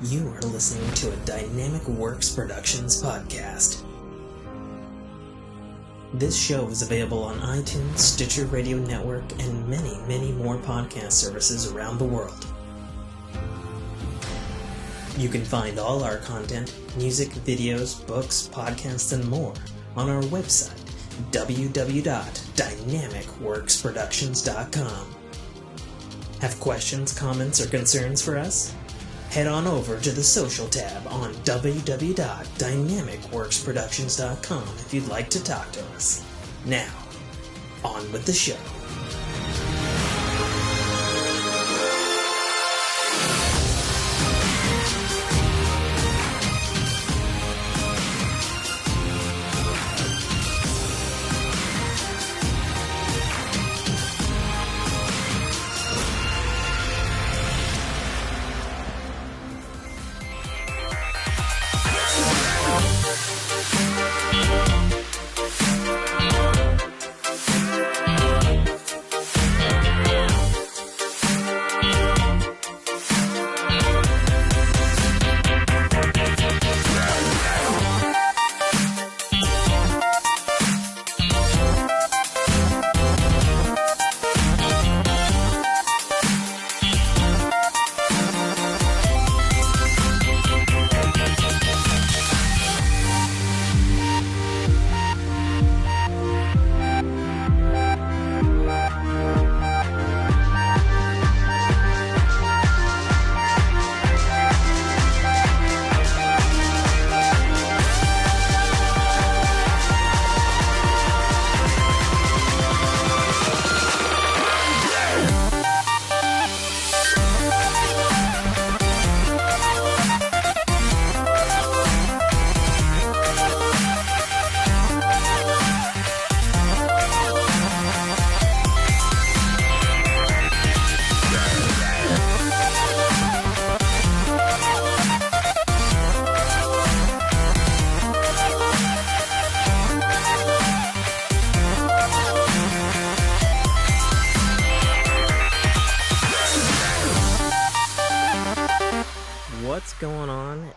You are listening to a Dynamic Works Productions podcast. This show is available on iTunes, Stitcher Radio Network, and many, many more podcast services around the world. You can find all our content, music, videos, books, podcasts, and more on our website, www.dynamicworksproductions.com. Have questions, comments, or concerns for us? Head on over to the social tab on www.dynamicworksproductions.com if you'd like to talk to us. Now, on with the show.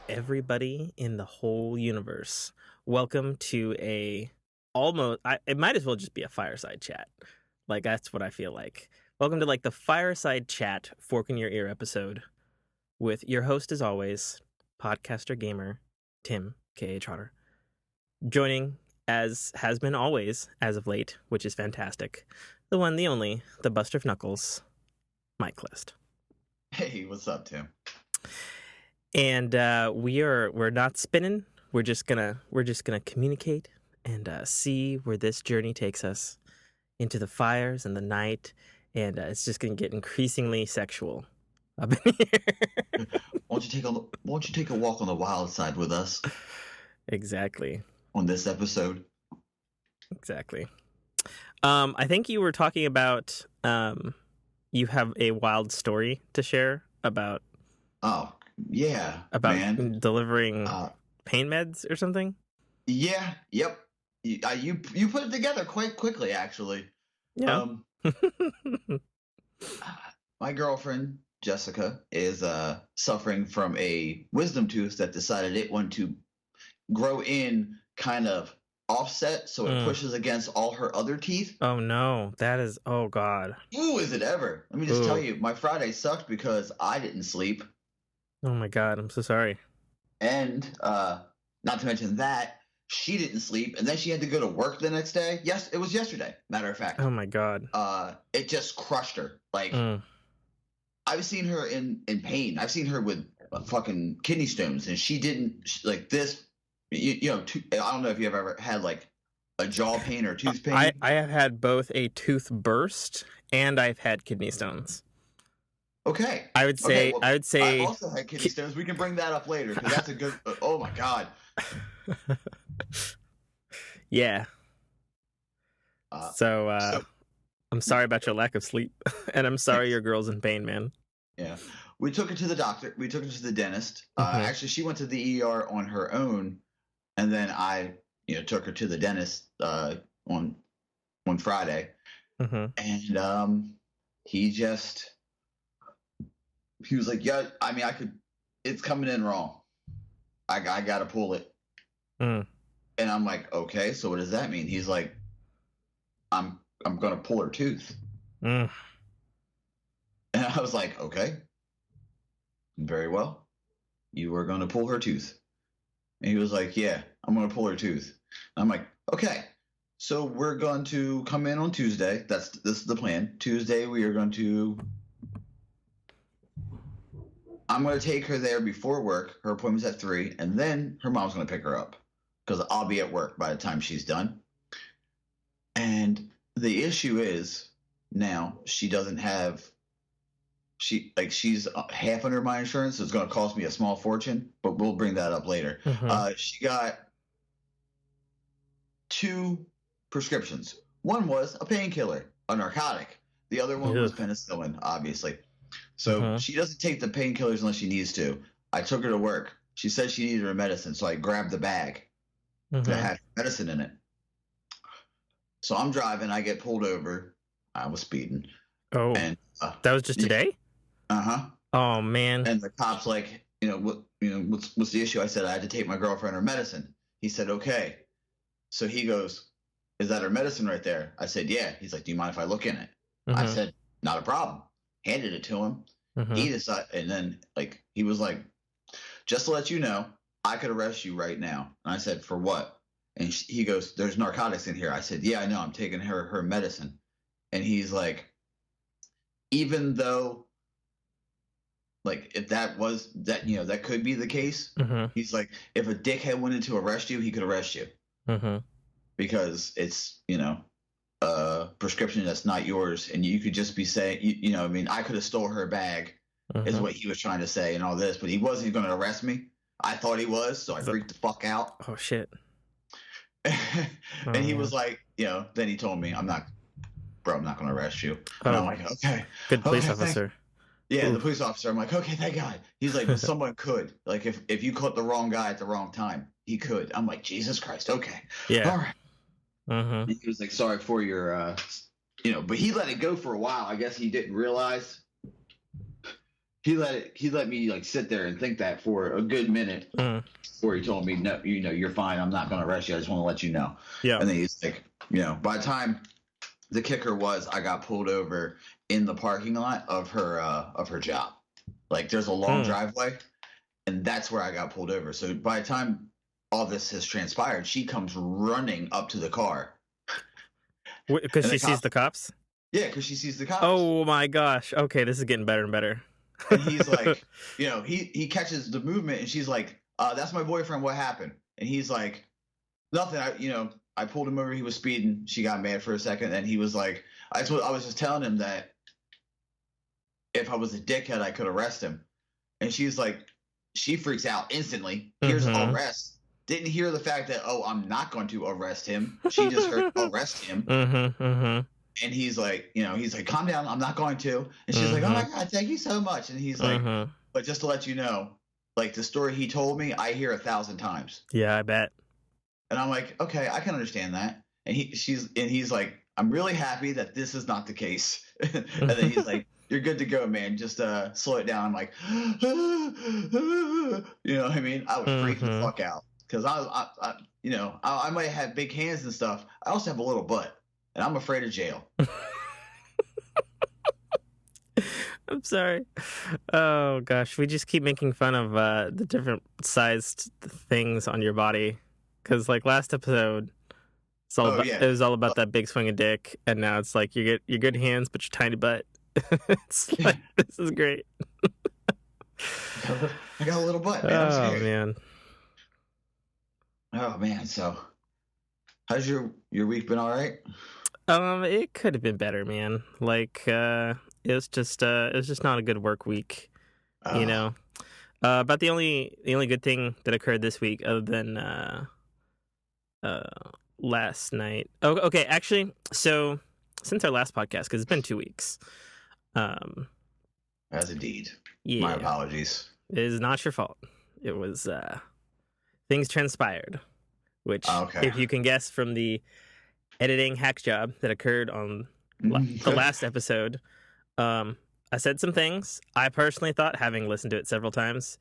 Everybody in the whole universe, welcome to it might as well just be a fireside chat. Like, that's what I feel like. Welcome to the fireside chat fork in your ear episode with your host, as always, podcaster gamer Tim, aka Trotter. Joining, as has been always as of late, which is fantastic, the one, the only, the Buster of Knuckles, Mike List. Hey, what's up, Tim? And we're not spinning. We're just gonna communicate and see where this journey takes us into the fires and the night, and it's just gonna get increasingly sexual up in here. Why don't you take a walk on the wild side with us? Exactly. On this episode. Exactly. I think you were talking about you have a wild story to share about. Oh. Yeah, about man. Delivering pain meds or something. Yeah, yep. You put it together quite quickly, actually. Yeah. My girlfriend Jessica is suffering from a wisdom tooth that decided it wanted to grow in kind of offset, so it pushes against all her other teeth. Oh no, that is, oh god. Ooh, is it ever? Let me just tell you, my Friday sucked because I didn't sleep. Oh my god, I'm so sorry. And not to mention that, she didn't sleep, and then she had to go to work the next day. Yes, it was yesterday, matter of fact. Oh my god. It just crushed her. I've seen her in pain. I've seen her with fucking kidney stones, and she didn't, this, I don't know if you've ever had, a jaw pain or tooth pain. I have had both a tooth burst, and I've had kidney stones. Okay. I would say I've also had kidney stones. We can bring that up later because that's a good. Oh my god. Yeah. So I'm sorry about your lack of sleep, and I'm sorry your girl's in pain, man. Yeah. We took her to the doctor. We took her to the dentist. Actually, she went to the ER on her own, and then I, took her to the dentist on Friday, and he was like, yeah, I mean, it's coming in wrong. I gotta pull it. Mm. And I'm like, okay, so what does that mean? He's like, I'm gonna pull her tooth. Mm. And I was like, okay, very well. You are gonna pull her tooth. And he was like, yeah, I'm gonna pull her tooth. And I'm like, okay. So we're going to come in on Tuesday. This is the plan. Tuesday we are going to I'm going to take her there before work. Her appointment's at 3, and then her mom's going to pick her up because I'll be at work by the time she's done. And the issue is now she's half under my insurance, so it's going to cost me a small fortune, but we'll bring that up later. Mm-hmm. She got 2 prescriptions. One was a painkiller, a narcotic. The other one was penicillin, obviously. So she doesn't take the painkillers unless she needs to. I took her to work. She said she needed her medicine, so I grabbed the bag that had medicine in it. So I'm driving. I get pulled over. I was speeding. Oh, and that was just today? Oh man! And the cop's like, what's the issue? I said I had to take my girlfriend her medicine. He said, okay. So he goes, is that her medicine right there? I said, yeah. He's like, do you mind if I look in it? I said, not a problem. Handed it to him. He decided, and then he was like, just to let you know, I could arrest you right now. And I said, for what? And he goes, there's narcotics in here. I said, yeah, I know. I'm taking her medicine. And he's like, even though, if that was that, that could be the case. He's like, if a dickhead wanted to arrest you, he could arrest you. Because it's, a prescription that's not yours, and you could just be saying, I could have stole her bag, is what he was trying to say, and all this, but he wasn't going to arrest me. I thought he was, so I freaked the fuck out. Oh shit! And he was like, then he told me, I'm not going to arrest you. And I'm like, okay, good police officer. Yeah, the police officer. I'm like, okay, thank God. He's like, but someone could, if you caught the wrong guy at the wrong time, he could. I'm like, Jesus Christ, okay, yeah, all right. And he was like, sorry for your, but he let it go for a while. I guess he didn't realize. He let me sit there and think that for a good minute before he told me, no, you're fine. I'm not going to arrest you. I just want to let you know. Yeah. And then he's like, by the time the kicker was, I got pulled over in the parking lot of her job. There's a long driveway, and that's where I got pulled over. So by the time all this has transpired, she comes running up to the car because she sees the cops. Yeah, because she sees the cops. Oh my gosh! Okay, this is getting better and better. And he's like, he catches the movement, and she's like, that's my boyfriend. What happened? And he's like, nothing. I pulled him over. He was speeding. She got mad for a second, and he was like, I was just telling him that if I was a dickhead, I could arrest him. And she's like, she freaks out instantly. Here's arrest. Didn't hear the fact that, I'm not going to arrest him. She just heard arrest him. And he's like, calm down. I'm not going to. And she's like, oh my God, thank you so much. And he's like, but just to let you know, the story he told me, I hear 1,000 times. Yeah, I bet. And I'm like, okay, I can understand that. And he's like, I'm really happy that this is not the case. And then he's like, you're good to go, man. Just slow it down. I'm like, you know what I mean? I would freak the fuck out. Because I might have big hands and stuff. I also have a little butt, and I'm afraid of jail. I'm sorry. Oh gosh, we just keep making fun of the different sized things on your body. Because last episode, it was all about that big swinging dick, and now it's like you get your good hands, but your tiny butt. It's like, this is great. I got a little butt, man. Oh man. Oh man, so how's your week been? All right? It could have been better, man. It was just not a good work week, But the only good thing that occurred this week, other than last night. Oh, okay, actually, so since our last podcast, because it's been 2 weeks. As indeed. Yeah. My apologies. It is not your fault. It was things transpired, which, if you can guess from the editing hack job that occurred on the last episode, I said some things. I personally thought, having listened to it several times,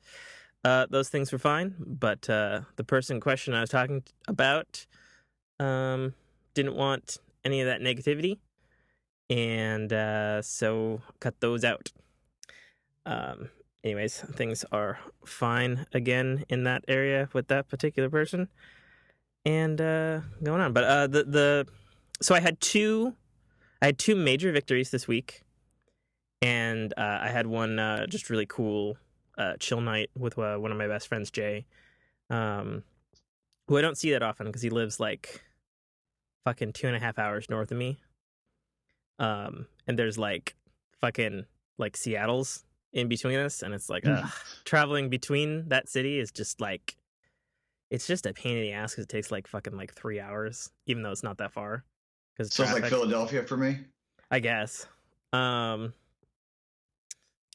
those things were fine. But the person in question I was talking about didn't want any of that negativity, and so cut those out. Anyways, things are fine again in that area with that particular person, and going on. But so I had two major victories this week, and I had one just really cool chill night with one of my best friends, Jay, um, who I don't see that often because he lives like fucking 2.5 hours north of me. And there's like fucking like Seattle's in between us, and it's like traveling between that city is just like it's just a pain in the ass because it takes like fucking like 3 hours, even though it's not that far. Because So it's like Philadelphia for me, I guess.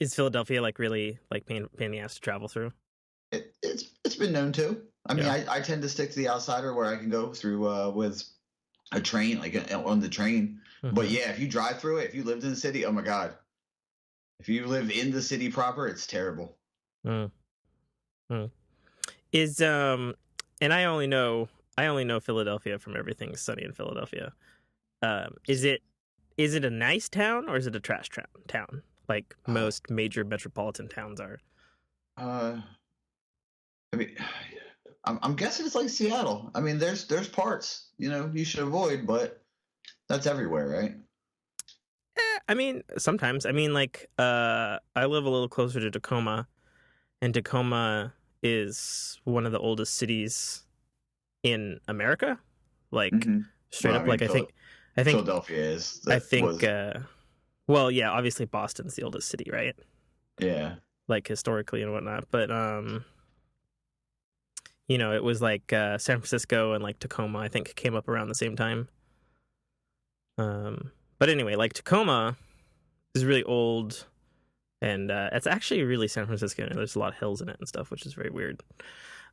Is Philadelphia like really like pain in the ass to travel through? It's been known to. I mean, I tend to stick to the outsider where I can go through with a train, like on the train. Mm-hmm. But yeah, if you drive through it, if you lived in the city, oh my god. If you live in the city proper, it's terrible. Is and I only know Philadelphia from Everything Sunny in Philadelphia. Is it a nice town or is it a trash town? Like most major metropolitan towns are. I mean, I'm guessing it's like Seattle. I mean, there's parts you should avoid, but that's everywhere, right? I mean, sometimes. I mean, like I live a little closer to Tacoma, and Tacoma is one of the oldest cities in America. Like straight up, like I think Philadelphia is. I think. Well, yeah, obviously Boston's the oldest city, right? Yeah. Like historically and whatnot, but it was like San Francisco and like Tacoma, I think, came up around the same time. But anyway, like Tacoma is really old, and it's actually really San Francisco. And there's a lot of hills in it and stuff, which is very weird.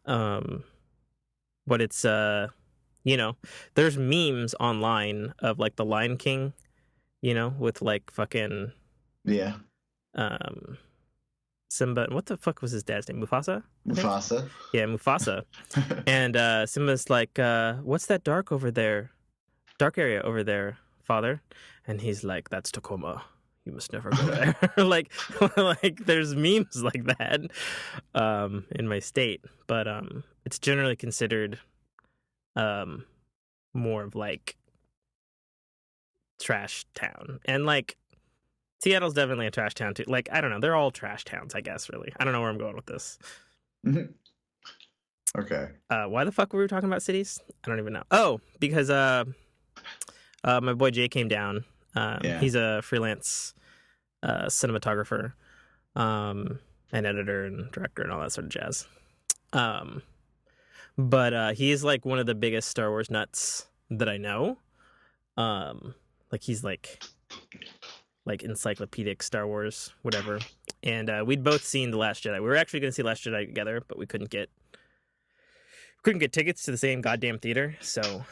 But it's there's memes online of like the Lion King, with like fucking Simba. What the fuck was his dad's name? Mufasa? Mufasa. Yeah, Mufasa. And Simba's like, what's that dark area over there, father? And he's like, that's Tacoma. You must never go there. like there's memes like that in my state. But it's generally considered more of like trash town. And like Seattle's definitely a trash town too. Like, I don't know, they're all trash towns, I guess, really. I don't know where I'm going with this. Okay. Why the fuck were we talking about cities? I don't even know. Oh, because my boy Jay came down. He's a freelance cinematographer, and editor and director and all that sort of jazz. But he is like one of the biggest Star Wars nuts that I know. Like he's like encyclopedic Star Wars, whatever. And we'd both seen The Last Jedi. We were actually going to see Last Jedi together, but we couldn't get tickets to the same goddamn theater, so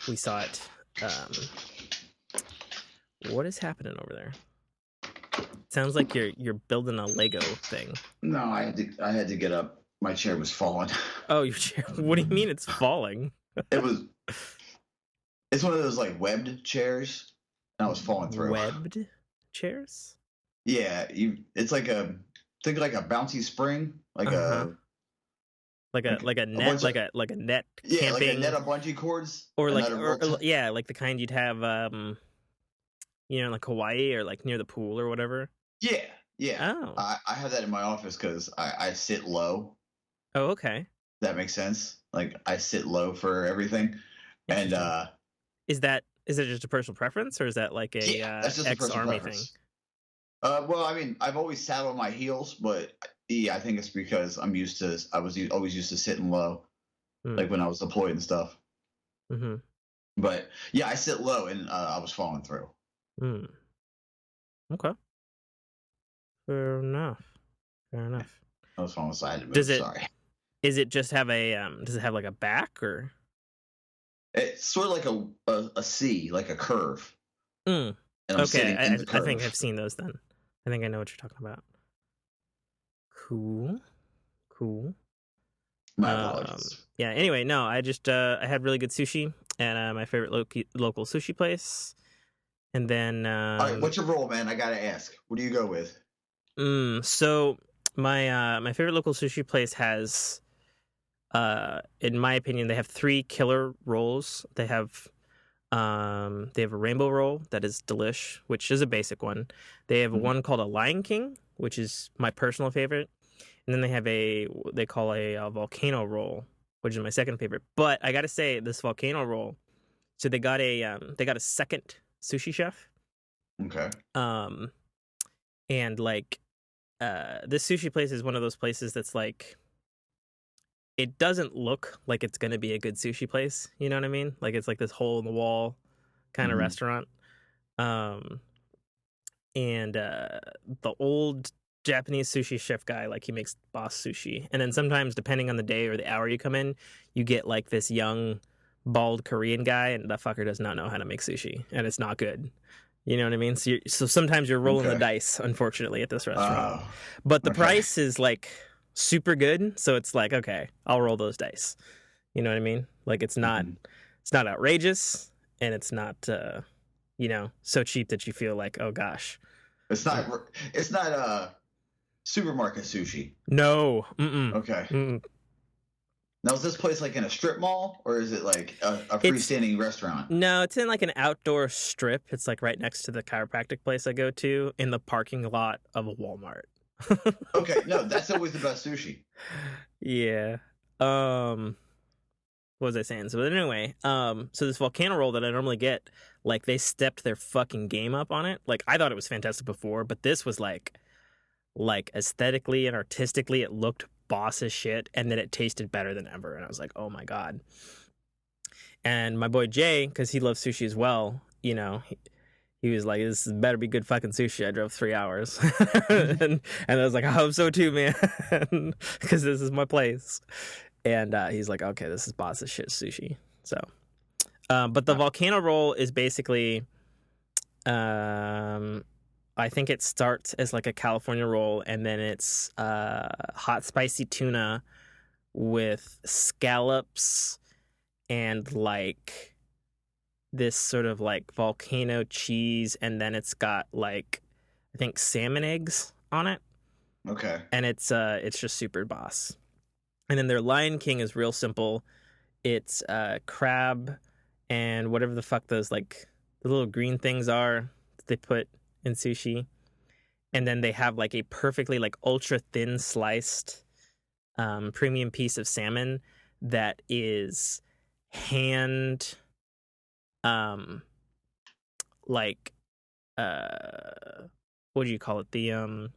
we saw it. What is happening over there? Sounds like you're building a Lego thing. No, I had to get up. My chair was falling. Oh, your chair? What do you mean it's falling? It's one of those like webbed chairs, and I was falling through. Webbed chairs? Yeah, it's like think like a bouncy spring, like a net, like a net. Yeah, camping, like a net of bungee cords, or like like the kind you'd have, like Hawaii or like near the pool or whatever. Yeah. Oh, I have that in my office because I sit low. Oh, okay. That makes sense. Like I sit low for everything, and is that just a personal preference, or is that like a ex-army thing? Well, I mean, I've always sat on my heels, but I think it's because I was always used to sitting low, like when I was deployed and stuff. Mm-hmm. But yeah, I sit low, and I was falling through. Okay. Fair enough. I was falling side. Sorry. Is it just have a does it have like a back, or? It's sort of like a C, like a curve. Okay, I think I've seen those then. I think I know what you're talking about. Cool. My apologies. Yeah. Anyway, no, I just I had really good sushi at my favorite local sushi place, and then All right, what's your role, man? I gotta ask. What do you go with? so my favorite local sushi place has in my opinion they have three killer rolls. They have a rainbow roll that is delish, which is a basic one. They have one called a Lion King, which is my personal favorite. And then they have they call a volcano roll, which is my second favorite. But I gotta say, this volcano roll, so they got a second sushi chef. Okay. And like, this sushi place is one of those places that's like, it doesn't look like it's gonna be a good sushi place. You know what I mean? Like it's like this hole in the wall kind of restaurant. And the old Japanese sushi chef guy, like he makes boss sushi. And then sometimes, depending on the day or the hour you come in, you get like this young, bald Korean guy, and that fucker does not know how to make sushi, and it's not good. You know what I mean? So sometimes you're rolling the dice, unfortunately, at this restaurant. But the price is like super good, so it's like, okay, I'll roll those dice. You know what I mean? Like it's not outrageous, and it's not so cheap that you feel like, oh gosh. It's not supermarket sushi. No. Okay. Now, is this place like in a strip mall, or is it like a freestanding restaurant? No, it's in like an outdoor strip. It's like right next to the chiropractic place I go to in the parking lot of a Walmart. Okay, no, that's always the best sushi. Yeah. What was I saying? So anyway, so this volcano roll that I normally get, like they stepped their fucking game up on it. Like I thought it was fantastic before, but this was like aesthetically and artistically, it looked boss as shit, and then it tasted better than ever. And I was like, oh my god. And my boy Jay, because he loves sushi as well, he was like, this better be good fucking sushi. I drove 3 hours. and I was like, I hope so too, man, because this is my place. And he's like, okay, this is boss as shit sushi. So but the volcano roll is basically I think it starts as like a California roll, and then it's hot spicy tuna with scallops and like this sort of like volcano cheese, and then it's got like I think salmon eggs on it. Okay. And it's just super boss. And then their Lion King is real simple. It's crab and whatever the fuck those like the little green things are that they put in sushi. And then they have like a perfectly like ultra thin sliced premium piece of salmon that is hand like what do you call it? It's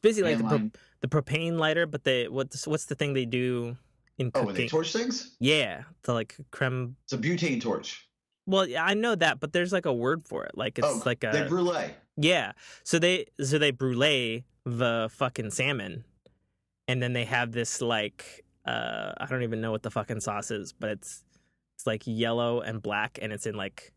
basically like the propane lighter, but what's the thing they do in cooking? Oh, when they torch things? Yeah, the like creme. It's a butane torch. Well, yeah, I know that, but there's like a word for it. Like it's like a they brulee. Yeah, so they brulee the fucking salmon, and then they have this like I don't even know what the fucking sauce is, but it's like yellow and black, and it's in like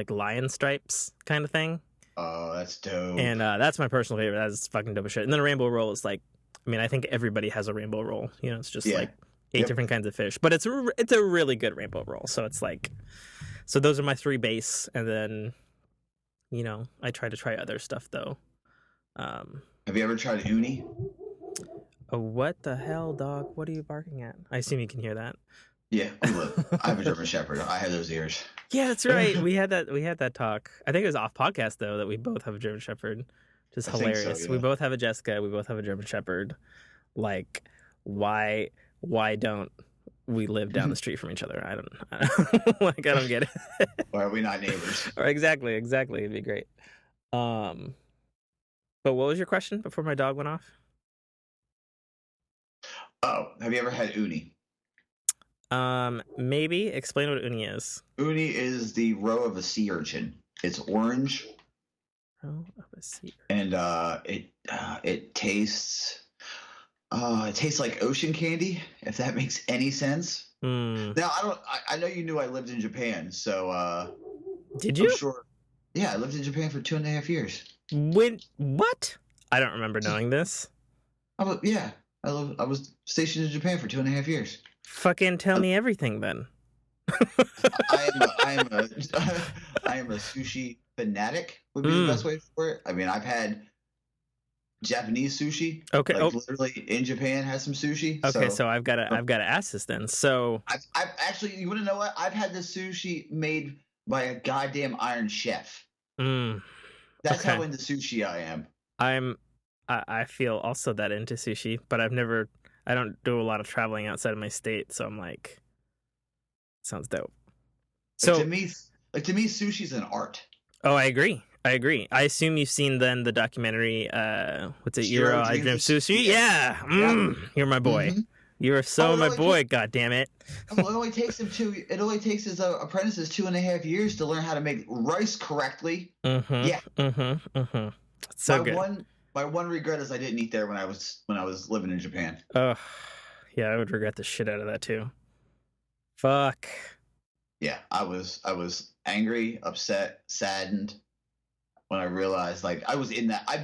lion stripes kind of thing. Oh, that's dope. And that's my personal favorite. That's fucking dope as shit. And then a rainbow roll is like, I mean, I think everybody has a rainbow roll. It's just like 8 different kinds of fish, but it's a really good rainbow roll. So it's like, so those are my 3 base, and then, I try to try other stuff though. Have you ever tried uni? Oh, what the hell, dog? What are you barking at? I assume you can hear that. Yeah, we live. I have a German Shepherd. I have those ears. Yeah, that's right. We had that talk. I think it was off podcast though that we both have a German Shepherd. Just hilarious. So, yeah. We both have a Jessica. We both have a German Shepherd. Like, why don't we live down the street from each other? I don't like. I don't get it. Why are we not neighbors? Or exactly. It'd be great. But what was your question before my dog went off? Oh, have you ever had uni? Maybe. Explain what uni is. Uni is the roe of a sea urchin. It's orange. Roe of a sea urchin. And it tastes like ocean candy, if that makes any sense. Now I know you knew I lived in Japan, so did you? I'm sure. Yeah, I lived in Japan for 2.5 years. What? I don't remember knowing this. Yeah, I was stationed in Japan for 2.5 years. Fucking tell me everything then. I am a I am a sushi fanatic would be the best way for it. I mean, I've had Japanese sushi. Okay. Like literally in Japan has some sushi. Okay, So I've got to ask this then. So I've actually, you want to know what? I've had this sushi made by a goddamn Iron Chef. That's okay. how into sushi I am. I feel also that into sushi, but I don't do a lot of traveling outside of my state, so I'm like, sounds dope. So to me, sushi's an art. Oh, I agree. I assume you've seen then the documentary, what's it, Euro I Dream Sushi? Yeah. You're my boy. Mm-hmm. You are so my boy, god damn it. It only takes his apprentices 2.5 years to learn how to make rice correctly. Yeah. So good. My one regret is I didn't eat there when I was living in Japan. Oh, yeah, I would regret the shit out of that too. Fuck. Yeah, I was angry, upset, saddened when I realized I've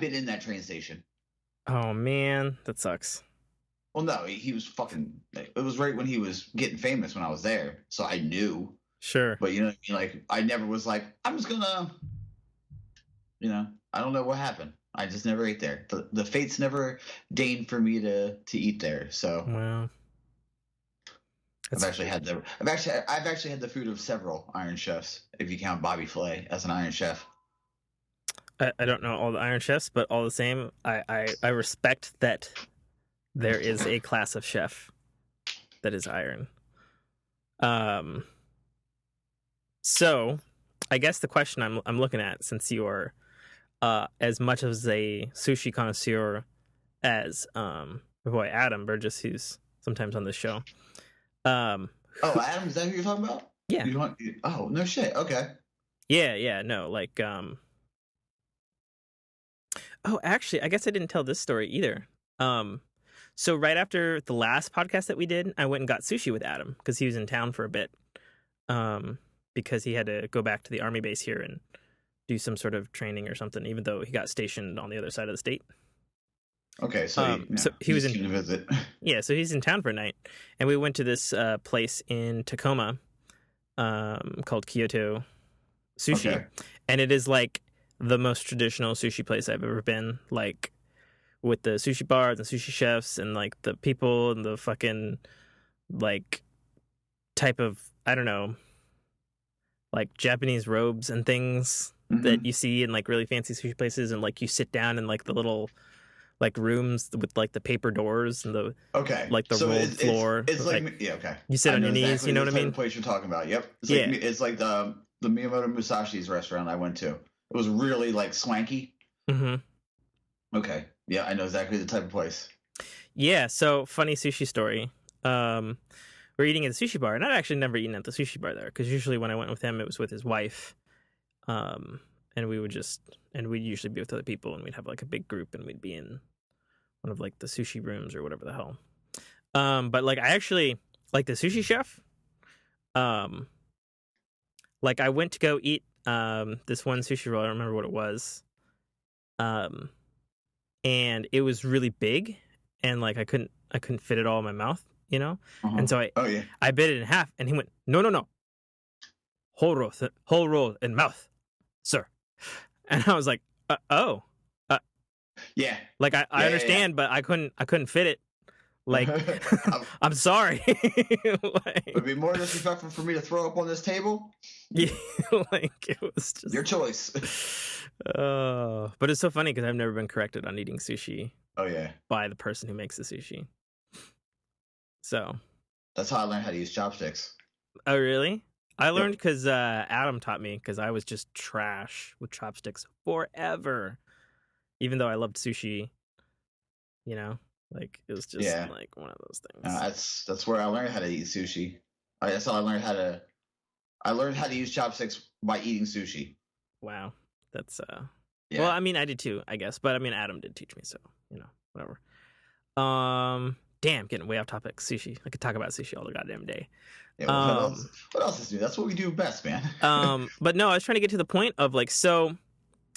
been in that train station. Oh man, that sucks. Well, no, he was fucking. It was right when he was getting famous when I was there, so I knew. Sure. But I never was like, I'm just gonna. I don't know what happened. I just never ate there. The fates never deigned for me to eat there. So. Wow. I've actually had the food of several Iron Chefs, if you count Bobby Flay as an Iron Chef. I don't know all the Iron Chefs, but all the same, I respect that there is a class of chef that is iron. So I guess the question I'm looking at, since you are as much as a sushi connoisseur as my boy Adam Burgess, who's sometimes on this show. Adam, is that who you're talking about? Yeah. Oh, no shit. Okay. Yeah, no, oh, actually, I guess I didn't tell this story either. So right after the last podcast that we did, I went and got sushi with Adam because he was in town for a bit. Because he had to go back to the army base here and do some sort of training or something, even though he got stationed on the other side of the state. Okay, so he was in to visit. Yeah, so he's in town for a night, and we went to this place in Tacoma, called Kyoto Sushi, and it is like the most traditional sushi place I've ever been. Like with the sushi bar, the sushi chefs, and like the people and the fucking like type of, I don't know, like Japanese robes and things that you see in like really fancy sushi places, and like you sit down in like the little like rooms with like the paper doors and the like the rolled floor. It's like yeah, okay. You sit on your knees, you know what I mean? Place you're talking about. Yep. It's like the Miyamoto Musashi's restaurant I went to. It was really like swanky. Okay. Yeah, I know exactly the type of place. Yeah. So funny sushi story. We're eating at the sushi bar, and I'd actually never eaten at the sushi bar there because usually when I went with him, it was with his wife. And we'd usually be with other people, and we'd have like a big group, and we'd be in one of like the sushi rooms or whatever the hell. But like I actually like the sushi chef. Like I went to go eat this one sushi roll. I don't remember what it was. And it was really big, and like I couldn't fit it all in my mouth, you know. And so I bit it in half, and he went, no, whole roll in mouth, sir. And I was like, yeah. Like I understand, but I couldn't fit it. Like, I'm sorry. It'd be more disrespectful for me to throw up on this table. Yeah, like it was just your choice. But it's so funny because I've never been corrected on eating sushi. Oh yeah, by the person who makes the sushi. So that's how I learned how to use chopsticks. Oh really? I learned because Adam taught me, because I was just trash with chopsticks forever. Even though I loved sushi, you know, like it was just like one of those things. That's where I learned how to eat sushi. That's how I learned how to. I learned how to use chopsticks by eating sushi. Wow, that's Well, I mean, I did too, I guess, but I mean, Adam did teach me, so you know, whatever. Damn, getting way off topic. Sushi. I could talk about sushi all the goddamn day. Yeah, what else is new? That's what we do best, man. But no, I was trying to get to the point of like, so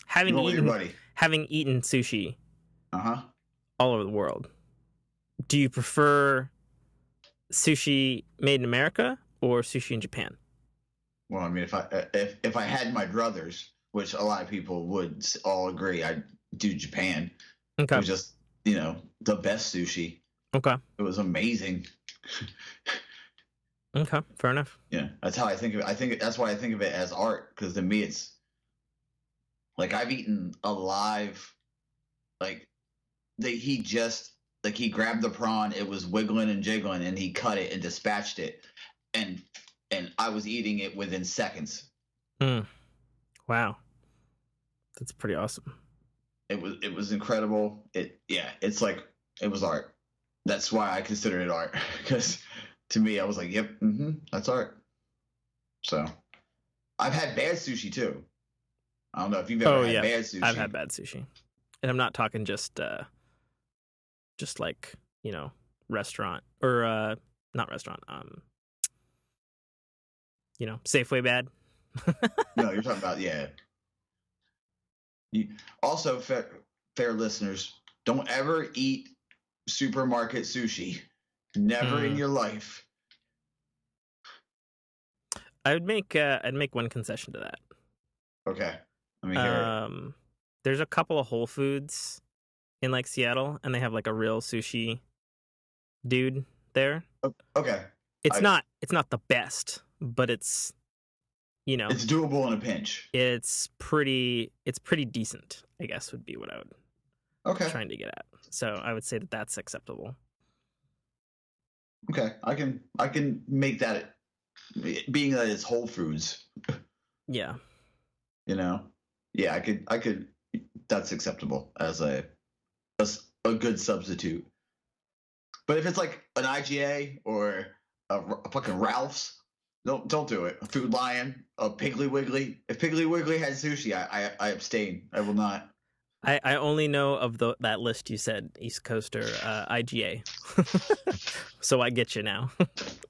having having eaten sushi Uh-huh. all over the world, do you prefer sushi made in America or sushi in Japan? Well, I mean, if I had my druthers, which a lot of people would all agree, I'd do Japan. It Okay. was just, the best sushi. Okay. It was amazing. Okay. Fair enough. Yeah, that's how I think of it. I think that's why I think of it as art, because to me it's like I've eaten a live, like he grabbed the prawn, it was wiggling and jiggling, and he cut it and dispatched it, and I was eating it within seconds. Wow, that's pretty awesome. It was incredible. It's like it was art. That's why I consider it art, because to me I was like, yep, that's art. So I've had bad sushi too. I don't know if you've ever had bad sushi. I've had bad sushi, and I'm not talking just like restaurant or not restaurant. Safeway bad. No, you're talking about Also, fair listeners, don't ever eat supermarket sushi. Never in your life. I'd make one concession to that. Okay, let me hear it. There's a couple of Whole Foods in like Seattle, and they have like a real sushi dude there. Okay, it's not the best, but it's it's doable in a pinch. It's pretty decent, I guess, would be what I would trying to get at. So I would say that that's acceptable. Okay, I can make that, being that it's Whole Foods. Yeah. Yeah, I could. That's acceptable as a good substitute. But if it's like an IGA or a fucking Ralph's, don't do it. A Food Lion, a Piggly Wiggly. If Piggly Wiggly had sushi, I abstain. I will not. I only know of that list you said, East Coaster, IGA. So I get you now.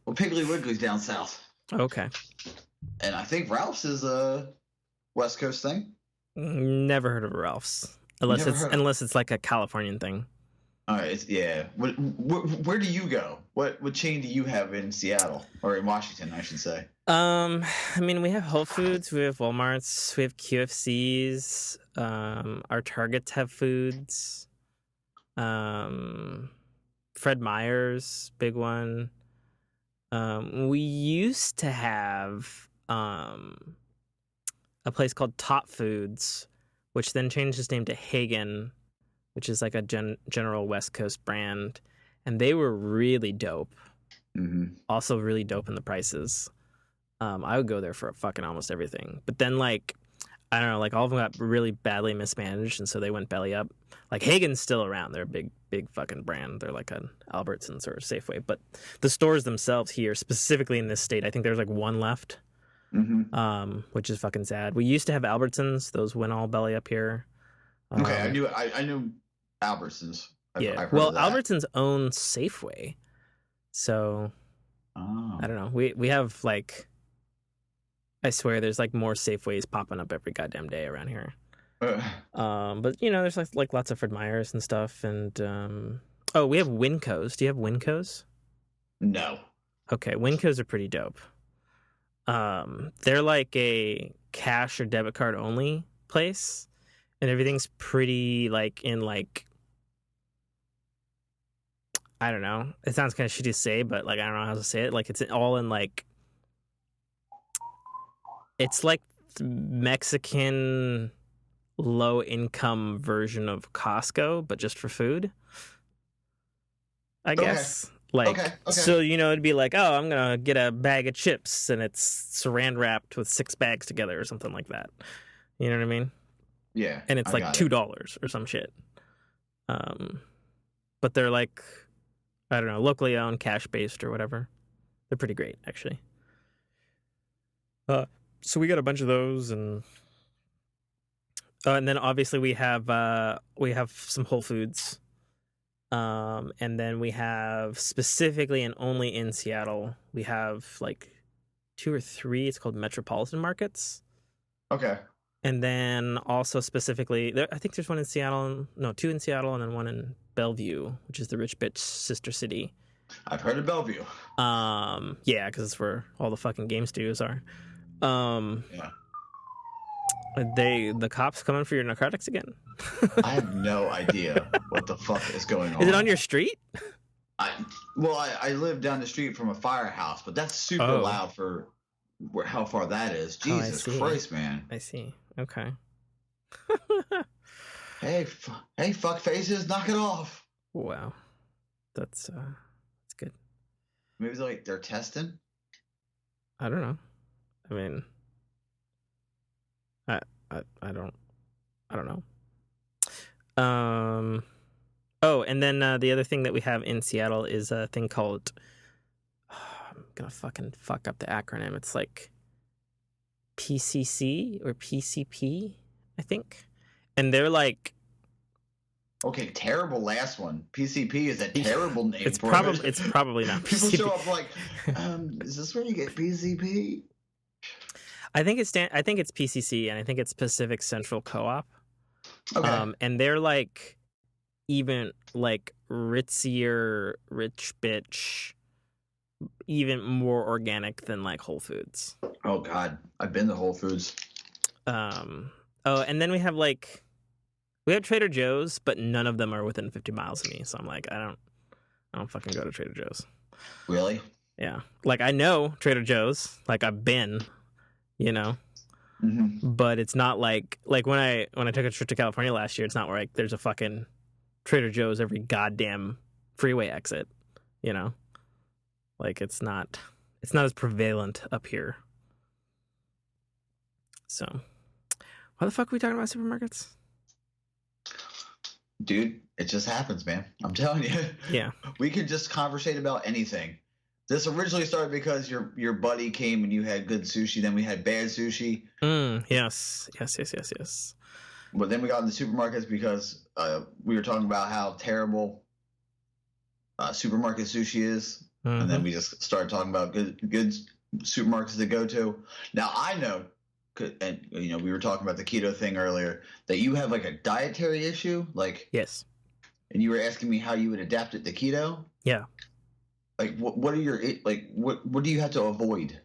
Well, Piggly Wiggly's down south. Okay. And I think Ralph's is a West Coast thing. Never heard of Ralph's, unless it's like a Californian thing. All right, where do you go? What chain do you have in Seattle or in Washington, I should say? I mean, we have Whole Foods, we have Walmarts, we have QFCs. Our Targets have foods. Fred Meyer's, big one. We used to have a place called Top Foods, which then changed its name to Hagen, which is like a general West Coast brand, and they were really dope. Mm-hmm. Also really dope in the prices. I would go there for fucking almost everything. But then, like, I don't know, like all of them got really badly mismanaged, and so they went belly up. Like Hagen's still around; they're a big fucking brand. They're like an Albertsons or a Safeway. But the stores themselves here, specifically in this state, I think there's like one left, which is fucking sad. We used to have Albertsons; those went all belly up here. Okay, I knew Albertsons. I've heard well, of that. Albertsons own Safeway, so I don't know. We have like, I swear, there's like more Safeways popping up every goddamn day around here. But there's like lots of Fred Meyers and stuff, and we have Wincos. Do you have Wincos? No. Okay, Wincos are pretty dope. They're like a cash or debit card only place, and everything's pretty like in like, I don't know. It sounds kind of shitty to say, but like I don't know how to say it. Like it's all in like, it's like Mexican low income version of Costco, but just for food, I guess. Like, so it'd be like, oh, I'm gonna get a bag of chips, and it's saran wrapped with 6 bags together or something like that. You know what I mean? Yeah. And it's like $2 or some shit. But they're like, I don't know, locally owned, cash based or whatever. They're pretty great, actually. So we got a bunch of those, and then obviously we have some Whole Foods, and then we have, specifically and only in Seattle, we have like 2 or 3. It's called Metropolitan Markets. Okay. And then also specifically, I think there's one in Seattle. No, two in Seattle, and then one in Bellevue, which is the rich bitch sister city. I've heard of Bellevue. Yeah, because it's where all the fucking game studios are. Yeah. The cops coming for your narcotics again? I have no idea what the fuck is going on. Is it on your street? I live down the street from a firehouse, but that's super loud for how far that is. Jesus Christ, man. I see. Okay. Hey, fuck faces, knock it off. Wow, that's good. Maybe they're testing. I don't know. I mean, I don't know. Oh, and then the other thing that we have in Seattle is a thing called. I'm gonna fucking fuck up the acronym. It's like PCC or PCP, I think, and they're like. Okay, terrible last one. PCP is a terrible name. It's probably not. People PCP. show up like, is this where you get PCP? I think it's PCC, and I think it's Pacific Central Co-op. Okay. And they're like even like ritzier, rich bitch, even more organic than like Whole Foods. Oh God, I've been to Whole Foods. Oh, and then we have Trader Joe's, but none of them are within 50 miles of me. So I'm like, I don't fucking go to Trader Joe's. Really? Yeah. Like I know Trader Joe's, like I've been, but it's not like when I took a trip to California last year, it's not where like there's a fucking Trader Joe's every goddamn freeway exit, like it's not as prevalent up here. So why the fuck are we talking about supermarkets? Dude, it just happens, man. I'm telling you. Yeah. We could just conversate about anything. This originally started because your buddy came and you had good sushi. Then we had bad sushi. Yes. But then we got into supermarkets because we were talking about how terrible supermarket sushi is. And then we just started talking about good supermarkets to go to. Now, I know, and we were talking about the keto thing earlier, that you have like a dietary issue. Yes. And you were asking me how you would adapt it to keto. Yeah. Like what are your what do you have to avoid?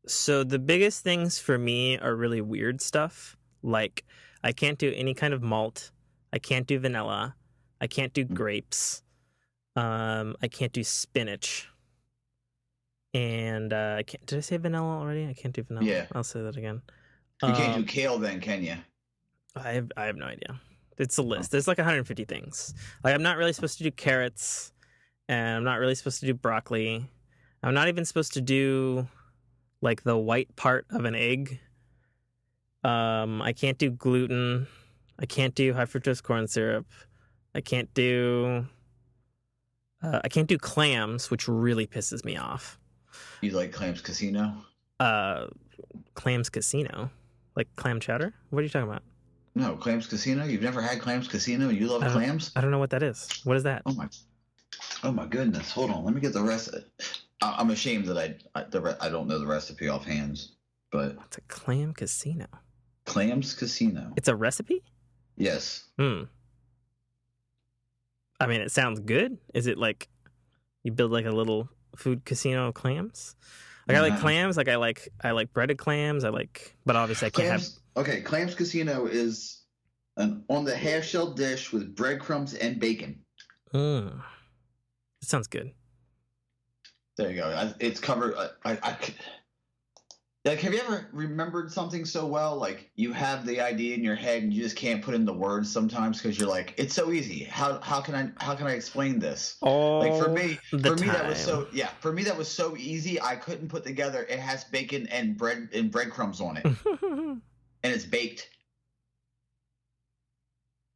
So the biggest things for me are really weird stuff. Like I can't do any kind of malt. I can't do vanilla. I can't do grapes. I can't do spinach. And I can't. Did I say vanilla already? I can't do vanilla. Yeah. I'll say that again. You can't do kale then, can you? I have no idea. It's a list. There's like 150 things. Like I'm not really supposed to do carrots, and I'm not really supposed to do broccoli. I'm not even supposed to do like the white part of an egg. I can't do gluten. I can't do high fructose corn syrup. I can't do clams, which really pisses me off. You like Clams Casino? Clams Casino? Like clam chowder? What are you talking about? No, Clams Casino? You've never had Clams Casino and you love clams? I don't know what that is. What is that? Oh my goodness. Hold on. Let me get the rest of it. I'm ashamed that I don't know the recipe offhand. But what's a Clam Casino? Clams Casino. It's a recipe? Yes. I mean, it sounds good. Is it like you build like a little food casino of clams? Like I like clams. Like I like breaded clams. But obviously I can't have. Okay, Clams Casino is an on the half shell dish with breadcrumbs and bacon. It sounds good. There you go. It's covered. Like, have you ever remembered something so well? Like you have the idea in your head and you just can't put into words sometimes because you're like, it's so easy. How can I explain this? Like for me that was so easy. I couldn't put together. It has bacon and breadcrumbs on it, and it's baked.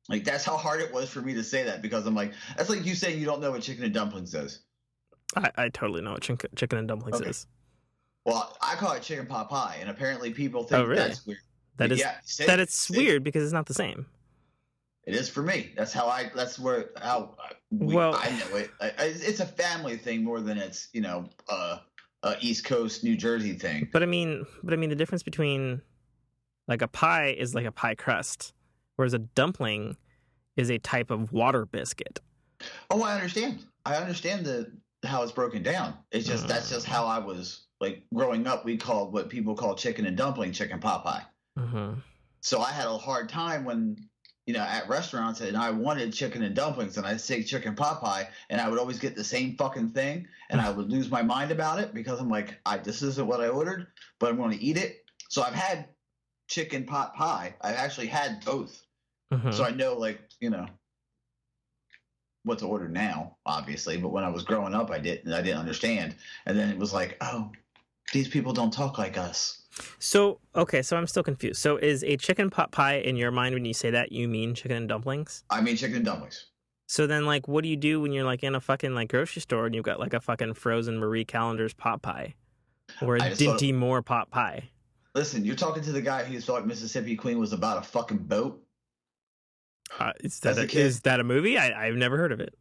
Like that's how hard it was for me to say that because I'm like, that's like you saying you don't know what chicken and dumplings is. I totally know what chicken and dumplings is. Well, I call it chicken pot pie, and apparently people think that's weird. It's weird because it's not the same. It is for me. That's how I know it. It's a family thing more than it's East Coast New Jersey thing. But I mean, the difference between like a pie is like a pie crust, whereas a dumpling is a type of water biscuit. Oh, I understand. I understand how it's broken down. It's just that's just how I was like growing up. We called what people call chicken and dumpling chicken pot pie. Mm-hmm. So I had a hard time when at restaurants and I wanted chicken and dumplings and I'd say chicken pot pie and I would always get the same fucking thing and I would lose my mind about it because I'm like, this isn't what I ordered, but I'm going to eat it. So I've had chicken pot pie. I've actually had both. Mm-hmm. So I know what to order now, obviously, but when I was growing up, I didn't understand. And then it was like, oh, these people don't talk like us. So, okay, so I'm still confused. So is a chicken pot pie in your mind when you say that, you mean chicken and dumplings? I mean chicken and dumplings. So then, like, what do you do when you're, like, in a fucking, like, grocery store and you've got, like, a fucking frozen Marie Callender's pot pie? Or a Dinty Moore pot pie? Listen, you're talking to the guy who thought Mississippi Queen was about a fucking boat? Is that a movie? I've never heard of it.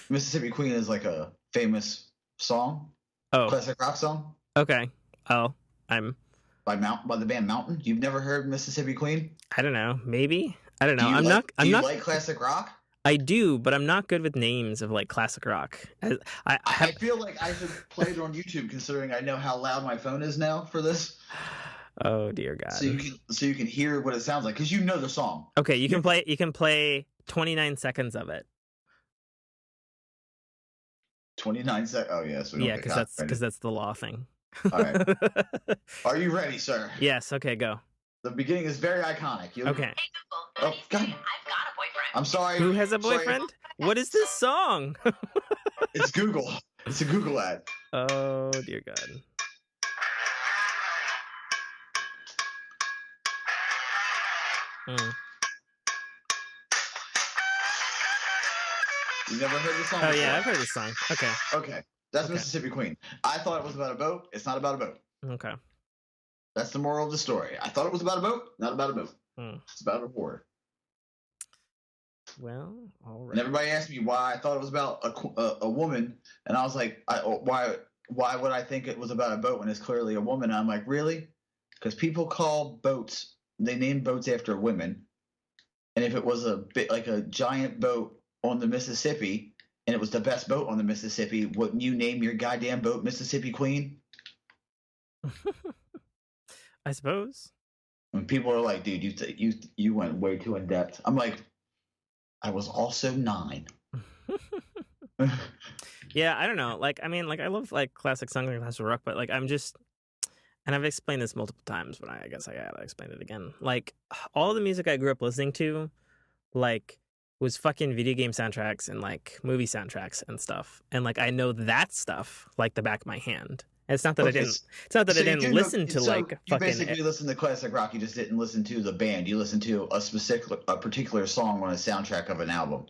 Mississippi Queen is like a famous song. Oh. Classic rock song. Okay. Oh, by the band Mountain. You've never heard Mississippi Queen? I don't know. Maybe. I don't know. Do you like classic rock? I do, but I'm not good with names of like classic rock. I feel like I should play it on YouTube, considering I know how loud my phone is now for this. Oh dear God! So you can hear what it sounds like because you know the song. Okay, you can play 29 seconds of it. 29 seconds. Oh yes. Yeah, because that's the law thing. All right. Are you ready, sir? Yes. Okay, go. The beginning is very iconic. Okay. Hey Google, God. I've got a boyfriend. I'm sorry. Who has a boyfriend? What is this song? It's Google. It's a Google ad. Oh dear God. You never heard this song? Oh yeah, I've heard this song. Okay. That's Mississippi Queen. I thought it was about a boat. It's not about a boat. Okay. That's the moral of the story. I thought it was about a boat. Not about a boat. It's about a whore. Well, all right. And everybody asked me why I thought it was about a woman, and I was like, why would I think it was about a boat when it's clearly a woman? And I'm like, really? Because people call boats, they name boats after women, and if it was a bit like a giant boat on the Mississippi, and it was the best boat on the Mississippi, wouldn't you name your goddamn boat Mississippi Queen? I suppose. When people are like, dude, you went way too in depth. I'm like, I was also 9. Yeah, I don't know. Like, I mean, like, I love like classic songs and classic rock, but like, I'm just, and I've explained this multiple times, but I guess I gotta explain it again. Like, all the music I grew up listening to, like, was fucking video game soundtracks and like movie soundtracks and stuff, and like I know that stuff like the back of my hand. And it's not that I didn't. It's not that I didn't listen to like you fucking. Basically, listen to classic rock. You just didn't listen to the band. You listened to a particular song on a soundtrack of an album,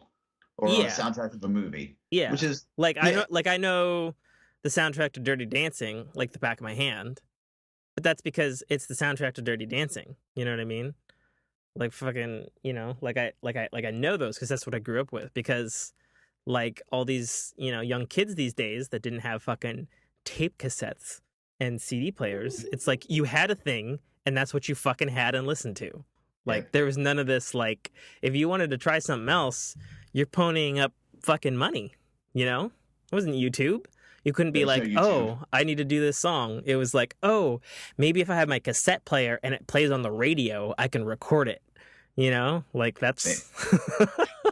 or on a soundtrack of a movie. Yeah, which is like I know the soundtrack to Dirty Dancing like the back of my hand, but that's because it's the soundtrack to Dirty Dancing. You know what I mean? Like fucking, like I know those because that's what I grew up with. Because like all these, young kids these days that didn't have fucking tape cassettes and CD players, it's like you had a thing and that's what you fucking had and listened to. Like there was none of this. Like if you wanted to try something else, you're ponying up fucking money. It wasn't YouTube. You couldn't be like, oh, I need to do this song. It was like, oh, maybe if I have my cassette player and it plays on the radio, I can record it. Like that's.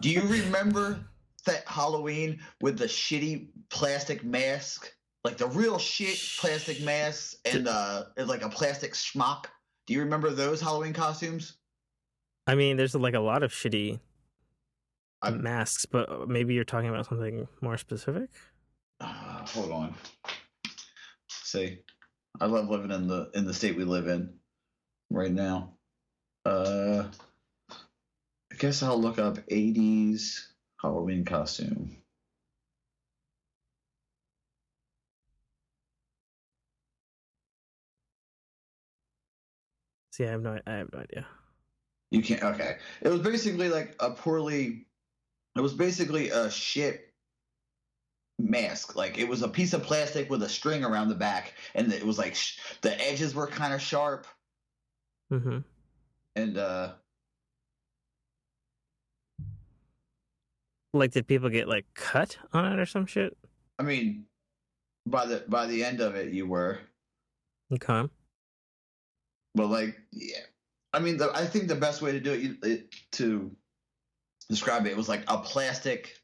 Do you remember that Halloween with the shitty plastic mask? Like the real shit plastic masks and like a plastic schmuck? Do you remember those Halloween costumes? I mean, there's like a lot of shitty masks, but maybe you're talking about something more specific? Hold on. See, I love living in the state we live in right now. I guess I'll look up 80s Halloween costume. See, I have no idea. You can't. Okay, it was basically like a shit mask. Like it was a piece of plastic with a string around the back, and it was like the edges were kind of sharp. Mm-hmm. And like, did people get like cut on it or some shit? I mean, by the end of it, you were. Okay. But like, yeah, I mean, I think the best way to do it to describe it was like a plastic,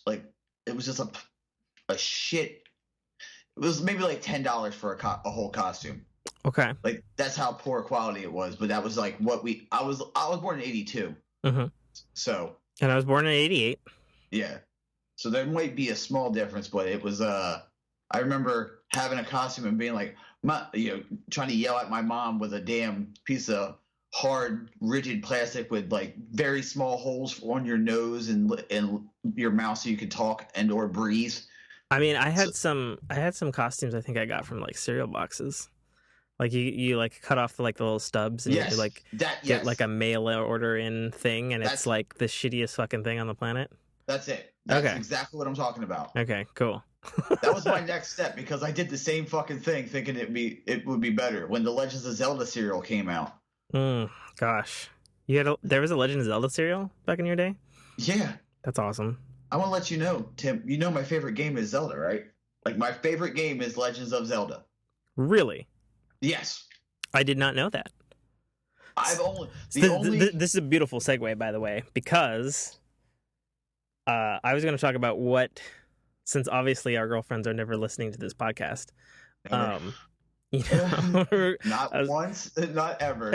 like it was just a shit. It was maybe like $10 for a whole costume. Okay. Like that's how poor quality it was. But that was like what I was born in '82. Mm-hmm. So. And I was born in '88. Yeah. So there might be a small difference, but it was I remember having a costume and being like, trying to yell at my mom with a damn piece of hard, rigid plastic with like very small holes on your nose and your mouth so you could talk and or breathe. I mean, I had some costumes I think I got from like cereal boxes. Like you like cut off the little stubs and Yes, you like that get like a mail order in thing, and it's like the shittiest fucking thing on the planet. That's it. That's okay. exactly what I'm talking about. Okay, cool. That was my next step because I did the same fucking thing thinking it would be better when the Legends of Zelda cereal came out. Gosh. There was a Legend of Zelda cereal back in your day? Yeah. That's awesome. I want to let you know, Tim, you know my favorite game is Zelda, right? Like my favorite game is Legends of Zelda. Really? Yes. I did not know that. This is a beautiful segue, by the way, because I was going to talk about since obviously our girlfriends are never listening to this podcast. Not once, not ever.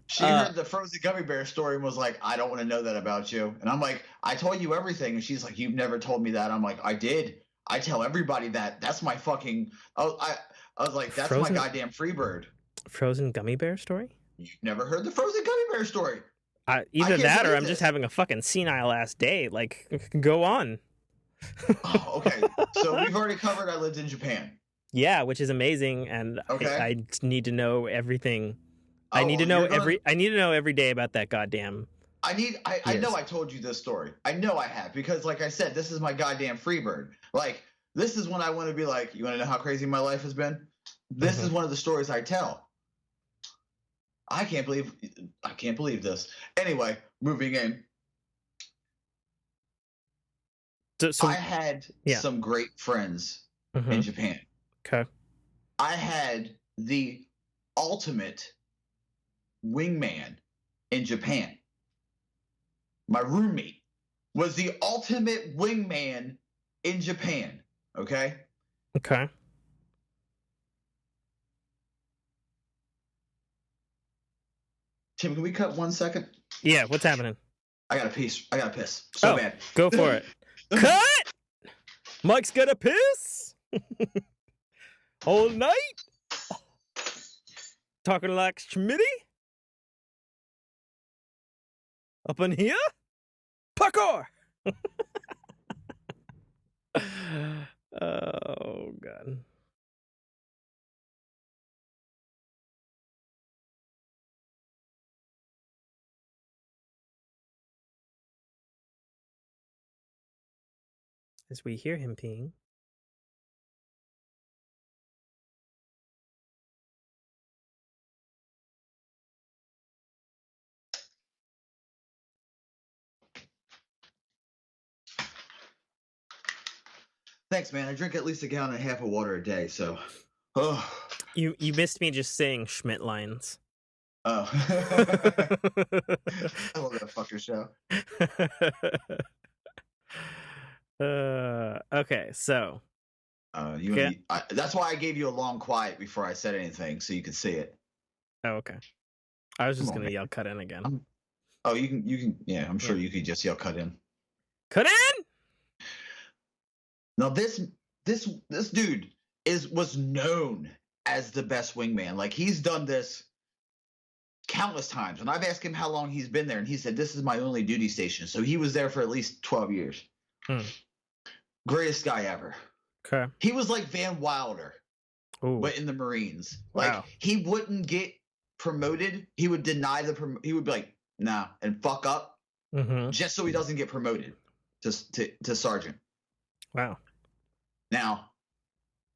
She heard the frozen gummy bear story and was like, I don't want to know that about you. And I'm like, I told you everything. And she's like, you've never told me that. I'm like, I did. I tell everybody that. That's my fucking. I was like, that's my goddamn free bird. Frozen gummy bear story? You've never heard the frozen gummy bear story? Either that or I'm just having a fucking senile ass day. Like, go on. Oh, okay. So we've already covered I lived in Japan. Yeah, which is amazing, and okay. I need to know everything. I need to know every day about that goddamn. I know I told you this story. I know I have because, like I said, this is my goddamn free bird. Like this is when I want to be like, you want to know how crazy my life has been? This is one of the stories I tell. I can't believe this. Anyway, moving in. So I had some great friends in Japan. Okay. I had the ultimate wingman in Japan. My roommate was the ultimate wingman in Japan. Okay? Okay. Tim, can we cut 1 second? Yeah, what's happening? I gotta piss. So bad. Go for it. Cut! Mike's gonna piss? All night? Talking like Schmitty? Up in here? Parkour! Oh, God. As we hear him peeing. Thanks, man. I drink at least 1.5 gallons of water a day, so. Oh. You missed me just saying Schmidt lines. Oh. I love that fucker show. Okay, so. That's why I gave you a long quiet before I said anything, so you could see it. Oh, okay. I was just gonna yell "cut in" again. You can. Yeah, I'm sure you could just yell "cut in." Cut in. Now this dude was known as the best wingman. Like he's done this countless times, and I've asked him how long he's been there, and he said this is my only duty station. So he was there for at least 12 years. Greatest guy ever. Okay. He was like Van Wilder, but in the Marines. Like he wouldn't get promoted. He would deny he would be like, nah, and fuck up, just so he doesn't get promoted. to sergeant. Wow. Now,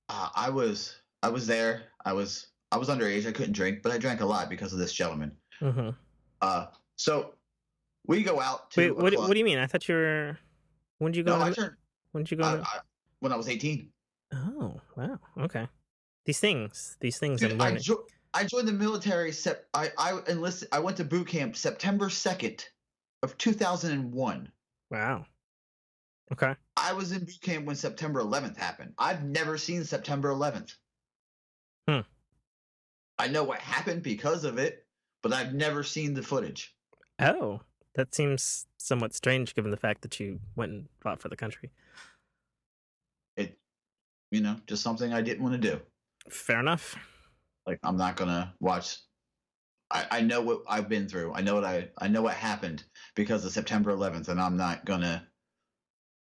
I was there. I was underage. I couldn't drink, but I drank a lot because of this gentleman. Mm-hmm. So we go out to Wait, a what club. do you mean? I thought you were. When did you go? No, I turned. When did you go? When I was 18. Oh, wow. Okay. These things Dude, I'm learning. I joined the military. I enlisted. I went to boot camp September 2nd of 2001. Wow. Okay. I was in boot camp when September 11th happened. I've never seen September 11th. I know what happened because of it, but I've never seen the footage. Oh, that seems somewhat strange given the fact that you went and fought for the country. It, just something I didn't want to do. Fair enough. Like, I'm not gonna watch. I know what I've been through. I know what happened because of September 11th, and I'm not gonna.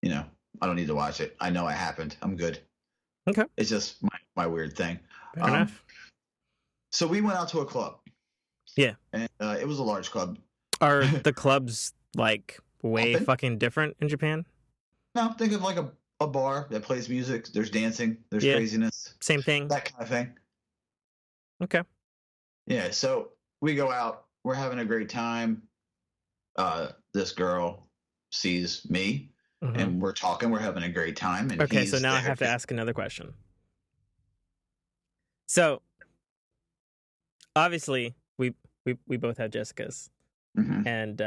I don't need to watch it. I know it happened. I'm good. Okay. It's just my weird thing. Fair enough. So we went out to a club. Yeah. And it was a large club. Are the clubs like way Often? fucking different in Japan? No, think of like a bar that plays music. There's dancing. There's craziness. Same thing. That kind of thing. Okay. Yeah. So we go out. We're having a great time. This girl sees me, and we're talking. We're having a great time. And okay, so now I have to ask another question. So obviously we both have Jessicas, and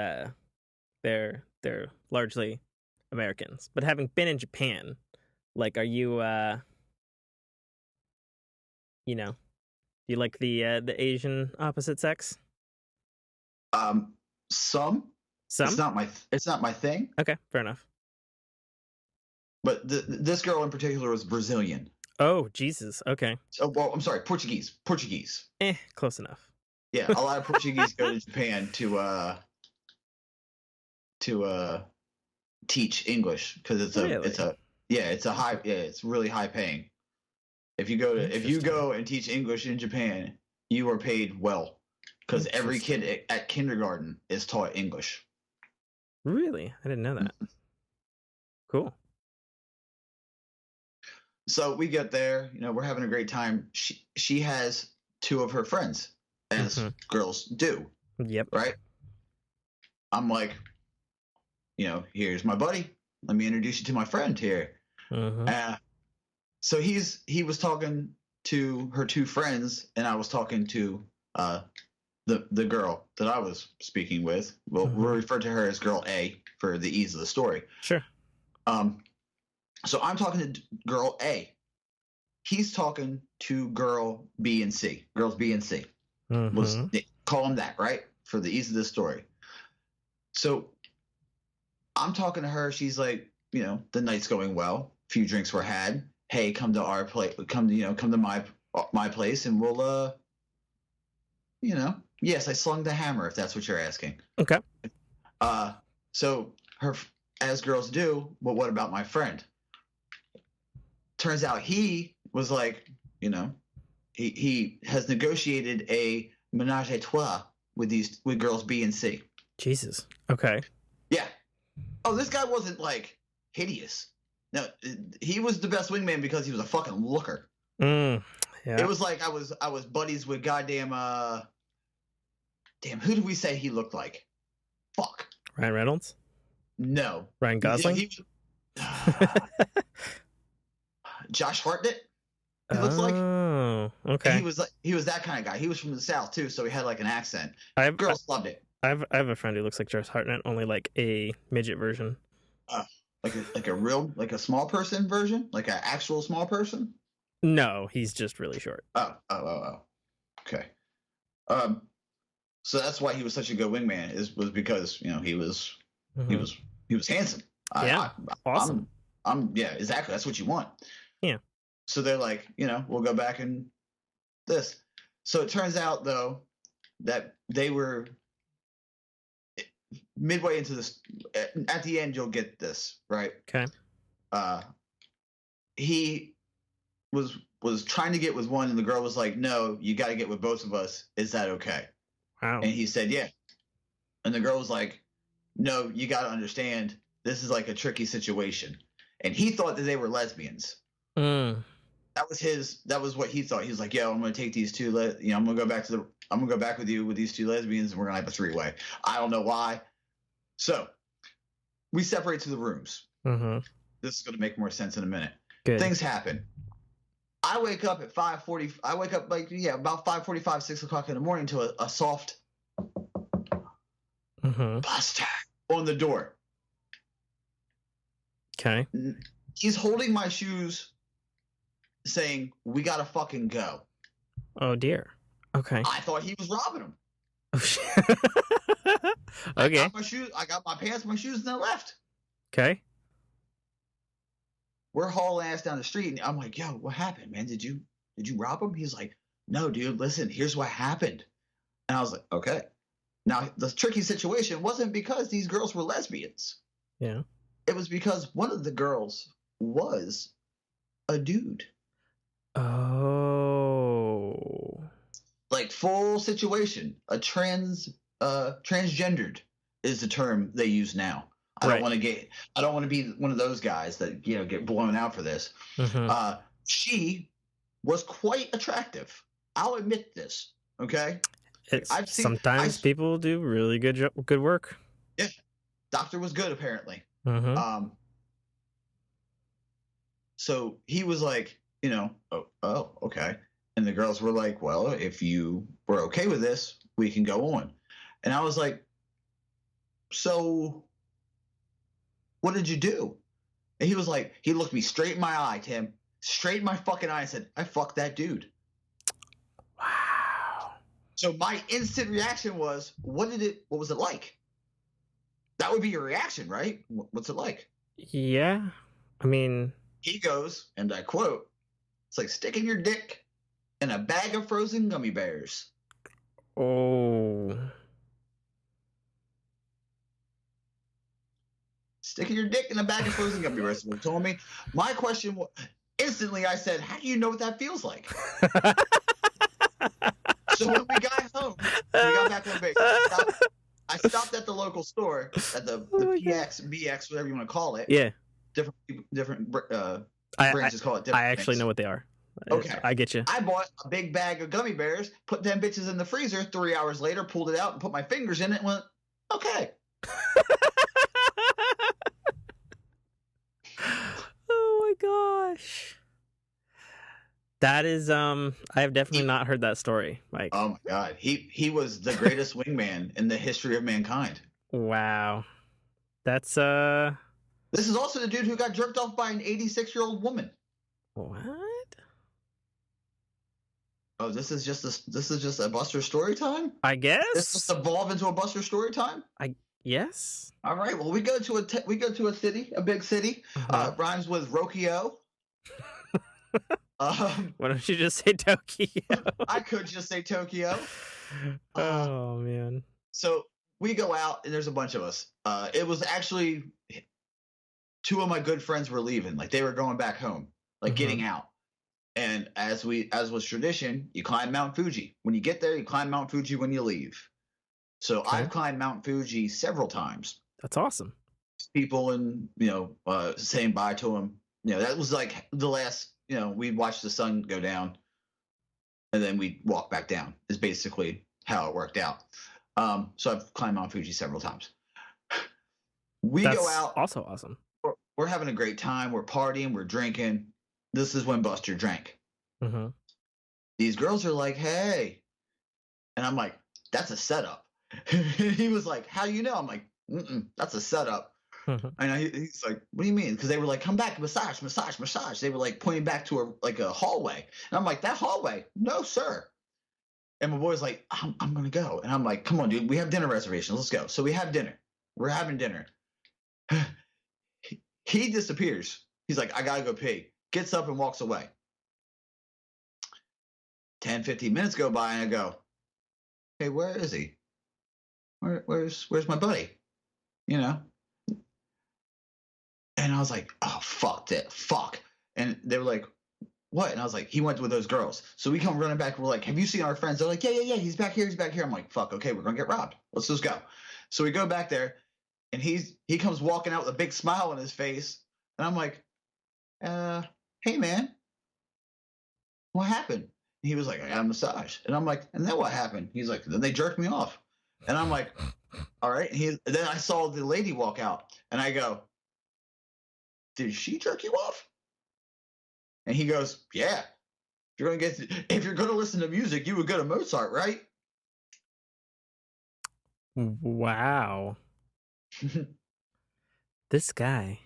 they're largely Americans. But having been in Japan, like, are you do you like the Asian opposite sex? Some. It's not my thing. Okay, fair enough. But this girl in particular was Brazilian. Oh, Jesus. Okay. Oh, well, I'm sorry, Portuguese. Close enough. Yeah, a lot of Portuguese go to Japan to teach English because it's really high paying. If you go and teach English in Japan, you are paid well because every kid at kindergarten is taught English. Really? I didn't know that. Cool. So we get there, we're having a great time. She has two of her friends, as girls do. Yep. Right? I'm like, here's my buddy. Let me introduce you to my friend here. So he was talking to her two friends, and I was talking to the girl that I was speaking with. We'll refer to her as girl A for the ease of the story. Sure. So I'm talking to girl A. He's talking to girl B and C. Girls B and C. Call them that, right? For the ease of this story. So I'm talking to her. She's like, the night's going well. A few drinks were had. Hey, come to our place. Come to my place, and we'll yes, I slung the hammer. If that's what you're asking. Okay. So her, as girls do. Well, what about my friend? Turns out he was like, he has negotiated a menage a trois with girls B and C. Jesus. Okay. Yeah. Oh, this guy wasn't like hideous. No, he was the best wingman because he was a fucking looker. Yeah. It was like I was buddies with goddamn who did we say he looked like? Fuck. Ryan Reynolds? No. Ryan Gosling? Josh Hartnett. He looks like. Oh, okay. He was that kind of guy. He was from the South too, so he had like an accent. Girls loved it. I have a friend who looks like Josh Hartnett, only like a midget version. Like a small person version, like an actual small person. No, he's just really short. Oh. Okay. So that's why he was such a good wingman. Was because he was handsome. Yeah. Awesome. Yeah, exactly. That's what you want. Yeah. So they're like, we'll go back and this. So it turns out though that they were midway into this. At the end, you'll get this, right? Okay. He was trying to get with one, and the girl was like, "No, you got to get with both of us. Is that okay?" Wow. And he said, "Yeah." And the girl was like, "No, you got to understand. this is like a tricky situation. And he thought that they were lesbians. Mm. That was what he thought. He was like, yo, I'm going to take these two, I'm going to go back with you with these two lesbians and we're going to have a three-way. I don't know why. So we separate to the rooms. Mm-hmm. This is going to make more sense in a minute. Good. Things happen. I wake up at 5:40. I wake up about 5:45, 6 o'clock in the morning to a soft buster on the door. Okay. He's holding my shoes, saying, "We gotta fucking go." Oh dear. Okay. I thought he was robbing him. Okay. I got my pants, my shoes, and then left. Okay. We're hauling ass down the street, and I'm like, "Yo, what happened, man? Did you rob him?" He's like, "No, dude. Listen, here's what happened." And I was like, "Okay." Now the tricky situation wasn't because these girls were lesbians. Yeah. It was because one of the girls was a dude. Oh. Like full situation. A transgendered is the term they use now. I don't want to be one of those guys that, get blown out for this. Mm-hmm. She was quite attractive. I'll admit this. Okay. Sometimes people do really good work. Yeah. Doctor was good, apparently. Mm-hmm. So he was like, oh, okay. And the girls were like, well, if you were okay with this, we can go on. And I was like, so what did you do? And he was like, he looked me straight in my eye, Tim, straight in my fucking eye and said, I fucked that dude. Wow. So my instant reaction was, what was it like? That would be your reaction, right? What's it like? Yeah. I mean, he goes, and I quote, it's like sticking your dick in a bag of frozen gummy bears. Oh. Sticking your dick in a bag of frozen gummy bears. He told me. My question was, instantly I said, how do you know what that feels like? So when we got home, we got back on base. I stopped at the local store, at the PX, BX, whatever you want to call it. Yeah. Different branches call it different I actually know what they are. Okay. I get you. I bought a big bag of gummy bears, put them bitches in the freezer. 3 hours later, pulled it out and put my fingers in it and went, okay. Oh my gosh. That is I have definitely not heard that story. Like, oh my god, he was the greatest wingman in the history of mankind. Wow. That's This is also the dude who got jerked off by an 86-year-old woman. What? Oh, this is just a Buster story time? I guess. This just evolved into a Buster story time? Yes. All right. Well, we go to a city, a big city. Rhymes with Rokio. Why don't you just say Tokyo? I could just say Tokyo. Oh man. So we go out and there's a bunch of us. It was actually two of my good friends were leaving. Like they were going back home, like getting out. And as was tradition, you climb Mount Fuji. When you get there, you climb Mount Fuji when you leave. So I've climbed Mount Fuji several times. That's awesome. People and saying bye to them. That was like the last. We'd watch the sun go down, and then we'd walk back down. Is basically how it worked out. So I've climbed Mount Fuji several times. That's go out. Also awesome. We're having a great time. We're partying. We're drinking. This is when Buster drank. Mm-hmm. These girls are like, "Hey," and I'm like, "That's a setup." He was like, "How do you know?" I'm like, "That's a setup." And he's like, "What do you mean?" Because they were like, "Come back, massage, massage, massage." They were like pointing back to a hallway, and I'm like, "That hallway? No, sir." And my boy's like, "I'm gonna go," and I'm like, "Come on, dude, we have dinner reservations. Let's go." So we have dinner. We're having dinner. He disappears. He's like, "I gotta go pee." Gets up and walks away. 10, 15 minutes go by, and I go, "Hey, where is he? Where's my buddy?" And I was like, "Oh, fuck. And they were like, "What?" And I was like, "He went with those girls." So we come running back. We're like, "Have you seen our friends?" They're like, yeah. He's back here. I'm like, "Fuck. Okay, we're going to get robbed. Let's just go." So we go back there, and he comes walking out with a big smile on his face, and I'm like, hey man, what happened? And he was like, I got a massage, and I'm like, and then what happened? He's like, then they jerked me off, and I'm like, all right. And then I saw the lady walk out, and I go, did she jerk you off? And he goes, yeah. If you're gonna listen to music, you would go to Mozart, right? Wow. This guy.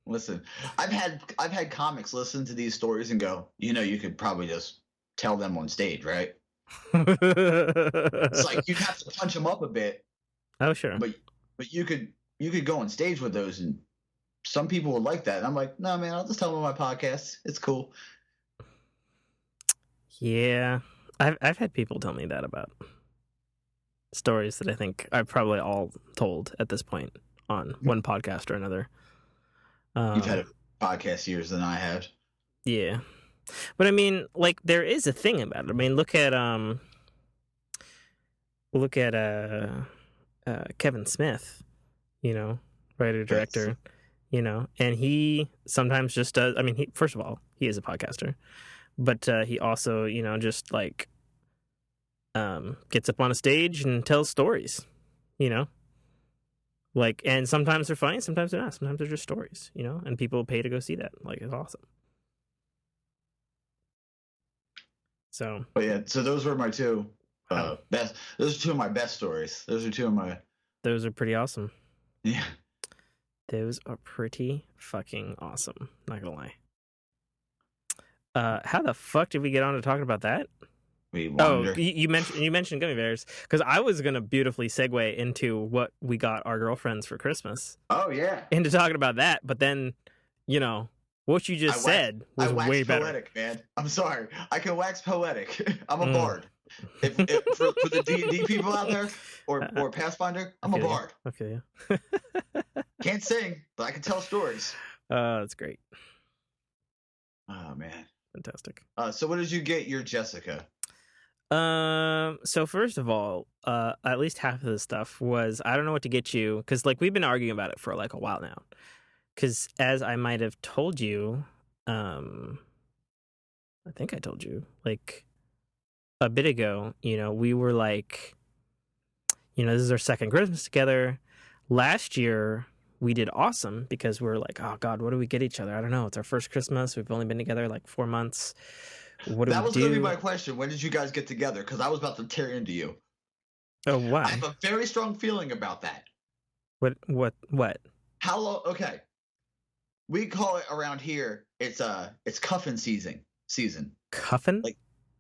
Listen, I've had comics listen to these stories and go, you could probably just tell them on stage, right? It's like you'd have to punch them up a bit. Oh, sure. But you could go on stage with those, and some people would like that. And I'm like, no, man, I'll just tell them on my podcast. It's cool. Yeah, I've had people tell me that about stories that I think I've probably all told at this point on one podcast or another. You've had a podcast years than I have. Yeah, but I mean, like, there is a thing about it. I mean, look at Kevin Smith, writer director, and he sometimes just does. I mean, first of all, he is a podcaster, but he also, just like gets up on a stage and tells stories, like, and sometimes they're funny, sometimes they're not, sometimes they're just stories, and people pay to go see that. Like, it's awesome. So, but yeah, so those were my two best. Those are two of my best stories. Those are pretty awesome. Yeah, those are pretty fucking awesome. Not gonna lie. How the fuck did we get on to talking about that? You mentioned gummy bears, because I was gonna beautifully segue into what we got our girlfriends for Christmas. Oh yeah, into talking about that, but then what you just said was way better. Poetic, man. I'm sorry, I can wax poetic. I'm a bard. If for the D&D people out there or Pathfinder, I'm a bard. Okay. Can't sing, but I can tell stories. That's great. Oh man, fantastic. So what did you get your Jessica? So first of all, at least half of the stuff was, I don't know what to get you, because like we've been arguing about it for like a while now. Because as I might have told you, I think I told you like a bit ago, we were like, this is our second Christmas together. Last year we did awesome because we're like, oh God, what do we get each other? I don't know. It's our first Christmas. We've only been together like 4 months. What do that we was do? Going to be my question. When did you guys get together? Because I was about to tear into you. Oh, why? I have a very strong feeling about that. What? How long? Okay. We call it around here. It's cuffing season. Cuffing?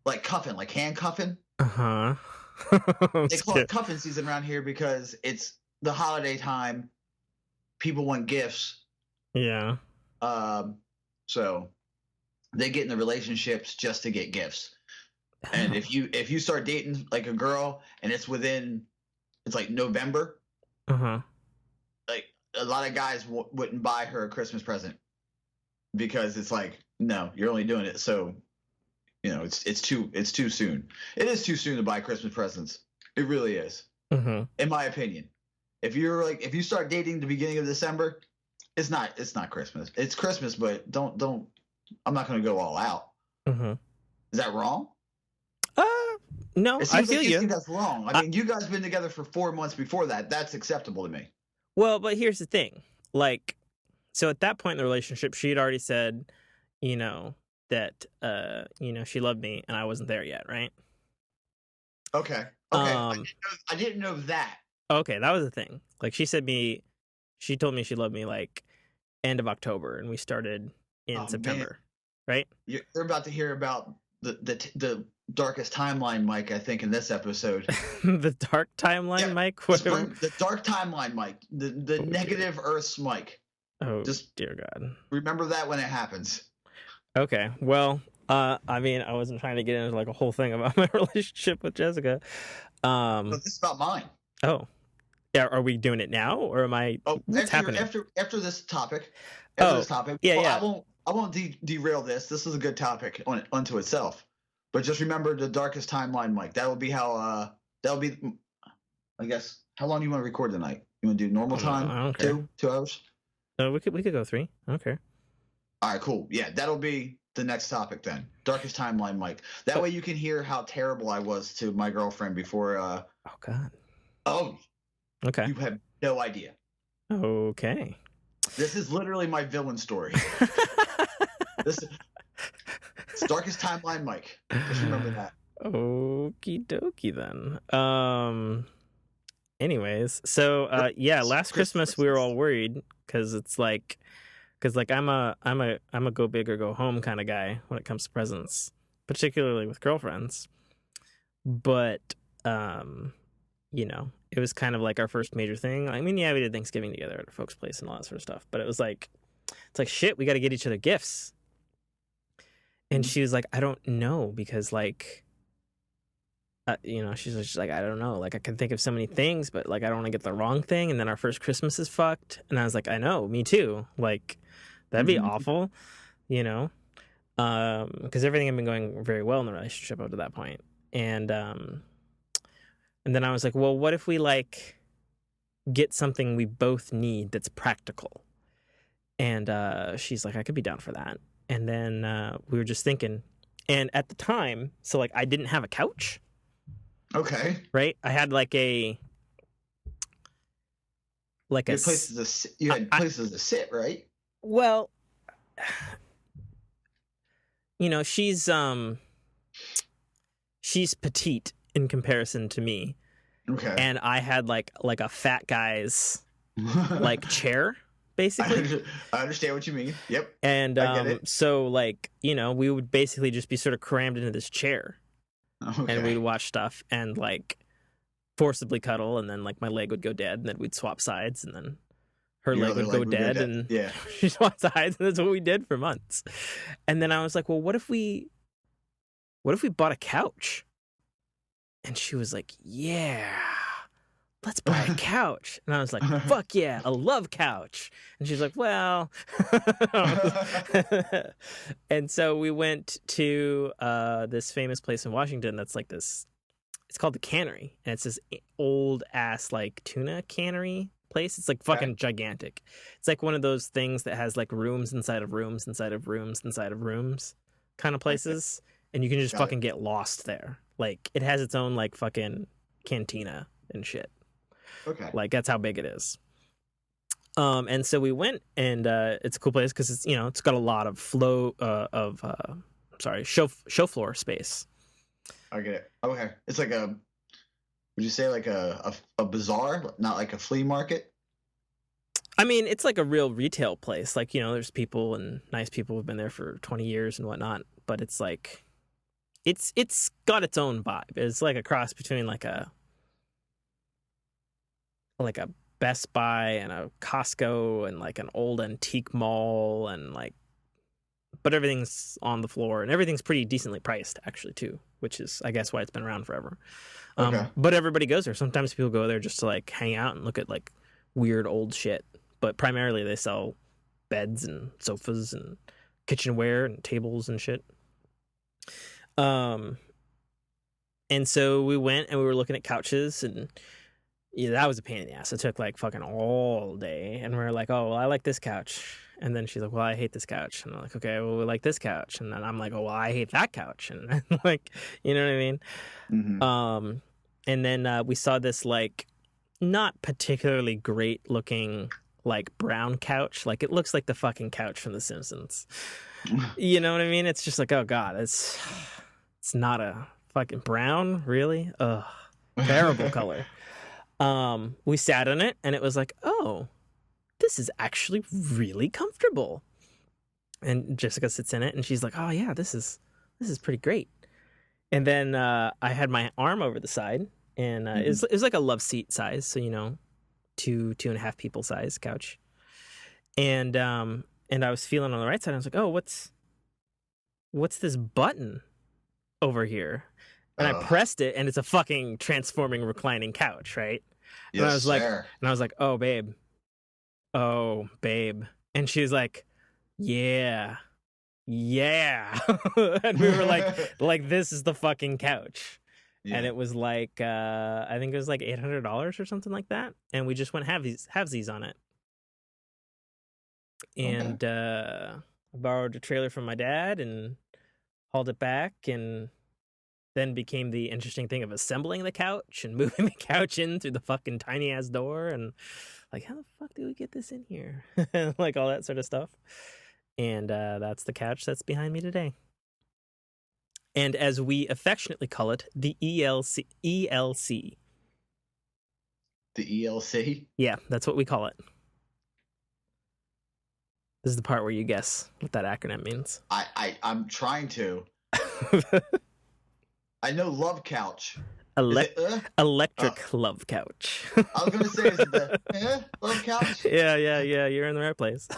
Like cuffing, like handcuffing. Uh-huh. They call it cuffing season around here because it's the holiday time. People want gifts. Yeah. So they get into relationships just to get gifts. And if you start dating like a girl and it's like November, like a lot of guys wouldn't buy her a Christmas present because it's like, no, you're only doing it so it's too soon. It is too soon to buy Christmas presents. It really is, in my opinion. If you start dating the beginning of December, it's not Christmas. It's Christmas, but don't. I'm not going to go all out. Is that wrong? No, I feel you. I think that's wrong. I mean, you guys have been together for 4 months before that. That's acceptable to me. Well, but here's the thing. Like, so at that point in the relationship, she had already said, that, she loved me and I wasn't there yet, right? Okay. I didn't know that. Okay, that was the thing. Like, she told me she loved me, like, end of October, and we started in September, right? You're about to hear about the darkest timeline, Mike, I think, in this episode. The dark timeline, Mike? The dark timeline, Mike. The negative Earth's Mike. Oh, just dear God. Remember that when it happens. Okay, well, I mean, I wasn't trying to get into like a whole thing about my relationship with Jessica. But this is about mine. Oh, yeah. Are we doing it now, or am I? What's happening after this topic? Yeah. I won't derail this. This is a good topic unto itself. But just remember the darkest timeline, Mike. That will be how. That'll be. I guess. How long do you want to record tonight? You want to do normal time? I don't care. 2 hours? No, we could go 3. I don't care. All right, cool. Yeah, that'll be the next topic then. Darkest timeline, Mike. That way you can hear how terrible I was to my girlfriend before. Oh God. Oh. Okay. You have no idea. Okay. This is literally my villain story. It's Darkest timeline, Mike. Just remember that. Okie dokie then. Anyways, so last Christmas we were all worried because I'm a go big or go home kind of guy when it comes to presents, particularly with girlfriends. But it was kind of like our first major thing. I mean, yeah, we did Thanksgiving together at a folks' place and all that sort of stuff. But it's like shit, we got to get each other gifts. And she was like, I don't know because she's like, I don't know. Like, I can think of so many things, but like, I don't want to get the wrong thing. And then our first Christmas is fucked. And I was like, I know, me too. Like, that'd be awful, because everything had been going very well in the relationship up to that point. And then I was like, well, what if we like get something we both need that's practical? And she's like, I could be down for that. And then we were just thinking, and at the time, so like I didn't have a couch. Okay. Right? I had you had places to sit, right? Well, she's petite in comparison to me. Okay. And I had like a fat guy's like chair, basically. I understand what you mean. Yep. And I get it. so we would basically just be sort of crammed into this chair. Okay. And we'd watch stuff and like forcibly cuddle, and then like my leg would go dead, and then we'd swap sides, and then her leg would go dead, and she swapped sides, and that's what we did for months. And then I was like, well, what if we bought a couch? And she was like, yeah, let's buy a couch. And I was like, fuck yeah, I love couch. And she's like, well. And so we went to this famous place in Washington that's like this, it's called the Cannery. And it's this old ass like tuna cannery place. It's like fucking gigantic. It's like one of those things that has like rooms inside of rooms inside of rooms inside of rooms kind of places. And you can just fucking get lost there. Like, it has its own, like, fucking cantina and shit. Okay. Like, that's how big it is. And so we went, and it's a cool place because it's, it's got a lot of show floor space. I get it. Okay. It's like would you say like a bazaar, not like a flea market? I mean, it's like a real retail place. Like, there's people and nice people who've been there for 20 years and whatnot, but it's like, it's got its own vibe. It's like a cross between like a Best Buy and a Costco and like an old antique mall, and like, but everything's on the floor and everything's pretty decently priced actually too, which is I guess why it's been around forever. Okay. But everybody goes there. Sometimes people go there just to like hang out and look at like weird old shit, but primarily they sell beds and sofas and kitchenware and tables and shit. And so we went and we were looking at couches, and that was a pain in the ass. It took like fucking all day, and we were like, oh, well, I like this couch. And then she's like, well, I hate this couch. And I'm like, okay, well, we like this couch. And then I'm like, oh, well, I hate that couch. And like, you know what I mean? Mm-hmm. And then we saw this like not particularly great looking like brown couch. Like, it looks like the fucking couch from The Simpsons. You know what I mean? It's just like, oh God, it's not a fucking brown, really? Ugh, terrible color. We sat on it, and it was like, oh, this is actually really comfortable. And Jessica sits in it, and she's like, oh yeah, this is pretty great. And then I had my arm over the side, and it was like a love seat size, so 2.5 people size couch. And I was feeling on the right side. I was like, oh, what's this button over here? And I pressed it, and it's a fucking transforming reclining couch, right? Yes, and I was like, oh babe. And she was like, yeah. And we were like, this is the fucking couch. Yeah. And it was like I think it was like $800 or something like that, and we just went halvesies on it. And I borrowed a trailer from my dad and hauled it back, and then became the interesting thing of assembling the couch and moving the couch in through the fucking tiny ass door, and like, how the fuck did we get this in here? Like all that sort of stuff. And that's the couch that's behind me today. And as we affectionately call it, the ELC. ELC. The ELC? Yeah, that's what we call it. This is the part where you guess what that acronym means. I'm trying to. I know love couch. Electric love couch. I was gonna say, is it the love couch? Yeah. You're in the right place.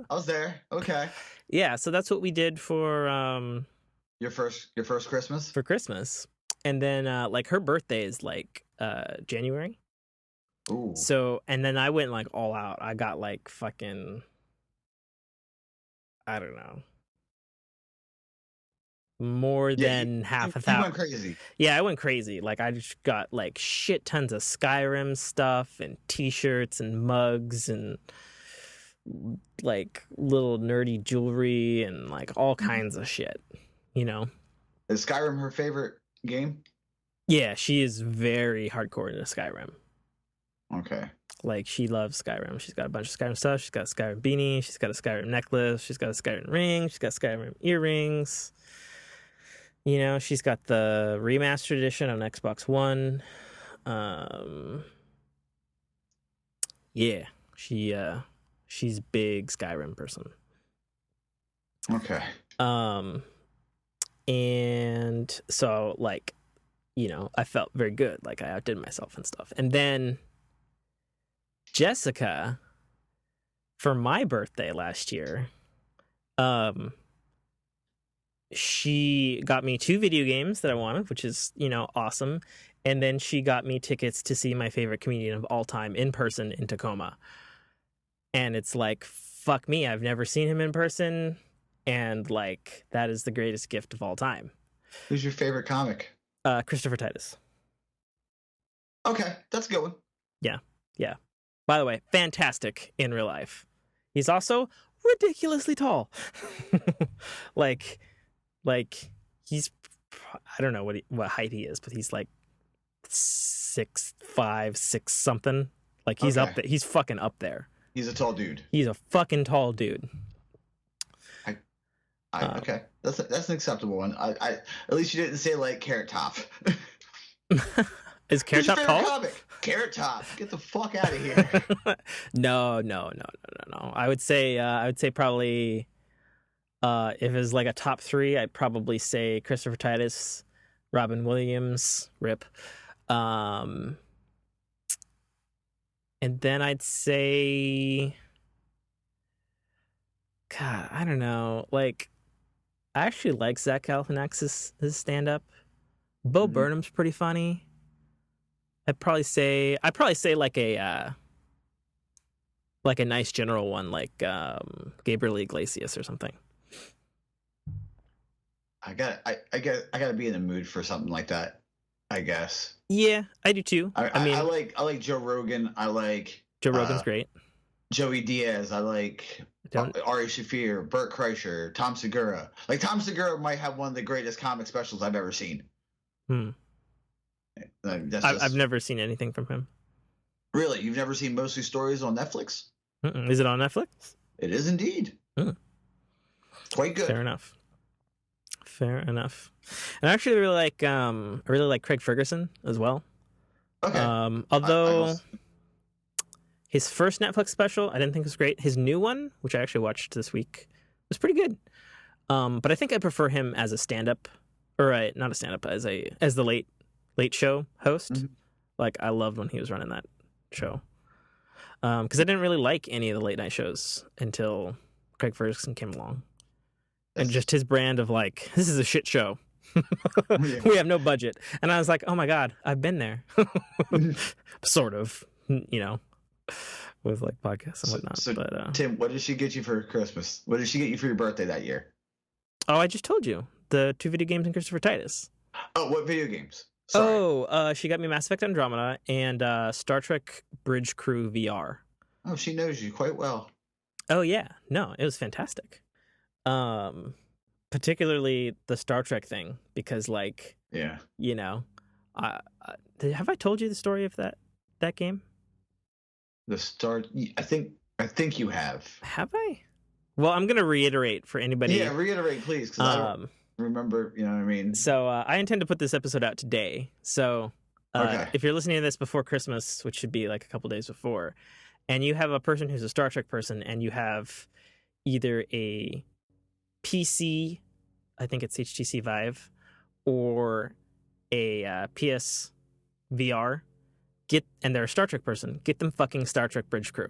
I was there. Okay. Yeah, so that's what we did for your first Christmas. For Christmas, and then like her birthday is like January. Ooh. So, and then I went like all out. I got like fucking, I don't know, more than half a thousand. You went crazy. Yeah, I went crazy. Like I just got like shit tons of Skyrim stuff and T-shirts and mugs and like little nerdy jewelry and like all kinds of shit. You know, is Skyrim her favorite game? Yeah, she is very hardcore into Skyrim. Okay. Like, she loves Skyrim. She's got a bunch of Skyrim stuff. She's got a Skyrim beanie. She's got a Skyrim necklace. She's got a Skyrim ring. She's got Skyrim earrings. You know, she's got the remastered edition on Xbox One. Yeah, she's big Skyrim person. Okay. And so, like, you know, I felt very good. Like, I outdid myself and stuff. And then Jessica, for my birthday last year, she got me 2 video games that I wanted, which is, you know, awesome. And then she got me tickets to see my favorite comedian of all time in person in Tacoma. And it's like, fuck me, I've never seen him in person. And, like, that is the greatest gift of all time. Who's your favorite comic? Christopher Titus. Okay, that's a good one. Yeah. By the way, fantastic in real life. He's also ridiculously tall. like he's, I don't know what height he is, but he's like 6'5", 6 something. Like, he's up there. He's fucking up there. He's a tall dude. He's a fucking tall dude. Okay, that's an acceptable one. I at least you didn't say like Carrot Top. Is Carrot Top tall? Comic? Carrot Top, get the fuck out of here. No. I would say probably if it was like a top 3, I'd probably say Christopher Titus, Robin Williams, RIP, and then I'd say, God, I don't know, like, I actually like Zach Galifianakis' his stand-up. Bo Burnham's pretty funny. I'd probably say like a nice general one, like Gabriel Iglesias or something. I gotta be in the mood for something like that, I guess. Yeah, I do too. I mean, I like Joe Rogan. I like Joe Rogan's great. Joey Diaz. I like Ari Shaffir, Burt Kreischer, Tom Segura. Like, Tom Segura might have one of the greatest comic specials I've ever seen. I've never seen anything from him. Really? You've never seen Mostly Stories on Netflix? Is it on Netflix? It is indeed. Quite good. Fair enough. And I actually really like Craig Ferguson as well. Okay. Although his first Netflix special I didn't think was great. His new one, which I actually watched this week, was pretty good. But I think I prefer him as a stand-up, or not a stand-up, as the late show host. Like, I loved when he was running that show. Because I didn't really like any of the late night shows until Craig Ferguson came along. And just his brand of, like, this is a shit show. We have no budget. And I was like, oh my God, I've been there. Sort of, you know, with like podcasts and whatnot. But Tim, what did she get you for Christmas? What did she get you for your birthday that year? Oh, I just told you. The 2 video games and Christopher Titus. Oh, what video games? Sorry. She got me Mass Effect Andromeda and Star Trek Bridge Crew VR. Oh, she knows you quite well. Oh yeah, no, it was fantastic. Particularly the Star Trek thing because, like, Yeah. you know, have I told you the story of that game? The start. I think you have. Have I? Well, I'm gonna reiterate for anybody. Yeah, reiterate, please, because I don't remember. You know what I mean? So I intend to put this episode out today. So Okay. if you're listening to this before Christmas, which should be like a couple days before, and you have a person who's a Star Trek person, and you have either a PC, I think it's HTC Vive, or a PS VR, and they're a Star Trek person, get them fucking Star Trek Bridge Crew.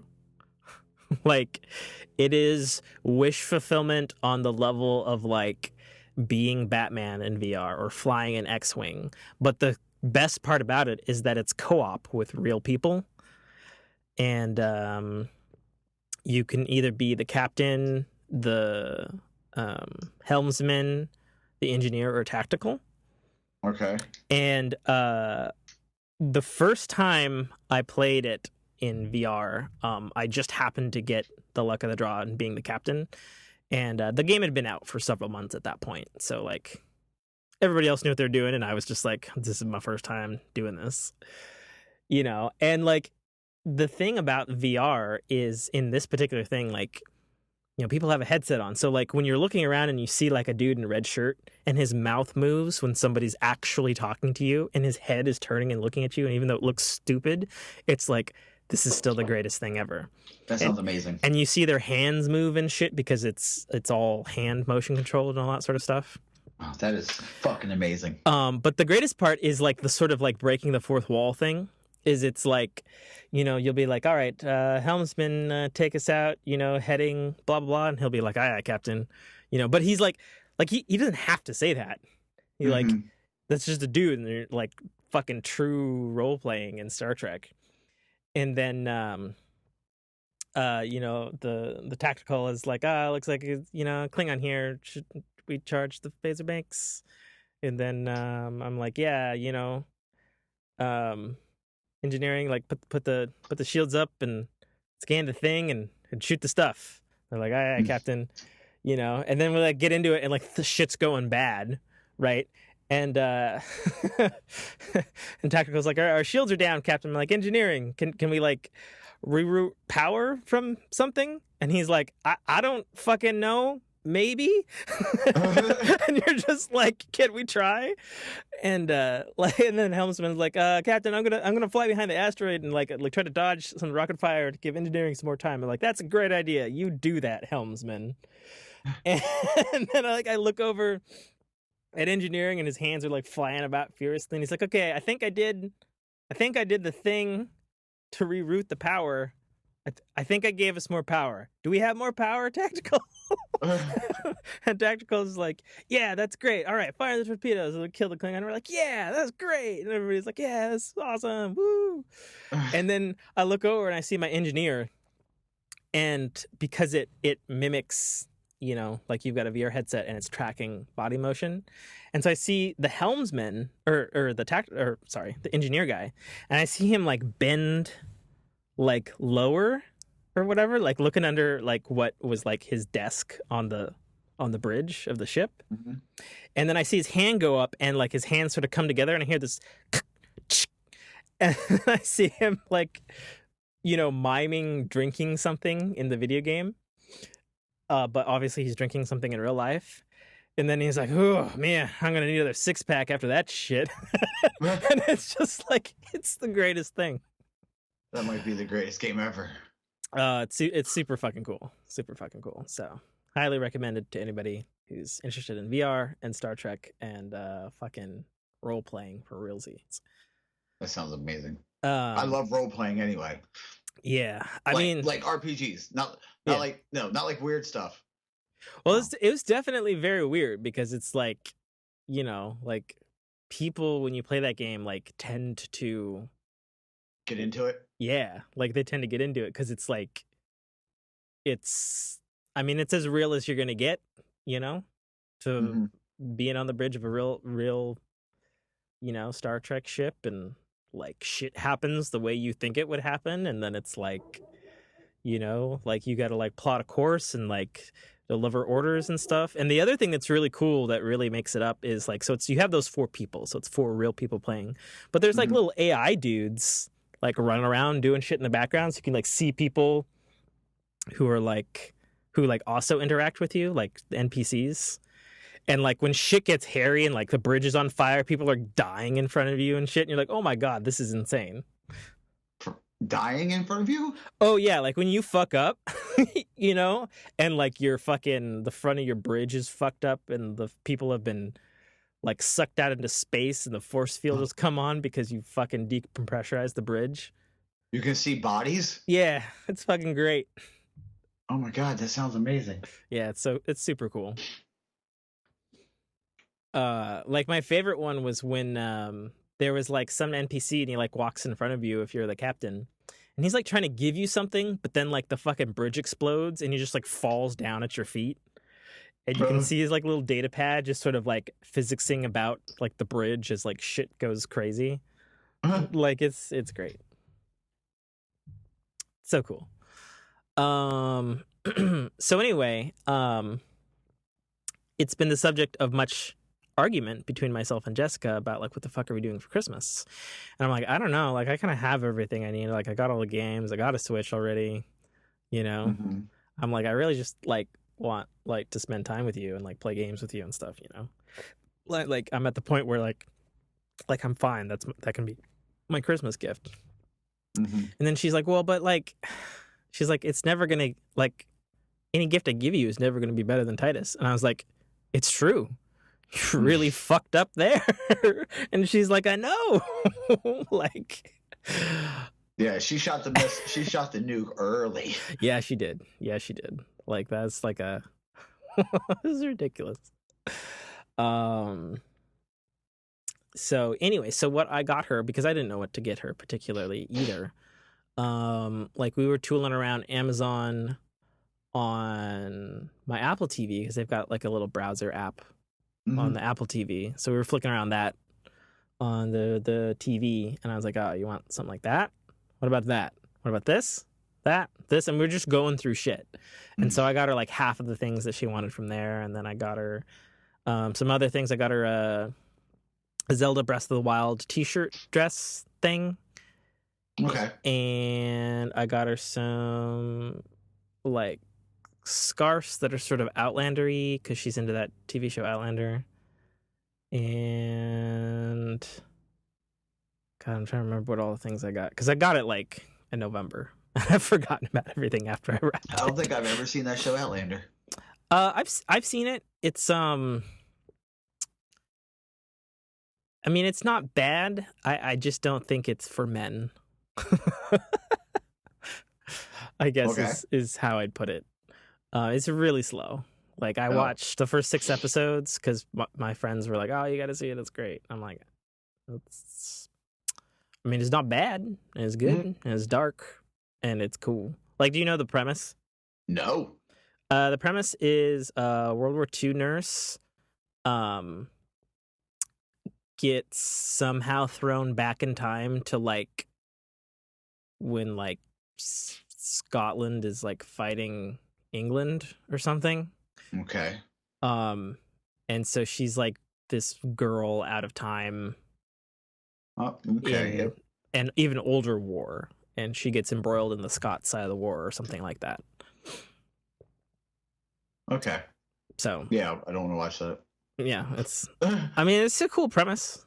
Like, it is wish fulfillment on the level of like being Batman in VR or flying an X-wing. But the best part about it is that it's co-op with real people, and you can either be the captain, the helmsman, the engineer, or tactical. Okay. And the first time I played it in VR, I just happened to get the luck of the draw and being the captain. And the game had been out for several months at that point. So, like, everybody else knew what they're doing. And I was just like, this is my first time doing this. And, like, the thing about VR is in this particular thing, like, people have a headset on. So, like, when you're looking around and you see, like, a dude in a red shirt and his mouth moves when somebody's actually talking to you and his head is turning and looking at you, and even though it looks stupid, it's like, this is still the greatest thing ever. That sounds amazing. And you see their hands move and shit because it's all hand motion controlled and all that sort of stuff. Oh, that is fucking amazing. But the greatest part is, like, the sort of, like, breaking the fourth wall thing. It's like, you'll be like, all right, helmsman, take us out, heading blah, blah, blah. And he'll be like, aye, aye, captain, but he's like he doesn't have to say that. He like, that's just a dude. And they're like fucking true role playing in Star Trek. And then, the tactical is like, looks like, Klingon here. Should we charge the phaser banks? And then, I'm like, yeah, engineering, like put the shields up and scan the thing and shoot the stuff. They're like, aye, aye, captain, and then we like get into it and like the shit's going bad, right? And and tactical's like, our shields are down, captain. I'm like, engineering, can we like reroute power from something? And he's like, I don't fucking know, maybe. And you're just like, can we try? And and then helmsman's like, captain, I'm gonna fly behind the asteroid and like try to dodge some rocket fire to give engineering some more time. I'm like, that's a great idea, you do that, helmsman. And then I look over at engineering and his hands are like flying about furiously, and he's like, okay, I think I did the thing to reroute the power. I think I gave us more power. Do we have more power, tactical? And tactical's like, yeah, that's great. All right, fire the torpedoes. It'll kill the Klingon. We're like, yeah, that's great. And everybody's like, yeah, that's awesome. Woo. And then I look over and I see my engineer, and because it mimics, like you've got a VR headset and it's tracking body motion, and so I see the helmsman or the engineer guy, and I see him like bend like lower or whatever, like looking under like what was like his desk on the bridge of the ship. Mm-hmm. And then I see his hand go up and like his hands sort of come together, and I hear this and I see him like miming drinking something in the video game, but obviously he's drinking something in real life. And then he's like, oh man, I'm gonna need another 6-pack after that shit. And it's just like, it's the greatest thing. That might be the greatest game ever. It's super fucking cool. Super fucking cool. So highly recommended to anybody who's interested in VR and Star Trek and fucking role playing for realsies. That sounds amazing. I love role playing anyway. Yeah, I mean, like RPGs, not like weird stuff. Well, it was definitely very weird because it's like, like people when you play that game like tend to get into it. Yeah, like they tend to get into it because it's like, I mean, it's as real as you're gonna get, to being on the bridge of a real Star Trek ship, and like shit happens the way you think it would happen, and then it's like, like you got to like plot a course and like deliver orders and stuff. And the other thing that's really cool that really makes it up is like, so you have those 4 people, so it's 4 real people playing, but there's like little AI dudes like running around doing shit in the background, so you can like see people who also interact with you, like the NPCs. And like when shit gets hairy and like the bridge is on fire, people are dying in front of you and shit, and you're like, oh my god, this is insane. Dying in front of you? Oh yeah, like when you fuck up, and like the front of your bridge is fucked up, and the people have been like sucked out into space, and the force field has come on because you fucking decompressurized the bridge. You can see bodies? Yeah, it's fucking great. Oh my god, that sounds amazing. Yeah, it's super cool. Like my favorite one was when there was like some NPC and he like walks in front of you if you're the captain, and he's like trying to give you something, but then like the fucking bridge explodes and he just like falls down at your feet, and you can see his like little data pad just sort of like physicsing about like the bridge as like shit goes crazy. Like it's great. So cool. So anyway, it's been the subject of much argument between myself and Jessica about like, what the fuck are we doing for Christmas? And I'm like, I don't know, like I kind of have everything I need. Like I got all the games, I got a Switch already, I'm like, I really just like want like to spend time with you and like play games with you and stuff, like I'm at the point where like I'm fine. That can be my Christmas gift. And then she's like, well, but like, she's like, it's never gonna, like, any gift I give you is never gonna be better than Titus. And I was like, it's true. You're really fucked up there. And she's like, I know. Like, yeah, she shot the nuke early. Yeah, she did. Like, that's like this is ridiculous. So anyway, so what I got her, because I didn't know what to get her particularly either. Like we were tooling around Amazon on my Apple TV, because they've got like a little browser app on the Apple TV. So we were flicking around that on the TV, and I was like, oh, you want something like that? What about that? What about this? This? And we were just going through shit. And so I got her like half of the things that she wanted from there, and then I got her some other things. I got her a Zelda Breath of the Wild t-shirt dress thing. Okay. And I got her some like scarves that are sort of Outlander-y, because she's into that TV show Outlander. And God, I'm trying to remember what all the things I got, because I got it like in November. I've forgotten about everything after I wrapped it. I don't think I've ever seen that show Outlander. I've seen it. It's I mean, it's not bad. I just don't think it's for men. I guess is how I'd put it. It's really slow. Like I watched the first 6 episodes because my friends were like, "Oh, you got to see it. It's great." I'm like, it's not bad. It's good. And it's dark, and it's cool. Like, do you know the premise? No. The premise is World War II nurse gets somehow thrown back in time to like when like Scotland is like fighting England or something. Okay. And so she's like this girl out of time. Oh, okay. In an even older war, and she gets embroiled in the Scots side of the war or something like that. Okay. So yeah, I don't want to watch that. Yeah, it's. I mean, it's a cool premise,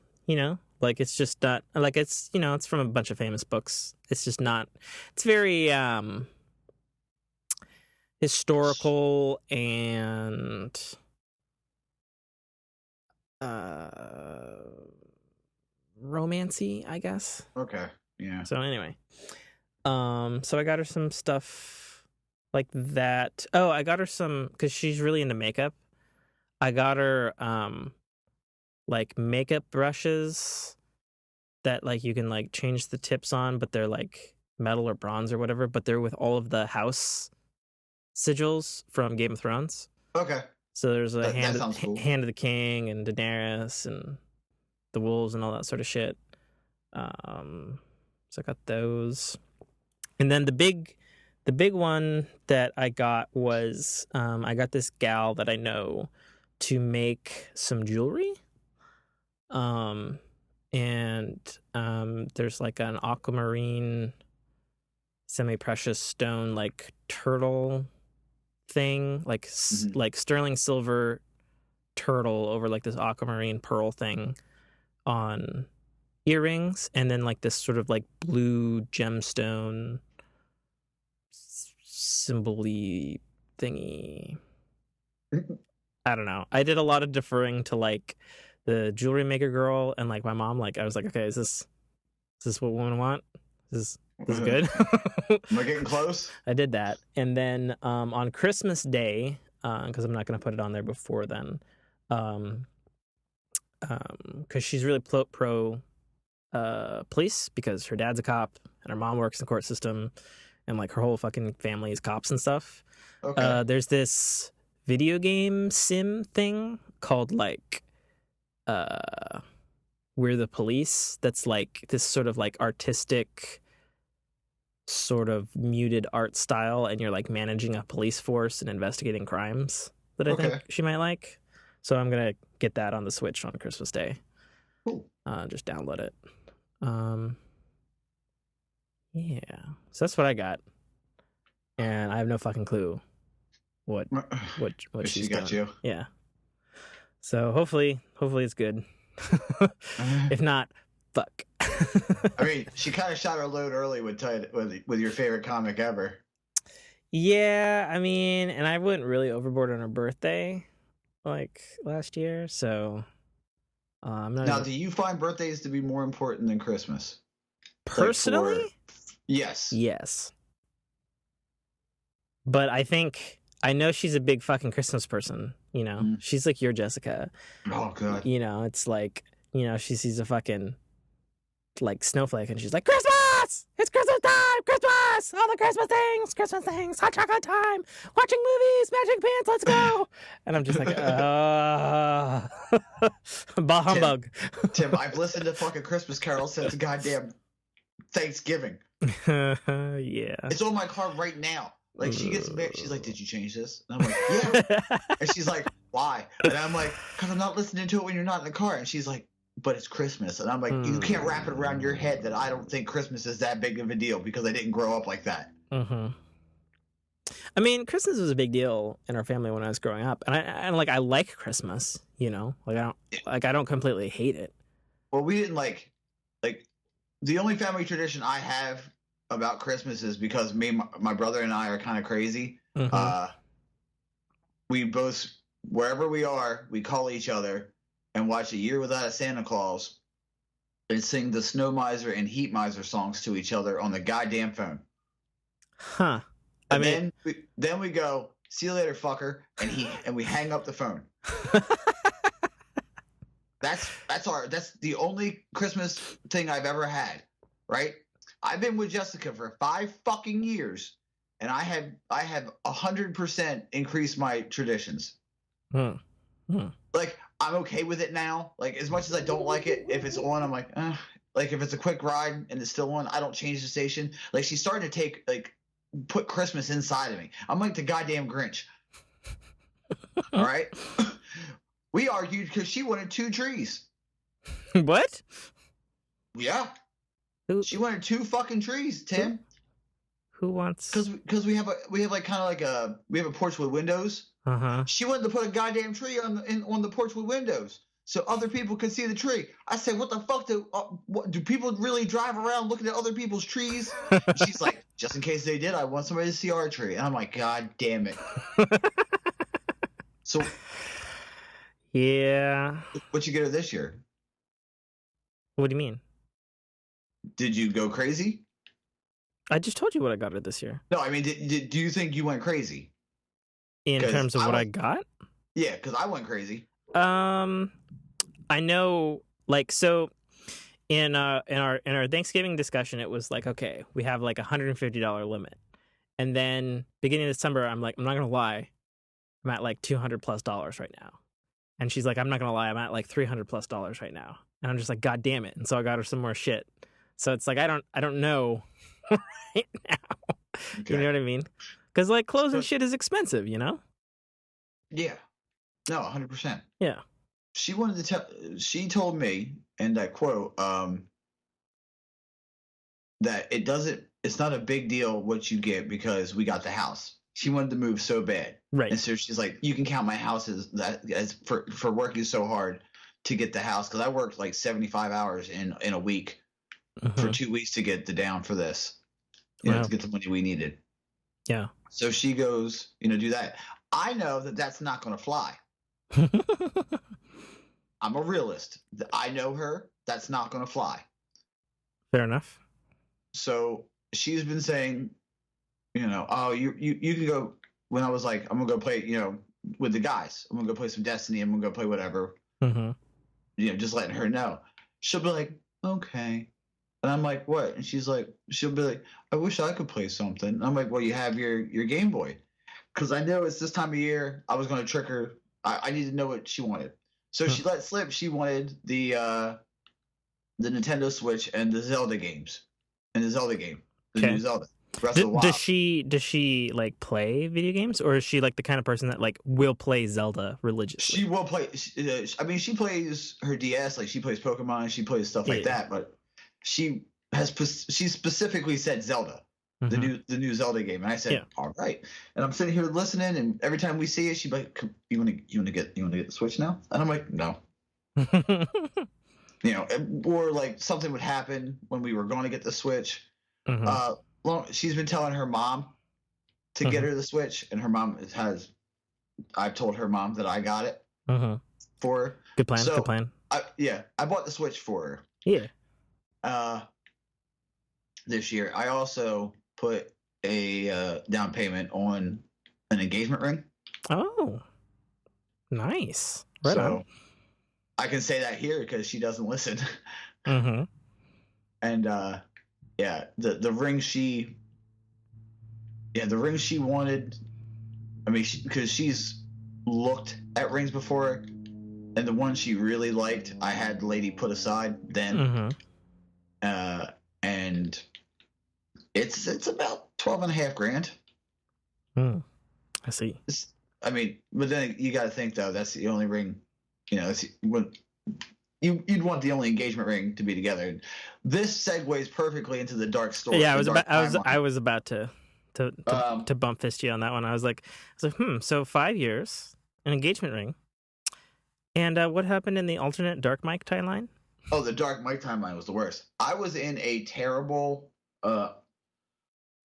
Like it's just not like it's it's from a bunch of famous books. It's just not. It's very historical and romancy, I guess. Okay. Yeah. So anyway, so I got her some stuff like that. Oh, I got her some, because she's really into makeup. I got her like makeup brushes that like you can like change the tips on, but they're like metal or bronze or whatever, but they're with all of the house sigils from Game of Thrones. Okay. So there's a that sounds cool. Hand of the King and Daenerys and the wolves and all that sort of shit. So I got those, and then the big one that I got was I got this gal that I know to make some jewelry. And there's like an aquamarine semi-precious stone like turtle thing, like like sterling silver turtle over like this aquamarine pearl thing on earrings, and then like this sort of like blue gemstone symbol-y thingy. I don't know. I did a lot of deferring to like the jewelry maker girl and like my mom. Like I was like, okay, is this what women want? Is this good? Am I getting close? I did that, and then on Christmas Day, because I'm not going to put it on there before then, because she's really pro police, because her dad's a cop and her mom works in the court system, and like her whole fucking family is cops and stuff. Okay. There's this video game sim thing called like We're the Police, that's like this sort of like artistic sort of muted art style, and you're like managing a police force and investigating crimes that I think she might like. So I'm gonna get that on the Switch on Christmas Day. Cool. Just download it. Yeah, so that's what I got, and I have no fucking clue what she's got done. you. Yeah. So hopefully it's good. If not, fuck. I mean, she kind of shot her load early with your favorite comic ever. Yeah, I mean, and I went really overboard on her birthday, like last year. So I'm not. Now, do you find birthdays to be more important than Christmas? Personally, yes. Yes. But I know she's a big fucking Christmas person. You know, she's like your Jessica. Oh god. You know, it's like, you know, she sees a fucking like snowflake and she's like, Christmas! It's Christmas time! Christmas! All the Christmas things, hot chocolate time, watching movies, magic pants, let's go! And I'm just like, bah humbug. Tim, I've listened to fucking Christmas carols since goddamn Thanksgiving. Yeah. It's on my car right now. Like, she gets married, she's like, did you change this? And I'm like, yeah. And she's like, why? And I'm like, because I'm not listening to it when you're not in the car. And she's like, but it's Christmas. And I'm like, you can't wrap it around your head that I don't think Christmas is that big of a deal because I didn't grow up like that. I mean, Christmas was a big deal in our family when I was growing up, and I like Christmas. You know, like I don't completely hate it. Well, we didn't like the only family tradition I have about Christmas is because my brother and I are kind of crazy. We both, wherever we are, we call each other and watch A Year Without a Santa Claus and sing the Snow Miser and Heat Miser songs to each other on the goddamn phone. Huh. Then we go, see you later, fucker, and we hang up the phone. That's the only Christmas thing I've ever had, right? I've been with Jessica for 5 fucking years, and I have 100% increased my traditions. Like, I'm okay with it now. Like, as much as I don't like it, if it's on, I'm like, like if it's a quick ride and it's still on, I don't change the station. Like, she's starting to put Christmas inside of me. I'm like the goddamn Grinch. All right. We argued because she wanted 2 trees. What? Yeah. She wanted 2 fucking trees, Tim. Who wants? Because we have a porch with windows. She wanted to put a goddamn tree on the porch with windows so other people could see the tree. I said, what the fuck do people really drive around looking at other people's trees? And she's like, just in case they did, I want somebody to see our tree. And I'm like, god damn it. So yeah, what'd you get her this year? What do you mean? Did you go crazy? I just told you what I got her this year. No, I mean, do you think you went crazy? In terms of what I got? Yeah, because I went crazy. I know, like, so in our Thanksgiving discussion, it was like, okay, we have like $150 limit, and then beginning of December, I'm like, I'm not gonna lie, I'm at like $200+ right now, and she's like, I'm not gonna lie, I'm at like $300+ right now, And I'm just like, God damn it. And so I got her some more shit. So it's like, I don't know right now. Okay. You know what I mean? Because like clothes and So- shit is expensive, you know? Yeah. No, 100%. Yeah. She wanted to tell. She told me, and I quote, that it's not a big deal what you get because we got the house. She wanted to move so bad. Right. And so she's like, you can count my house as for working so hard to get the house. Cause I worked like 75 hours in a week for 2 weeks to get the down for this, Wow. to get the money we needed. Yeah. So she goes, do that. I know that that's not going to fly. I'm a realist. I know her. That's not going to fly. Fair enough. So she's been saying, oh, you can go. When I was like, I'm gonna go play, with the guys. I'm gonna go play some Destiny. I'm gonna go play whatever. Just letting her know. She'll be like, okay. And I'm like, what? And she'll be like, I wish I could play something. And I'm like, well, you have your Game Boy. Because I know it's this time of year. I was gonna trick her. I need to know what she wanted. So she let slip. She wanted the Nintendo Switch and the Zelda games. And the Zelda game, the new Zelda. Breath of the Wild. Does she like play video games, or is she like the kind of person that like will play Zelda religiously? She will play. She plays her DS, like she plays Pokemon, she plays stuff like that. But she specifically said Zelda, the new Zelda game, and I said, all right. And I'm sitting here listening, and every time we see it, she'd be like, you want to get the Switch now? And I'm like, no. Or like something would happen when we were going to get the Switch. She's been telling her mom to get her the Switch, and her mom I've told her mom that I got it for her. Good plan. Good plan. I bought the Switch for her. Yeah. This year, I also put a down payment on an engagement ring. Oh, nice. Right on. I can say that here because she doesn't listen. And the ring she wanted. I mean, because she's looked at rings before, and the one she really liked, I had the lady put aside then. And it's about $12,500. I see. But then you got to think though, that's the only ring. You'd want the only engagement ring to be together. This segues perfectly into the dark story. Yeah, I was about to bump fist you on that one. I was like, so 5 years, an engagement ring, and what happened in the alternate dark Mike timeline? Oh, the dark Mike timeline was the worst. I was in a terrible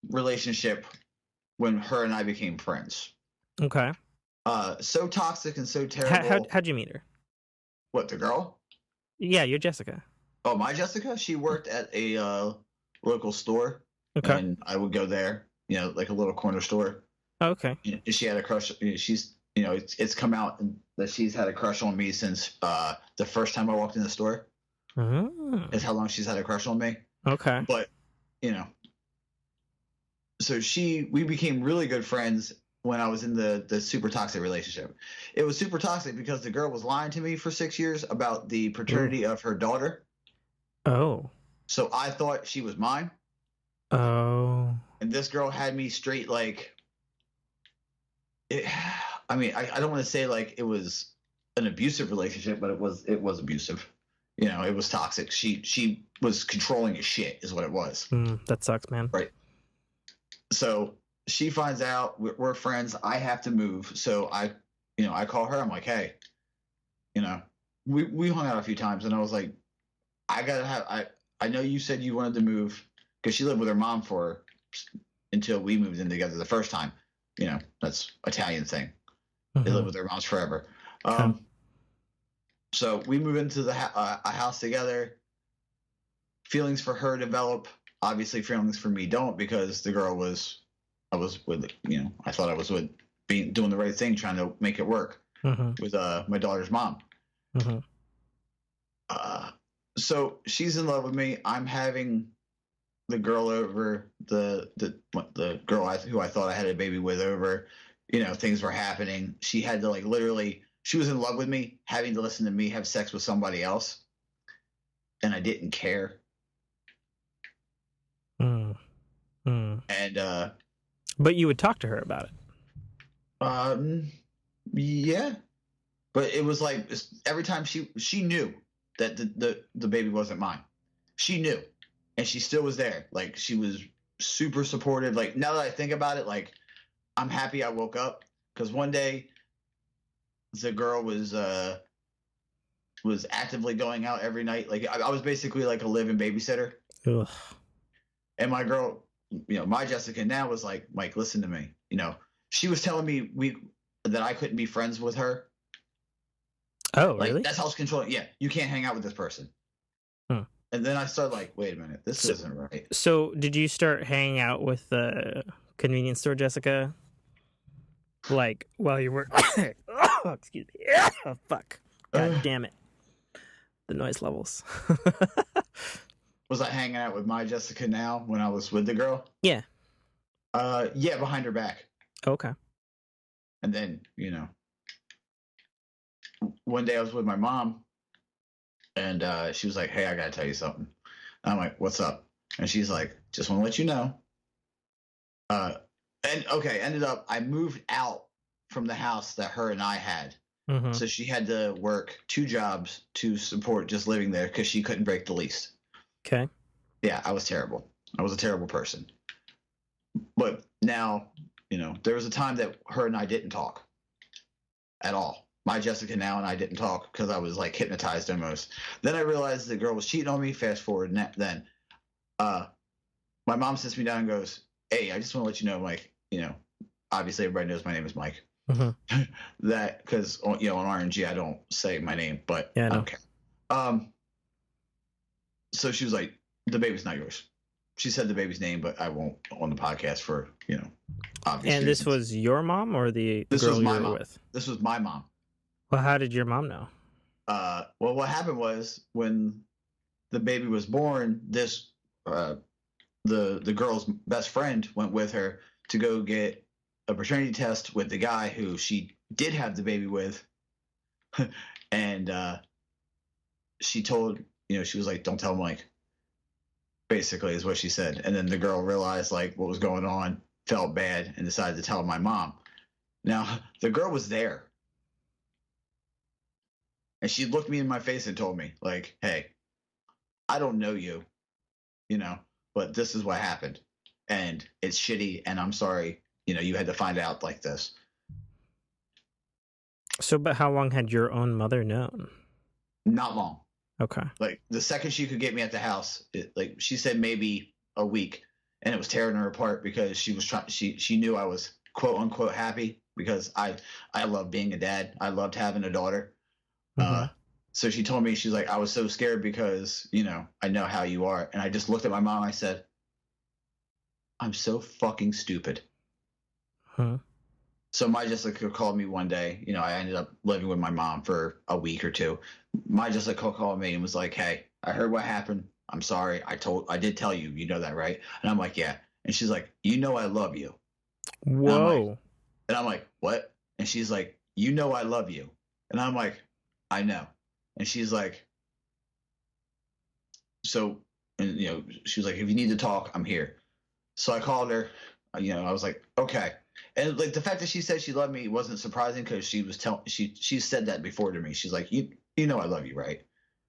relationship when her and I became friends. Okay. So toxic and so terrible. How'd you meet her? What, the girl? Yeah, you're Jessica. Oh, my Jessica? She worked at a local store. Okay. And I would go there, like a little corner store. Oh, okay. She had a crush. She's, it's come out that she's had a crush on me since the first time I walked in the store. Is how long she's had a crush on me. Okay. But, so we became really good friends when I was in the super toxic relationship. It was super toxic because the girl was lying to me for 6 years about the paternity of her daughter. Oh. So I thought she was mine. Oh. And this girl had me straight like I don't want to say like it was an abusive relationship, but it was abusive. It was toxic. She was controlling as shit is what it was. That sucks, man. Right. So she finds out we're friends. I have to move. So I call her. I'm like, hey, we hung out a few times, and I was like, I know you said you wanted to move because she lived with her mom until we moved in together the first time. That's Italian thing. They live with their moms forever. So we move into a house together. Feelings for her develop. Obviously, feelings for me don't, because the girl I was with, I thought I was with doing the right thing, trying to make it work with my daughter's mom. So she's in love with me. I'm having the girl over, the girl who I thought I had a baby with over. Things were happening. She had to literally, she was in love with me, having to listen to me have sex with somebody else. and I didn't care. Mm. And but you would talk to her about it. Yeah, but it was like every time she knew that the baby wasn't mine. She knew, and she still was there. Like, she was super supportive. Like, now that I think about it, like, I'm happy I woke up, because one day the girl was actively going out every night. Like, I was basically like a living babysitter. Ugh. And my girl, my Jessica now was like, Mike, listen to me. She was telling me that I couldn't be friends with her. Oh, Like, really? that's how it's controlling. Yeah, you can't hang out with this person. And then I started like, wait a minute, this isn't right. So did you start hanging out with the convenience store, Jessica? Like, while you were... oh, excuse me. Oh, fuck. God damn it. The noise levels. Was I hanging out with my Jessica now when I was with the girl? Yeah. Yeah, behind her back. Okay. And then, one day I was with my mom, and she was like, hey, I gotta tell you something. And I'm like, what's up? And she's like, just want to let you know. Ended up, I moved out from the house that her and I had. Mm-hmm. So she had to work 2 jobs to support just living there because she couldn't break the lease. Okay. Yeah, I was terrible. I was a terrible person. But now, there was a time that her and I didn't talk at all. My Jessica now and I didn't talk because I was like hypnotized almost. Then I realized the girl was cheating on me. Fast forward, then my mom sits me down and goes, hey, I just want to let you know, Mike, obviously everybody knows my name is Mike. Mm-hmm. That, because, on RNG, I don't say my name, but yeah, I don't care. So she was like, the baby's not yours. She said the baby's name, but I won't on the podcast for, obvious And reasons. this was your mom or the girl you were with? This was my mom. Well, how did your mom know? Well, what happened was when the baby was born, this the girl's best friend went with her to go get a paternity test with the guy who she did have the baby with. And she told, she was like, don't tell Mike, basically is what she said. And then the girl realized like what was going on, felt bad, and decided to tell my mom. Now, the girl was there. And she looked me in my face and told me, like, hey, I don't know you, but this is what happened. And it's shitty, and I'm sorry, you had to find out like this. So, but how long had your own mother known? Not long. Okay. Like, the second she could get me at the house, she said maybe a week, and it was tearing her apart because she was she knew I was quote unquote happy because I loved being a dad. I loved having a daughter. Mm-hmm. So she told me, she's like, I was so scared because, I know how you are. And I just looked at my mom. I said, I'm so fucking stupid. Huh. So my Jessica called me one day. I ended up living with my mom for a week or 2. My Jessica called me and was like, hey, I heard what happened. I'm sorry. I did tell you, you know that, right? And I'm like, yeah. And she's like, I love you. Whoa. And I'm like, what? And she's like, I love you. And I'm like, I know. And she's like, so, and she was like, if you need to talk, I'm here. So I called her. I was like, okay. And like the fact that she said she loved me wasn't surprising because she was she said that before to me. She's like, you I love you, right?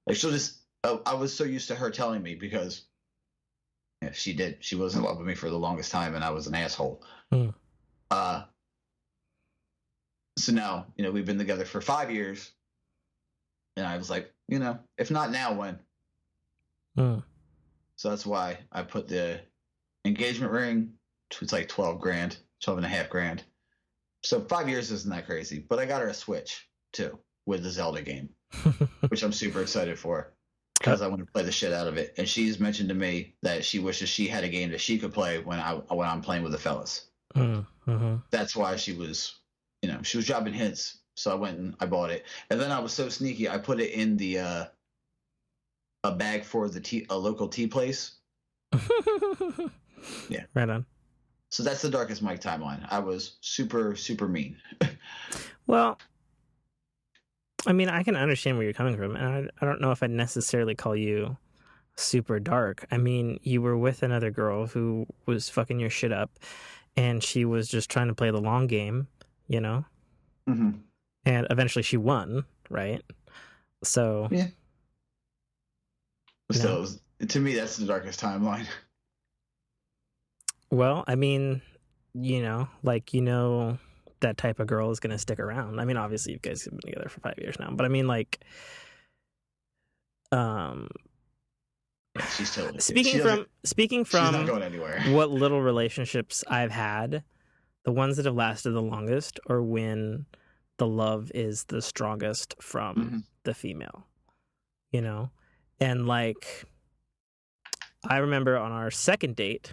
Like, she'll just. I was so used to her telling me because she did. She was in love with me for the longest time, and I was an asshole. So now we've been together for 5 years. And I was like, if not now, when? So that's why I put the engagement ring. It's like $12,000, $12,500. So 5 years isn't that crazy. But I got her a Switch too with the Zelda game, which I'm super excited for because I want to play the shit out of it. And she's mentioned to me that she wishes she had a game that she could play when I'm playing with the fellas. That's why she was, she was dropping hints. So I went and I bought it. And then I was so sneaky, I put it in the a bag for a local tea place. Yeah. Right on. So that's the Darkest Mike timeline. I was super, super mean. Well, I mean, I can understand where you're coming from, and I don't know if I'd necessarily call you super dark. I mean, you were with another girl who was fucking your shit up, and she was just trying to play the long game, you know? Mm-hmm. And eventually she won, right? So, Yeah. But you know. still, to me, that's the darkest timeline. Well, I mean, like, that type of girl is going to stick around. I mean, obviously, you guys have been together for 5 years now, but I mean, like, um, Yeah, she's totally. speaking She doesn't. from speaking She's not from going anywhere. what little relationships I've had, the ones that have lasted the longest are when the love is the strongest from Mm-hmm. the female, you know? And like, I remember on our second date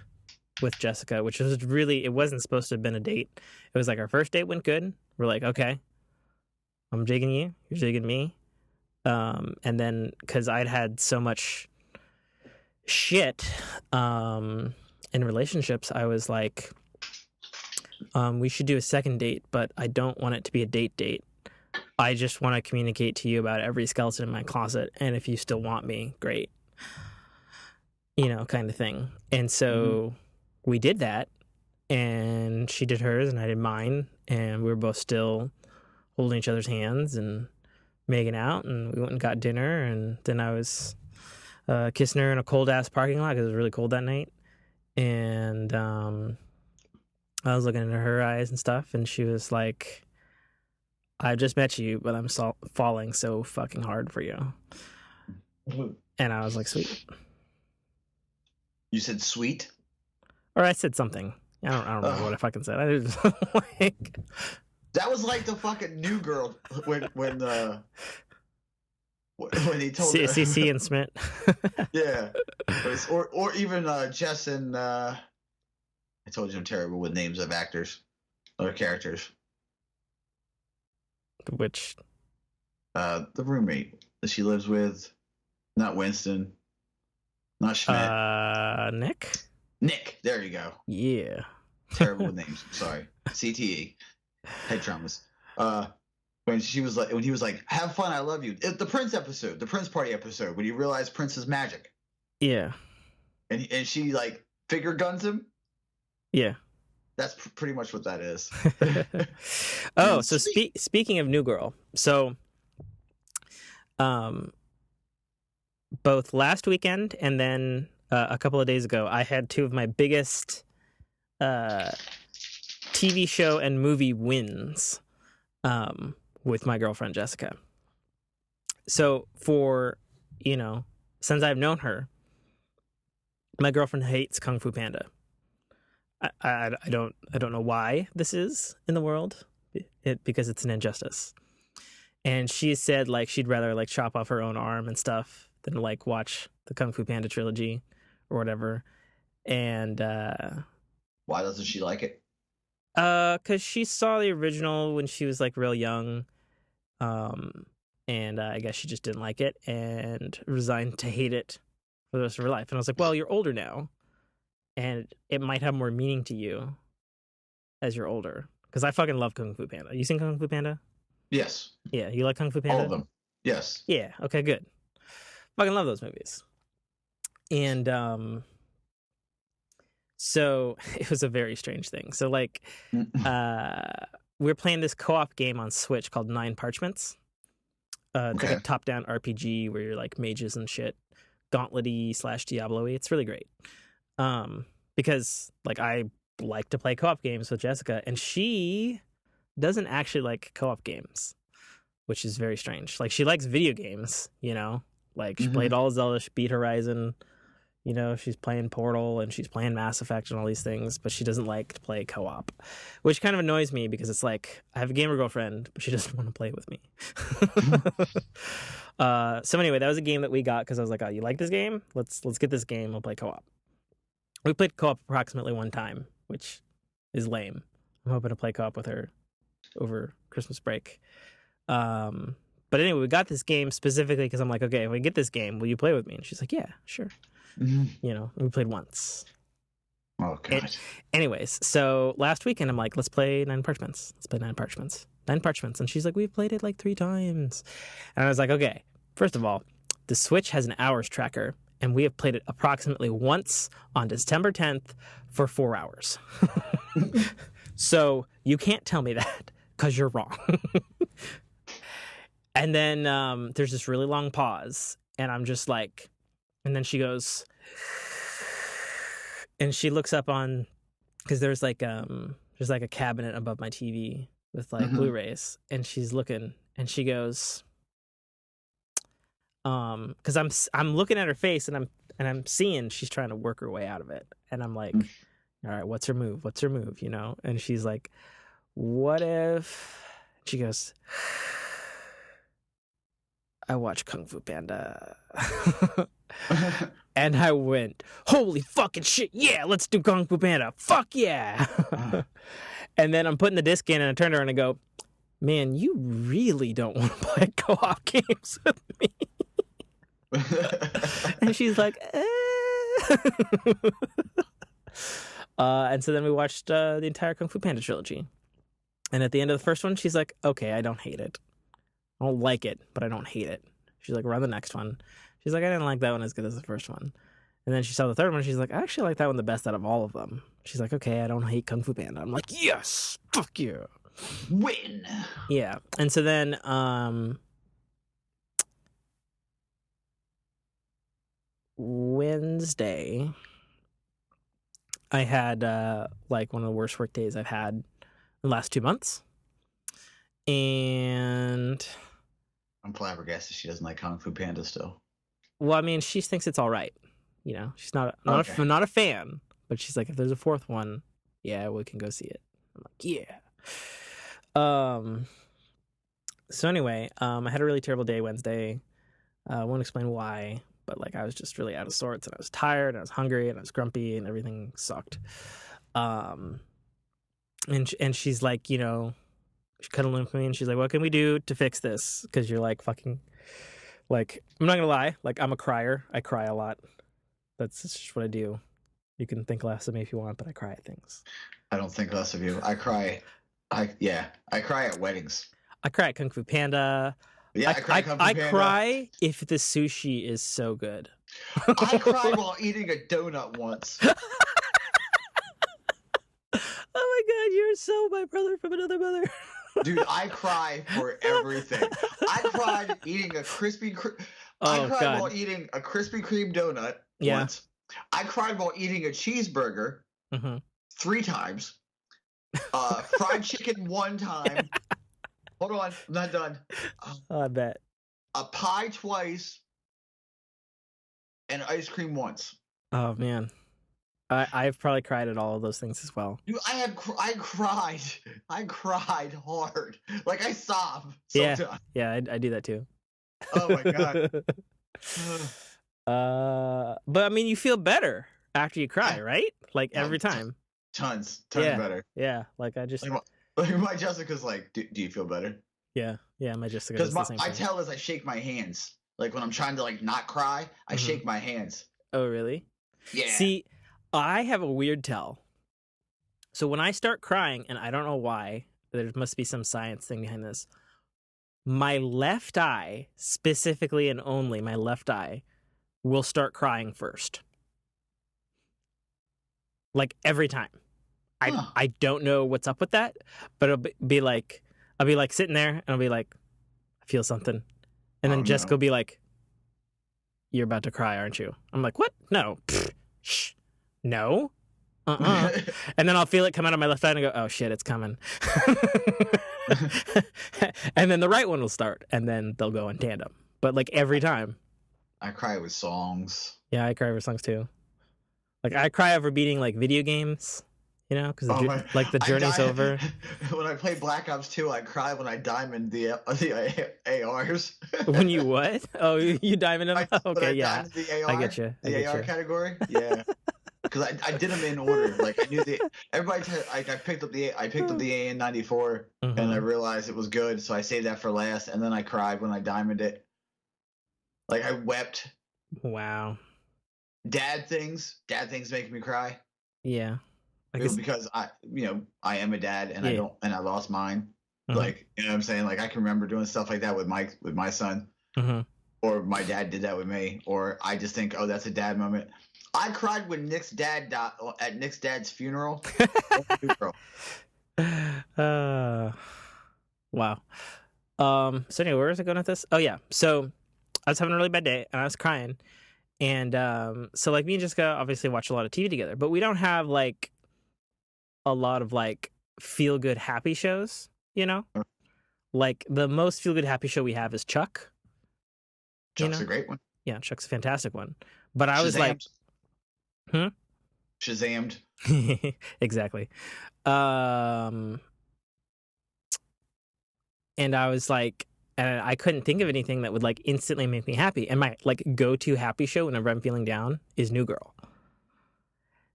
with Jessica, which was really, it wasn't supposed to have been a date. It was like our first date went good. We're like, okay, I'm jigging you, you're jigging me. And then because I'd had so much shit in relationships, I was like, we should do a second date, but I don't want it to be a date. I just want to communicate to you about every skeleton in my closet, and if you still want me, great. Kind of thing. And so we did that, and she did hers, and I did mine, and we were both still holding each other's hands and making out, and we went and got dinner, and then I was kissing her in a cold-ass parking lot because it was really cold that night, and I was looking into her eyes and stuff, and she was like, I just met you, but I'm falling so fucking hard for you. And I was like, sweet. You said sweet? Or I said something. I don't remember what I fucking said. I was like... That was like the fucking new girl when he told her. CC and Smith. Yeah. Or even Jess and I told you I'm terrible with names of actors or characters. Which? The roommate that she lives with. Not Winston. Not Schmidt. Nick. There you go. Yeah. Terrible with names. Sorry. CTE. Head traumas. When he was like, have fun, I love you. The Prince episode, the Prince party episode, when you realize Prince is magic. Yeah. And she like finger guns him. Yeah. That's pretty much what that is. Oh, so speaking of new girl, so both last weekend and then a couple of days ago, I had two of my biggest TV show and movie wins with my girlfriend Jessica. So since I've known her, my girlfriend hates Kung Fu Panda. I don't know why this is in the world, because it's an injustice. And she said like she'd rather like chop off her own arm and stuff than like watch the Kung Fu Panda trilogy or whatever. And why doesn't she like it? Because she saw the original when she was like real young, and I guess she just didn't like it and resigned to hate it for the rest of her life. And I was like, well, you're older now, and it might have more meaning to you as you're older. Because I fucking love Kung Fu Panda. You seen Kung Fu Panda? Yes. Yeah, you like Kung Fu Panda? All of them. Yes. Yeah. Okay. Good. Fucking love those movies. And so it was a very strange thing. So like, we're playing this co-op game on Switch called Nine Parchments. It's like a top-down RPG where you're like mages and shit, gauntlet-y / Diablo-y. It's really great. Because like I like to play co-op games with Jessica, and she doesn't actually like co-op games, which is very strange. Like she likes video games, like she played all Zelda, she beat Horizon. She's playing Portal and she's playing Mass Effect and all these things, but she doesn't like to play co-op, which kind of annoys me because it's like I have a gamer girlfriend, but she doesn't want to play with me. So anyway, that was a game that we got because I was like, oh, you like this game? Let's get this game. We'll play co-op. We played co-op approximately one time, which is lame. I'm hoping to play co-op with her over Christmas break. But anyway, we got this game specifically because I'm like, okay, if we get this game, will you play with me? And she's like, yeah, sure. We played once. Oh, God. Anyways, so last weekend, I'm like, let's play Nine Parchments. 9 parchments. And she's like, we've played it like 3 times. And I was like, okay, first of all, the Switch has an hours tracker, and we have played it approximately once on December 10th for 4 hours. So you can't tell me that because you're wrong. And then there's this really long pause, and I'm just like, and then she goes, and she looks up on, because there's like a cabinet above my TV with like Blu-rays, and she's looking, and she goes, because I'm looking at her face, and I'm seeing she's trying to work her way out of it, and I'm like, all right, what's her move? What's her move? You know? And she's like, what if? She goes, I watch Kung Fu Panda. And I went, holy fucking shit, yeah, let's do Kung Fu Panda. Fuck yeah. And then I'm putting the disc in, and I turn to her and I go, man, you really don't want to play co-op games with me. And she's like, and so then we watched the entire Kung Fu Panda trilogy. And at the end of the first one, she's like, okay, I don't hate it. I don't like it, but I don't hate it. She's like, run the next one. She's like, I didn't like that one as good as the first one. And then she saw the third one. She's like, I actually like that one the best out of all of them. She's like, okay, I don't hate Kung Fu Panda. I'm like, yes, fuck you. Win. Yeah. And so then Wednesday, I had like one of the worst work days I've had in the last 2 months. And I'm flabbergasted she doesn't like Kung Fu Panda still. Well, I mean, she thinks it's all right. You know, she's not a fan, but she's like, if there's a 4th one, yeah, we can go see it. I'm like, yeah. So anyway, I had a really terrible day Wednesday. I won't explain why, but like I was just really out of sorts, and I was tired, and I was hungry, and I was grumpy, and everything sucked. And she's like, you know, she's cuddling with me, and she's like, what can we do to fix this? Because you're like fucking. Like, I'm not gonna lie, like, I'm a crier. I cry a lot. That's just what I do. You can think less of me if you want, but I cry at things. I don't think less of you. I cry. I cry at weddings. I cry at Kung Fu Panda. Yeah, I cry at Kung Fu Panda. I cry if the sushi is so good. I cried while eating a donut once. Oh my god, you're so my brother from another mother. Dude, I cry for everything. I cried eating a Krispy Kreme. I cried while eating a Krispy Kreme donut once. I cried while eating a cheeseburger 3 times. Fried chicken 1 time. Hold on, I'm not done. I bet. A pie twice, and ice cream once. Oh man. I've probably cried at all of those things as well. Dude, I cried. I cried hard. Like, I sob sometimes. Yeah, I do that too. Oh my god. But I mean, you feel better after you cry, right? Like every time. Tons better. Yeah, like I just. Like my Jessica's like, do you feel better? Yeah, my Jessica. Because I tell as I shake my hands. Like when I'm trying to like not cry, I shake my hands. Oh really? Yeah. See. I have a weird tell. So when I start crying, and I don't know why, there must be some science thing behind this, my left eye, specifically and only my left eye, will start crying first. Like every time. I don't know what's up with that, but it'll be like, I'll be like sitting there, and I'll be like, I feel something. And then Jessica will be like, you're about to cry, aren't you? I'm like, what? No. Shh. No. And then I'll feel it come out of my left eye and go, oh shit, it's coming. And then the right one will start, and then they'll go in tandem. But like every time. I cry with songs. Yeah, I cry over songs too. Like I cry over beating like video games, you know, because like the journey's over. When I play Black Ops 2, I cry when I diamond the ARs. When you what? Oh, you diamond them? Okay, yeah. I get you. The AR category? Yeah. Because I did them in order. Like I knew everybody. I picked up the AN-94, and I realized it was good, so I saved that for last. And then I cried when I diamonded it. Like I wept. Wow. Dad things make me cry. Yeah. Because I am a dad, and I lost mine. Like, you know what I'm saying? Like, I can remember doing stuff like that with my son, or my dad did that with me, or I just think, oh, that's a dad moment. I cried when Nick's dad died at Nick's dad's funeral. Wow. So anyway, where was I going with this? Oh yeah. So I was having a really bad day and I was crying. And so like me and Jessica obviously watch a lot of TV together, but we don't have like a lot of like feel good happy shows, you know? Like the most feel good happy show we have is Chuck. Chuck's a great one. Yeah, Chuck's a fantastic one. But I was like, Shazammed. Exactly. And I was like, and I couldn't think of anything that would like instantly make me happy. And my like go-to happy show whenever I'm feeling down is New Girl.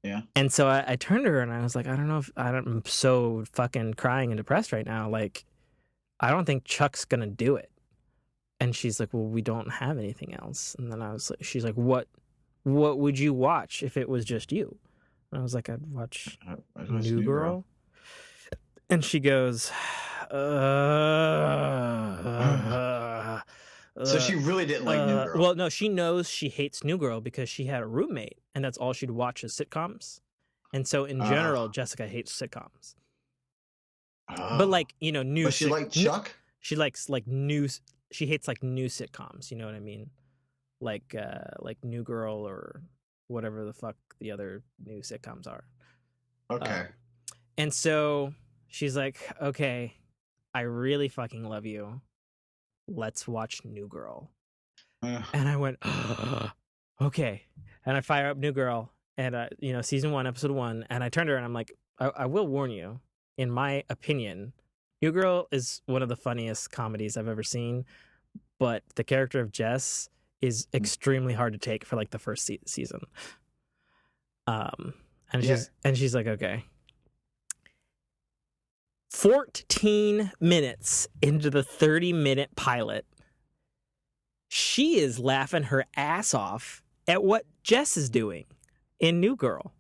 Yeah. And so I turned to her and I was like, I'm so fucking crying and depressed right now. Like, I don't think Chuck's gonna do it. And she's like, well, we don't have anything else. And then she's like, what would you watch if it was just you? And I was like, I'd watch New Girl. And she goes, so she really didn't like New Girl. Well, no, she knows she hates New Girl because she had a roommate, and that's all she'd watch is sitcoms. And so, in general, Jessica hates sitcoms. But like, you know, new. But she liked Chuck. She likes like new. She hates like new sitcoms. You know what I mean? Like New Girl or whatever the fuck the other new sitcoms are. Okay. And so she's like, okay, I really fucking love you. Let's watch New Girl. And I went, okay. And I fire up New Girl and, season 1, episode 1. And I turned to her and I'm like, I will warn you, in my opinion, New Girl is one of the funniest comedies I've ever seen. But the character of Jess is extremely hard to take for like the first season. She's like, okay. 14 minutes into the 30-minute pilot, she is laughing her ass off at what Jess is doing in New Girl.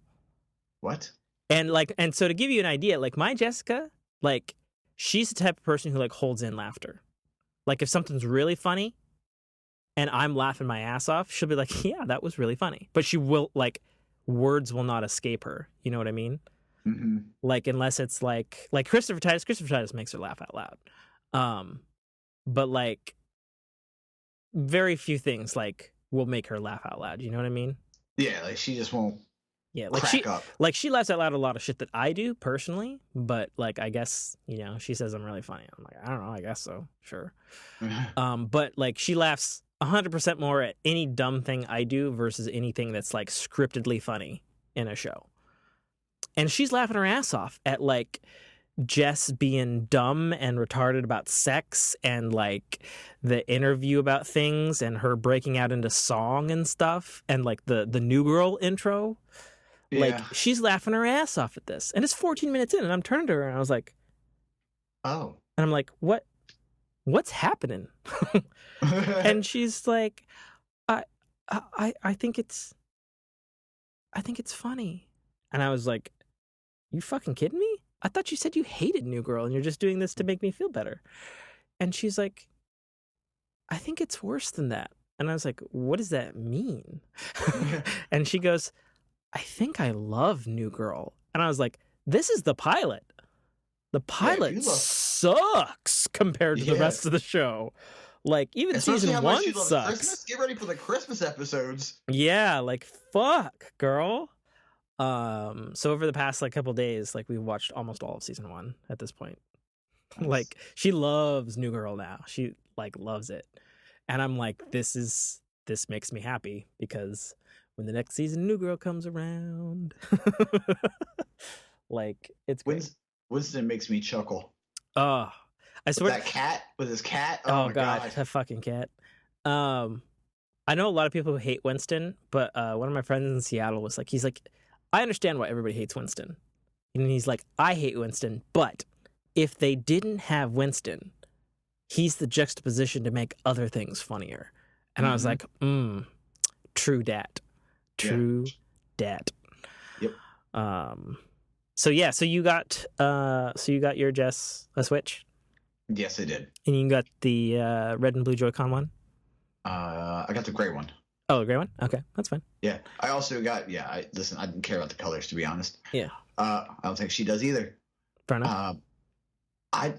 What? And so to give you an idea, like my Jessica, like she's the type of person who like holds in laughter. Like if something's really funny and I'm laughing my ass off, she'll be like, yeah, that was really funny. But she will like, words will not escape her. You know what I mean? Mm-hmm. Like unless it's like Christopher Titus makes her laugh out loud. But like very few things like will make her laugh out loud. You know what I mean? Yeah, like she just won't. Yeah, like she laughs out loud a lot of shit that I do personally, but like I guess, she says I'm really funny. I'm like, I don't know, I guess so. Sure. But like she laughs 100% more at any dumb thing I do versus anything that's like scriptedly funny in a show. And she's laughing her ass off at like Jess being dumb and retarded about sex and like the interview about things and her breaking out into song and stuff and like the New Girl intro. Yeah. Like she's laughing her ass off at this. And it's 14 minutes in and I'm turned to her and I was like, oh. And I'm like, what's happening? And she's like, I think it's funny. And I was like, you fucking kidding me? I thought you said you hated New Girl and you're just doing this to make me feel better. And she's like, I think it's worse than that. And I was like, what does that mean? And she goes, I think I love New Girl. And I was like, this is the pilot. The pilot sucks compared to the rest of the show. Like, even season 1 sucks. Christmas? Get ready for the Christmas episodes. Yeah, like, fuck, girl. So over the past like couple days, like we've watched almost all of season 1 at this point. Nice. Like she loves New Girl now. She like loves it. And I'm like, this makes me happy because when the next season of New Girl comes around, like it's great. Winston makes me chuckle. Oh, I swear. That cat with his cat. Oh my God, that fucking cat. I know a lot of people who hate Winston, but one of my friends in Seattle was like, he's like, I understand why everybody hates Winston. And he's like, I hate Winston, but if they didn't have Winston, he's the juxtaposition to make other things funnier. And I was like, true dat. True dat. Yep. So you got your Jess a Switch? Yes, I did. And you got the red and blue Joy-Con one? I got the gray one. Oh, a gray one? Okay, that's fine. Yeah, I also got. Yeah, listen. I didn't care about the colors, to be honest. Yeah. I don't think she does either. Fair enough. I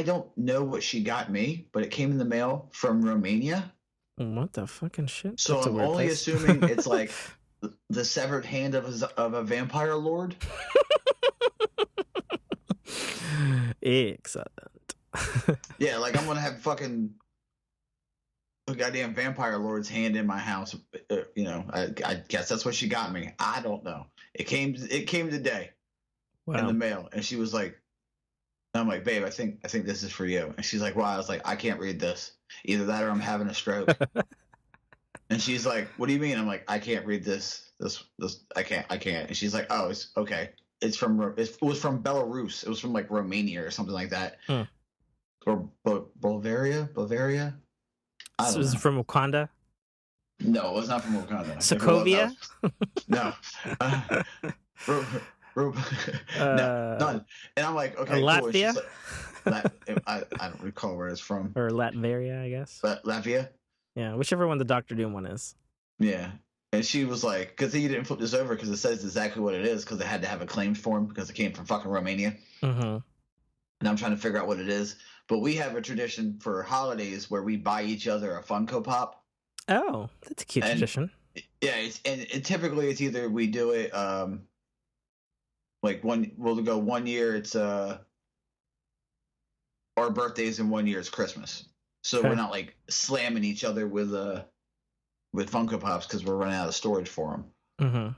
don't know what she got me, but it came in the mail from Romania. What the fucking shit? So That's a I'm weird only place. assuming it's like the severed hand of a vampire lord. Excellent. Yeah, like I'm gonna have fucking a goddamn vampire lord's hand in my house. I guess that's what she got me. I don't know. It came today in the Wow. mail, and she was like, I'm like, babe, I think this is for you. And she's like, why? I was like, I can't read this. Either that or I'm having a stroke. And she's like, what do you mean? I'm like, I can't read this. I can't. And she's like, oh, it's okay. It was from Belarus. It was from like Romania or something like that. Or Bulgaria. I This don't was know. from Wakanda? No, it was not from Wakanda. Sokovia? No. No, none. And I'm like, okay, cool. Latvia? Like, I don't recall where it's from. Or Latveria, I guess. Latvia? Yeah, whichever one the Doctor Doom one is. Yeah. And she was like, because you didn't flip this over because it says exactly what it is because they had to have a claim form because it came from fucking Romania. Mm-hmm. And I'm trying to figure out what it is. But we have a tradition for holidays where we buy each other a Funko Pop. Oh, that's a cute tradition. Yeah, typically it's either we do it like we'll go 1 year it's our birthdays and 1 year it's Christmas. So Okay. we're not like slamming each other with Funko Pops because we're running out of storage for them. Mm-hmm.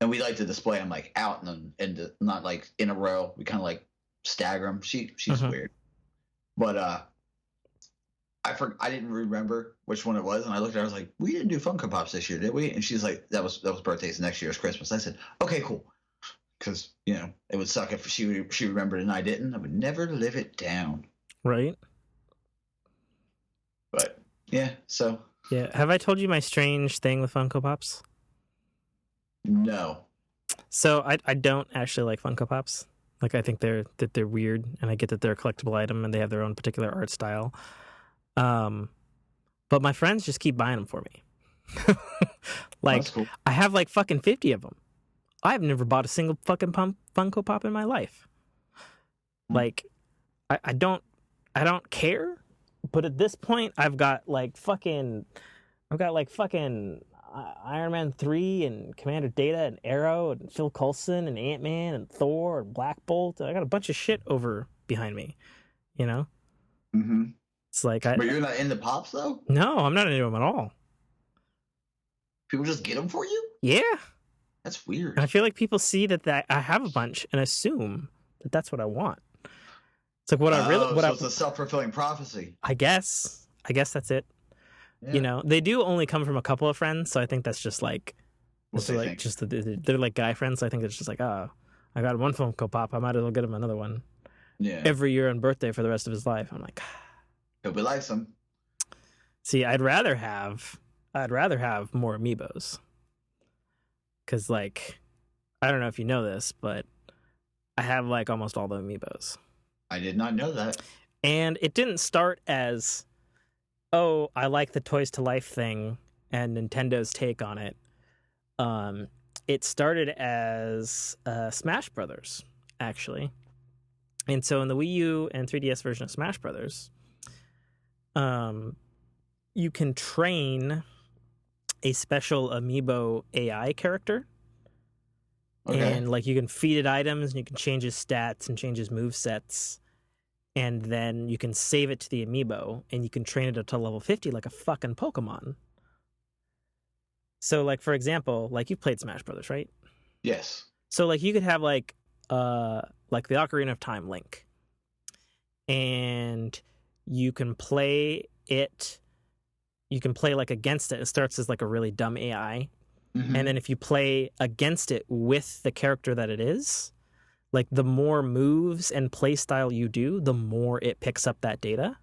And we like to display them like out and not like in a row. We kind of like stagger them. She's weird, but I didn't remember which one it was, and I looked at her. I was like, "We didn't do Funko Pops this year, did we?" And she's like, "That was birthdays. Next year's Christmas." I said, "Okay, cool," because it would suck if she remembered and I didn't. I would never live it down. Right. But yeah, so yeah. Have I told you my strange thing with Funko Pops? No. So I don't actually like Funko Pops. Like I think they're weird, and I get that they're a collectible item and they have their own particular art style. But my friends just keep buying them for me. Like That's cool. I have like fucking 50 of them. I've never bought a single fucking Funko Pop in my life. Like I don't care. But at this point, I've got like fucking Iron Man 3 and Commander Data and Arrow and Phil Coulson and Ant-Man and Thor and Black Bolt. I got a bunch of shit over behind me, Mm-hmm. It's like But you're not into Pops though? No, I'm not into them at all. People just get them for you? Yeah. That's weird. And I feel like people see that I have a bunch and assume that that's what I want. It's like it's a self-fulfilling prophecy. I guess that's it. Yeah. They do only come from a couple of friends, so I think that's just like, they're like guy friends. So I think it's just like, oh, I got one Funko Pop, I might as well get him another one. Yeah. Every year on birthday for the rest of his life. I'm like, hope he likes them. See, I'd rather have more amiibos. Cause like, I don't know if you know this, but I have like almost all the amiibos. I did not know that. And it didn't start as, oh, I like the Toys to Life thing and Nintendo's take on it. It started as Smash Brothers, actually. And so in the Wii U and 3DS version of Smash Brothers, you can train a special amiibo AI character. Okay. And like you can feed it items and you can change his stats and change his movesets. And then you can save it to the amiibo and you can train it up to level 50 like a fucking Pokemon. So like, for example, like you've played Smash Brothers, right? Yes. So like you could have like the Ocarina of Time Link. And you can play it. You can play like against it. It starts as like a really dumb AI. Mm-hmm. And then if you play against it with the character that it is, like the more moves and play style you do, the more it picks up that data.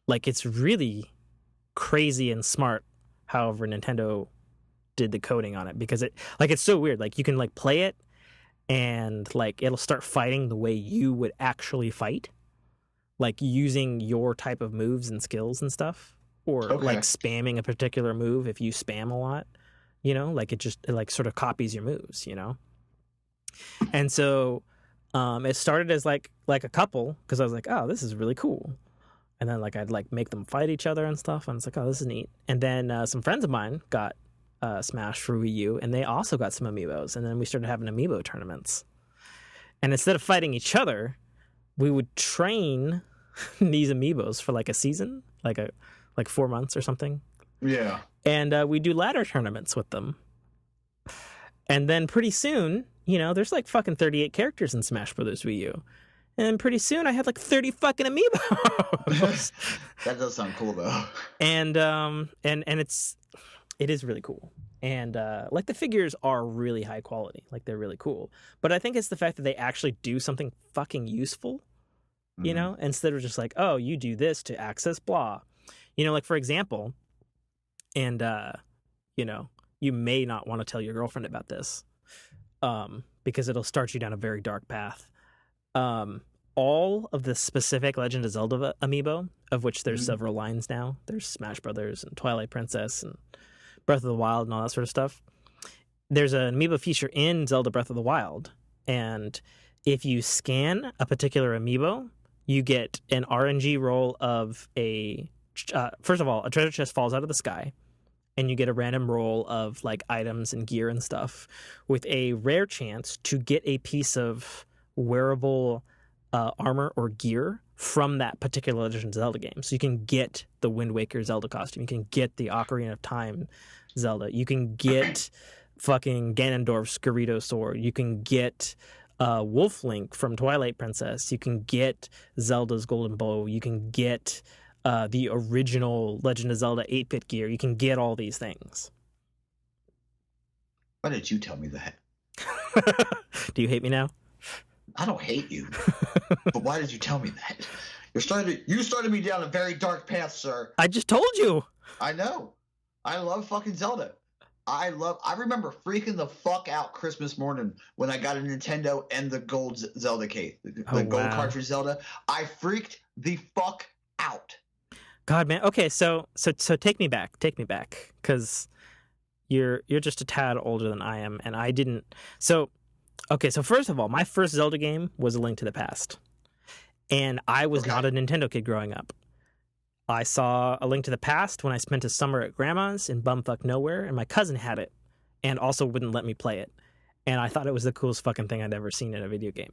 Like it's really crazy and smart. However, Nintendo did the coding on it because it's so weird. Like you can like play it and like it'll start fighting the way you would actually fight. like using your type of moves and skills and stuff, or like spamming a particular move if you spam a lot, like it like sort of copies your moves, And so it started as like a couple, because I was like, oh, this is really cool. And then like I'd like make them fight each other and stuff, and it's like, oh, this is neat. And then some friends of mine got Smash for Wii U, and they also got some amiibos, and then we started having amiibo tournaments. And instead of fighting each other, we would train these amiibos for like a season, like 4 months or something. Yeah. And we do ladder tournaments with them. And then pretty soon, there's like fucking 38 characters in Smash Brothers Wii U. And pretty soon I had like 30 fucking amiibos. That does sound cool though. And it is really cool. And like the figures are really high quality. Like they're really cool. But I think it's the fact that they actually do something fucking useful, instead of just like, oh, you do this to access blah. Like for example, and you may not want to tell your girlfriend about this, because it'll start you down a very dark path. All of the specific Legend of Zelda amiibo, of which there's several lines now. There's Smash Brothers and Twilight Princess and Breath of the Wild and all that sort of stuff. There's an amiibo feature in Zelda Breath of the Wild, and if you scan a particular amiibo, you get an RNG roll of first of all, a treasure chest falls out of the sky, and you get a random roll of like items and gear and stuff, with a rare chance to get a piece of wearable armor or gear from that particular Legend of Zelda game. So you can get the Wind Waker Zelda costume, you can get the Ocarina of Time Zelda, you can get fucking Ganondorf's Gerudo sword, you can get Wolf Link from Twilight Princess, you can get Zelda's Golden Bow, you can get the original Legend of Zelda 8-bit gear, you can get all these things. Why did you tell me that? Do you hate me now? I don't hate you, but why did you tell me that? You started me down a very dark path, sir. I just told you. I know. I love fucking Zelda. I remember freaking the fuck out Christmas morning when I got a Nintendo and the gold Zelda case, the gold cartridge Zelda. I freaked the fuck out. God, man. Okay, so take me back, because you're just a tad older than I am, and I didn't. So first of all, my first Zelda game was A Link to the Past, and I was not a Nintendo kid growing up. I saw A Link to the Past when I spent a summer at Grandma's in bumfuck nowhere, and my cousin had it, and also wouldn't let me play it, and I thought it was the coolest fucking thing I'd ever seen in a video game.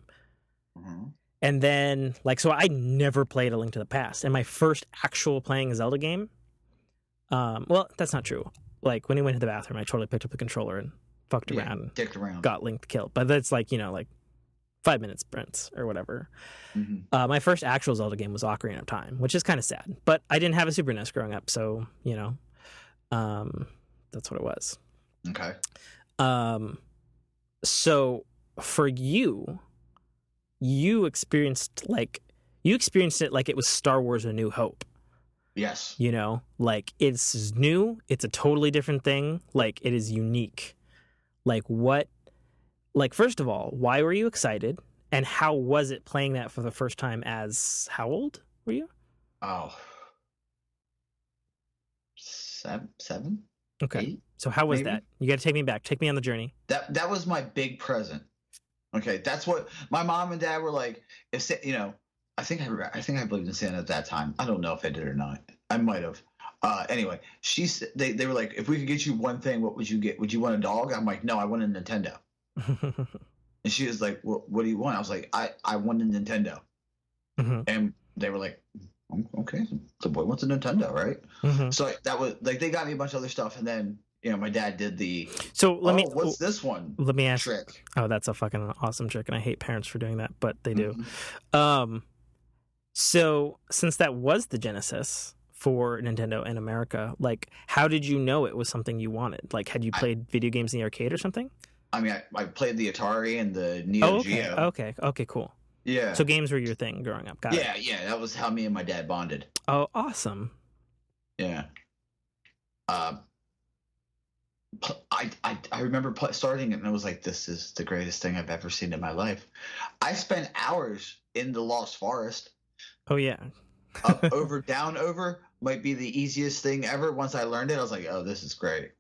Mm-hmm. And then, so I never played A Link to the Past, and my first actual playing a Zelda game, well, that's not true. Like, when he went to the bathroom, I totally picked up the controller and fucked around, dicked around, got Link killed. But that's like 5-minute sprints or whatever. Mm-hmm. My first actual Zelda game was Ocarina of Time, which is kind of sad. But I didn't have a Super NES growing up, so that's what it was. Okay. So for you experienced it like it was Star Wars: A New Hope. Yes. Like it's new. It's a totally different thing. Like it is unique. Like what? Like first of all, why were you excited? And how was it playing that for the first time? How old were you? Oh, 7. Okay. 8, so how was maybe? That? You got to take me back. Take me on the journey. That was my big present. Okay, that's what my mom and dad were like. If I think I believed in Santa at that time. I don't know if I did or not. I might have. Anyway, they were like, if we could get you one thing, what would you get? Would you want a dog? I'm like, no, I want a Nintendo. And she was like, well, what do you want? I was like, I want a Nintendo. Mm-hmm. And they were like, okay, the boy wants a Nintendo, right? Mm-hmm. So that was like, they got me a bunch of other stuff, and then my dad did the. So what's this one? Let me ask. Trick. Oh, that's a fucking awesome trick, and I hate parents for doing that, but they do. Mm-hmm. So since that was the genesis for Nintendo in America, like, how did you know it was something you wanted? Like, had you played video games in the arcade or something? I mean, I played the Atari and the Neo Geo. Okay, cool. Yeah. So games were your thing growing up. Got it. Yeah. That was how me and my dad bonded. Oh, awesome. Yeah. I remember starting it, and I was like, this is the greatest thing I've ever seen in my life. I spent hours in the Lost Forest. Oh yeah. Up, over, down, over might be the easiest thing ever. Once I learned it, I was like, oh, this is great.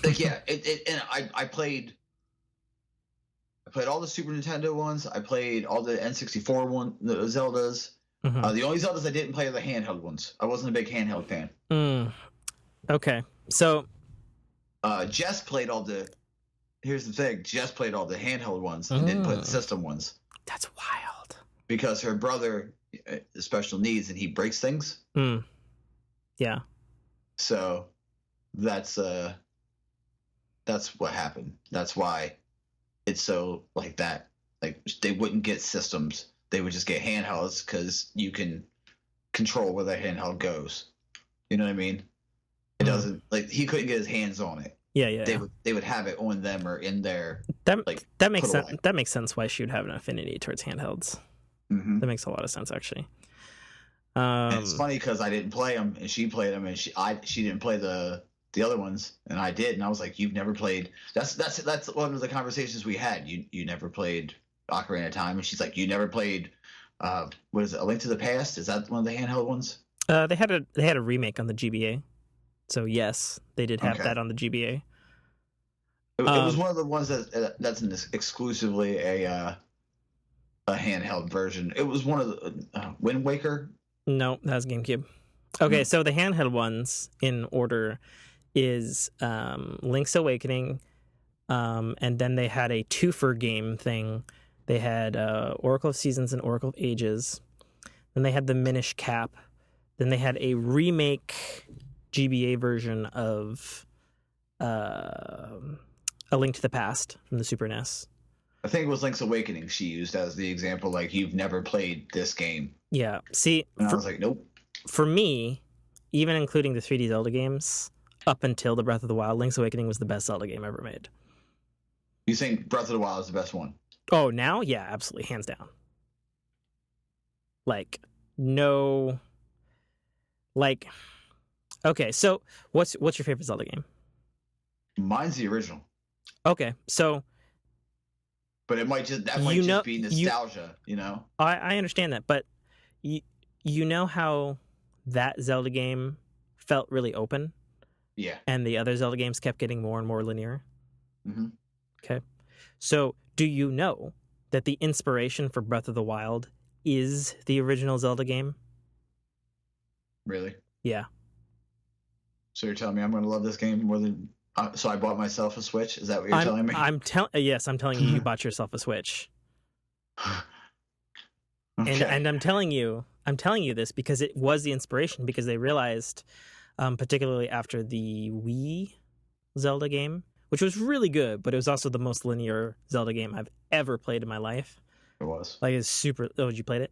Like, yeah, and I played all the Super Nintendo ones. I played all the N64 the Zeldas. Mm-hmm. The only Zeldas I didn't play are the handheld ones. I wasn't a big handheld fan. Okay, so Jess played all the. Here's the thing: Jess played all the handheld ones and didn't play the system ones. That's wild. Because her brother has special needs and he breaks things. Yeah. So that's what happened. That's why it's so like that. Like they wouldn't get systems; they would just get handhelds because you can control where the handheld goes. You know what I mean? It doesn't like he couldn't get his hands on it. Yeah. They would have it on them or in their that makes sense. That makes sense why she would have an affinity towards handhelds. Mm-hmm. That makes a lot of sense actually. And it's funny because I didn't play them and she played them and she didn't play the other ones and I did and I was like, you've never played. That's one of the conversations we had. You never played Ocarina of Time, and she's like, you never played. What is it? A Link to the Past? Is that one of the handheld ones? They had a remake on the GBA, so yes, they did have that on the GBA. It was one of the ones that's exclusively a handheld version. It was one of the Wind Waker. No, that was GameCube. Okay, so the handheld ones in order is Link's Awakening, and then they had a twofer game thing. They had Oracle of Seasons and Oracle of Ages. Then they had the Minish Cap. Then they had a remake GBA version of A Link to the Past from the Super NES. I think it was Link's Awakening she used as the example, like, you've never played this game. Yeah, see... And I was like, nope. For me, even including the 3D Zelda games, up until the Breath of the Wild, Link's Awakening was the best Zelda game ever made. You think Breath of the Wild is the best one? Oh, now? Yeah, absolutely. Hands down. Like, no... Like... Okay, so what's your favorite Zelda game? Mine's the original. Okay, so... But it might just be nostalgia, you know? I understand that, but you know how that Zelda game felt really open? Yeah. And the other Zelda games kept getting more and more linear? Mm-hmm. Okay. So, do you know that the inspiration for Breath of the Wild is the original Zelda game? Really? Yeah. So you're telling me I'm going to love this game more than... so I bought myself a Switch? Is that what you're telling me? Yes, I'm telling you, you bought yourself a Switch. Okay. And I'm telling you this because it was the inspiration, because they realized, particularly after the Wii Zelda game, which was really good, but it was also the most linear Zelda game I've ever played in my life. It was. Like, it's super... Oh, did you play it?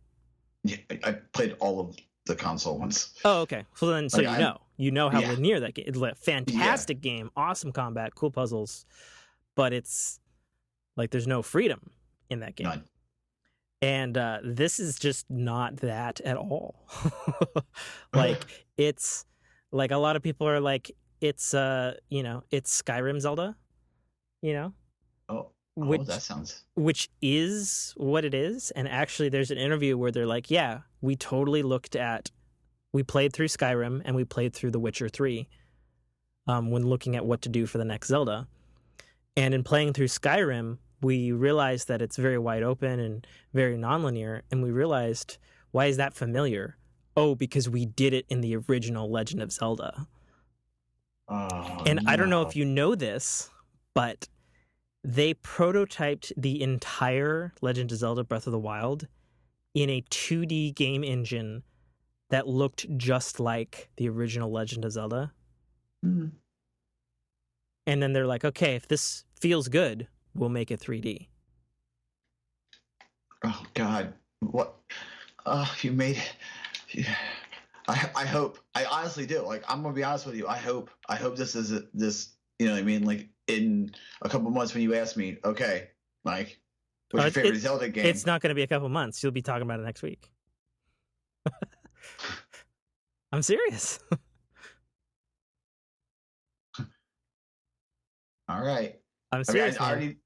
Yeah, I played all of the console ones. Oh, okay. So then, so like, you know how linear that game. It's a fantastic game, awesome combat, cool puzzles, but it's like there's no freedom in that game. None. And this is just not that at all. Like, it's like a lot of people are like, it's it's Skyrim Zelda, you know. Which is what it is. And actually, there's an interview where they're like, yeah, we totally we played through Skyrim and we played through The Witcher 3 when looking at what to do for the next Zelda. And in playing through Skyrim, we realized that it's very wide open and very nonlinear. And we realized, why is that familiar? Oh, because we did it in the original Legend of Zelda. I don't know if you know this, but they prototyped the entire Legend of Zelda Breath of the Wild in a 2D game engine that looked just like the original Legend of Zelda. Mm-hmm. And then they're like, okay, if this feels good, we'll make it 3D. Oh, God. What? You made it. Yeah. I hope. I honestly do. Like, I'm going to be honest with you. I hope this is this, you know what I mean? Like, in a couple months when you ask me, okay, Mike, what's your favorite Zelda game? It's not going to be a couple months. You'll be talking about it next week. I'm serious. All right. I'm serious.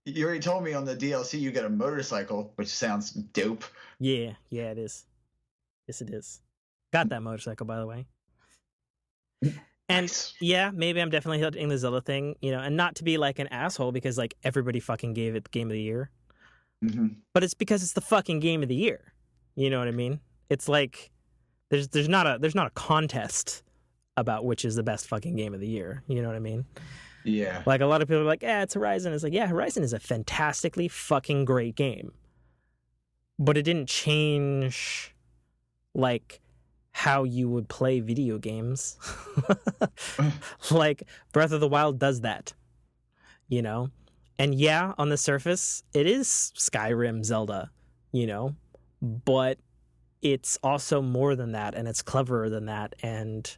You already told me on the DLC you get a motorcycle, which sounds dope. Yeah, it is. Yes, it is. Got that motorcycle, by the way. And Nice. yeah, maybe I'm definitely hitting the Zelda thing, and not to be like an asshole because like everybody fucking gave it the game of the year. Mm-hmm. But it's because it's the fucking game of the year. You know what I mean? It's like there's not a contest about which is the best fucking game of the year. You know what I mean? Yeah. Like a lot of people are like, it's Horizon. It's like, yeah, Horizon is a fantastically fucking great game. But it didn't change like how you would play video games. Like Breath of the Wild does that, And yeah, on the surface, it is Skyrim Zelda, but it's also more than that, and it's cleverer than that, and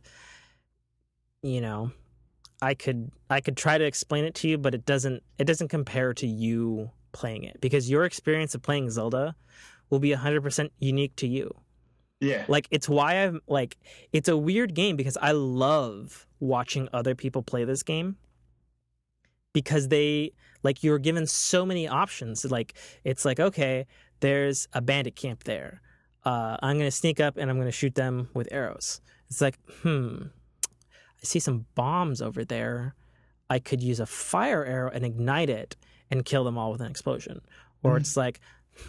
I could try to explain it to you, but it doesn't compare to you playing it, because your experience of playing Zelda will be 100% unique to you. Yeah. Like, it's why I'm like, it's a weird game because I love watching other people play this game because they, like, you're given so many options. Like, it's like, okay, there's a bandit camp there. I'm going to sneak up and I'm going to shoot them with arrows. It's like, I see some bombs over there. I could use a fire arrow and ignite it and kill them all with an explosion. Or it's like,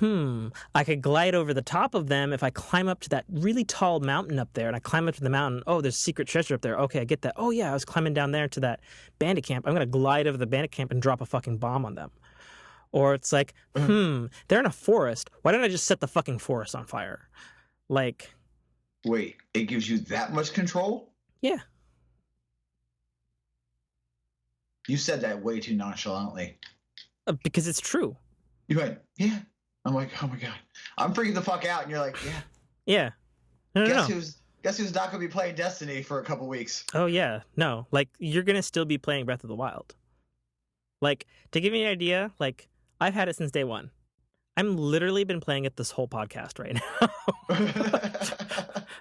I could glide over the top of them if I climb up to that really tall mountain up there, and I climb up to the mountain. Oh, there's secret treasure up there. Okay, I get that. Oh, yeah, I was climbing down there to that bandit camp. I'm going to glide over the bandit camp and drop a fucking bomb on them. Or it's like, they're in a forest. Why don't I just set the fucking forest on fire? Like... Wait, it gives you that much control? Yeah. You said that way too nonchalantly. Because it's true. You went, yeah. I'm like, oh my god, I'm freaking the fuck out, and you're like, yeah. Yeah. No. Guess who's not gonna be playing Destiny for a couple weeks? Oh yeah, no. Like, you're gonna still be playing Breath of the Wild. Like, to give you an idea, like, I've had it since day one. I'm literally been playing it this whole podcast right now.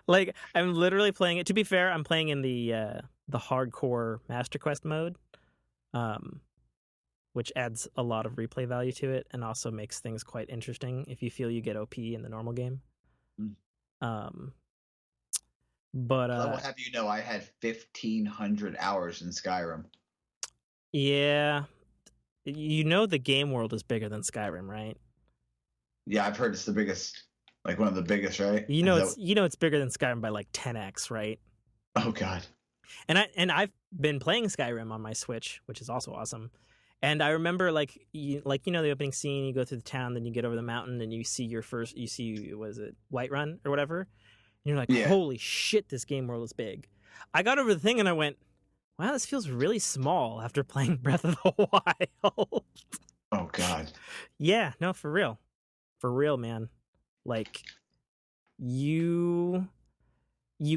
Like, I'm literally playing it. To be fair, I'm playing in the hardcore Master Quest mode. Which adds a lot of replay value to it and also makes things quite interesting if you feel you get OP in the normal game. But I will have you know, I had 1,500 hours in Skyrim. Yeah, the game world is bigger than Skyrim, right? Yeah, I've heard it's the biggest, like one of the biggest, right? It's bigger than Skyrim by like 10x, right? Oh god. And I've been playing Skyrim on my Switch, which is also awesome. And I remember, the opening scene, you go through the town, then you get over the mountain, and you see was it Whiterun or whatever? And you're like, holy shit, this game world is big. I got over the thing and I went, wow, this feels really small after playing Breath of the Wild. Oh, God. Yeah, no, for real. For real, man. Like, you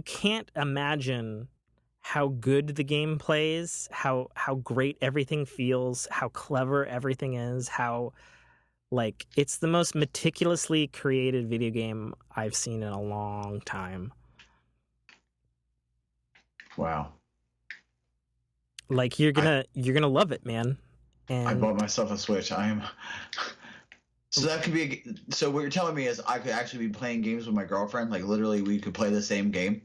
can't imagine how good the game plays, how great everything feels, how clever everything is, how, like, it's the most meticulously created video game I've seen in a long time. Wow. Like, you're gonna love it, man. And I bought myself a Switch. So that could be so what you're telling me is I could actually be playing games with my girlfriend, like literally we could play the same game.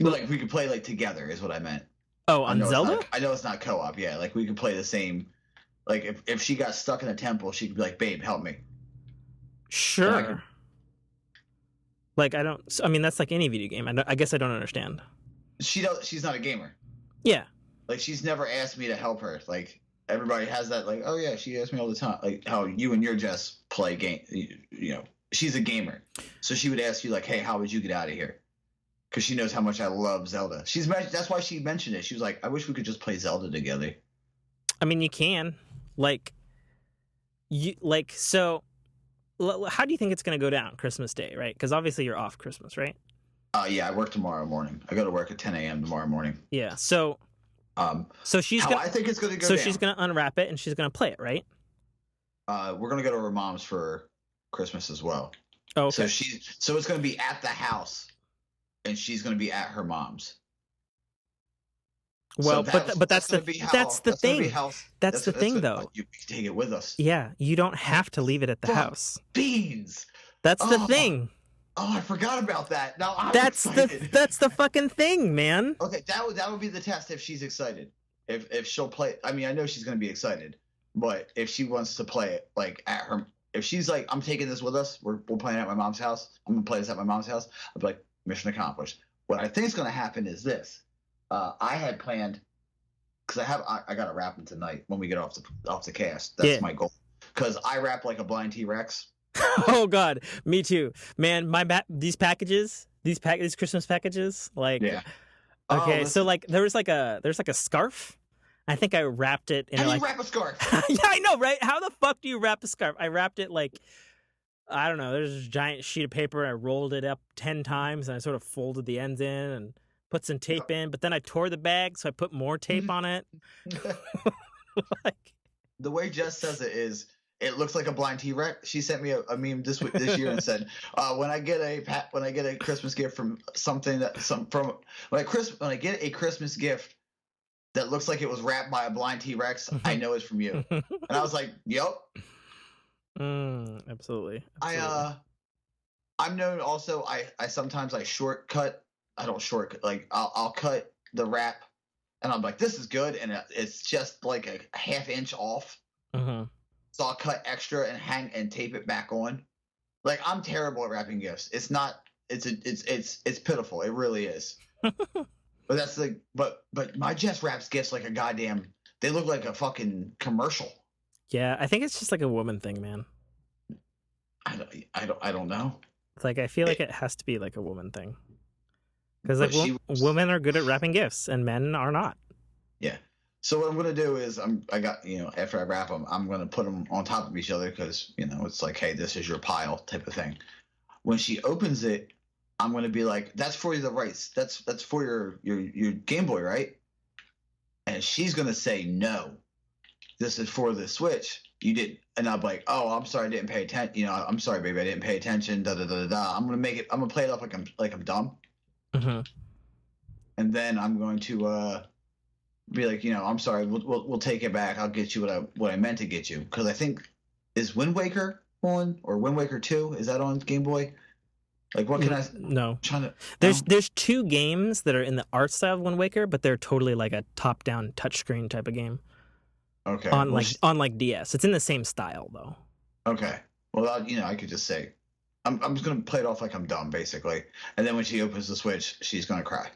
Like we could play like together is what I meant. Oh, on Zelda? I know it's not co-op, yeah. Like we could play the same. Like if she got stuck in a temple, she could be like, "Babe, help me." Sure. Like I mean that's like any video game. I guess I don't understand. She's not a gamer. Yeah. Like she's never asked me to help her. Like everybody has that. Like, oh yeah, she asks me all the time. Like how you and your Jess play game. You know, she's a gamer, so she would ask you like, "Hey, how would you get out of here?" Because she knows how much I love Zelda. That's why she mentioned it. She was like, I wish we could just play Zelda together. I mean, you can. So how do you think it's going to go down Christmas Day, right? Because obviously you're off Christmas, right? Yeah, I work tomorrow morning. I go to work at 10 a.m. tomorrow morning. Yeah, so she's I think it's going to go So down. she's going to unwrap it and she's going to play it, right? We're going to go to her mom's for Christmas as well. Oh, okay. So it's going to be at the house. And she's going to be at her mom's. Well, so but that's the thing. That's the thing, though. You can take it with us. Yeah, you don't have to leave it at the house. Beans. That's the thing. Oh, I forgot about that. Now I'm That's excited. the fucking thing, man. Okay, that would be the test if she's excited. If she'll play. I mean, I know she's gonna be excited, but if she wants to play it like at her, if she's like, I'm taking this with us. We're playing at my mom's house. I'm gonna play this at my mom's house. I'll be like, mission accomplished. What I think is gonna happen is this. I had planned because I gotta wrap them tonight when we get off the cast. That's my goal. Because I rap like a blind T-Rex. Oh God, me too, man. These Christmas packages, like, yeah. Okay, so like there's like a scarf. I think I wrapped it in How do like you wrap a scarf? Yeah, I know, right? How the fuck do you wrap a scarf? I wrapped it like, I don't know, there's a giant sheet of paper and I rolled it up 10 times and I sort of folded the ends in and put some tape in, but then I tore the bag, so I put more tape on it. Like, the way Jess says it is, it looks like a blind T-Rex. She sent me a meme this year and said, when I get a Christmas gift from when I get a Christmas gift that looks like it was wrapped by a blind T-Rex, I know it's from you. And I was like, yep. Absolutely. I'm known also. I sometimes shortcut. I don't shortcut. Like I'll cut the wrap, and I'm like, this is good, and it's just like a half inch off. So I'll cut extra and hang and tape it back on. Like, I'm terrible at wrapping gifts. It's not. It's pitiful. It really is. But that's like. But my Jess wraps gifts like a goddamn. They look like a fucking commercial. Yeah, I think it's just like a woman thing, man. I don't know. It's like I feel like it has to be like a woman thing. Because like women are good at wrapping gifts and men are not. Yeah. So what I'm gonna do is after I wrap them, I'm gonna put them on top of each other because it's like, hey, this is your pile type of thing. When she opens it, I'm gonna be like, that's for the rights. That's for your Game Boy, right? And she's gonna say no. This is for the Switch. You did, and I'm like, oh, I'm sorry, I didn't pay attention. I'm sorry, baby, I didn't pay attention. Da da da da. I'm gonna play it up like I'm dumb. And then I'm going to be like, I'm sorry, we'll take it back. I'll get you what I meant to get you, because I think is Wind Waker on, or Wind Waker 2, is that on Game Boy? Like, what can I? No. There's two games that are in the art style of Wind Waker, but they're totally like a top-down touchscreen type of game. Okay. On like DS, it's in the same style though. Okay. Well, I could just say, I'm just gonna play it off like I'm dumb, basically, and then when she opens the Switch, she's gonna cry.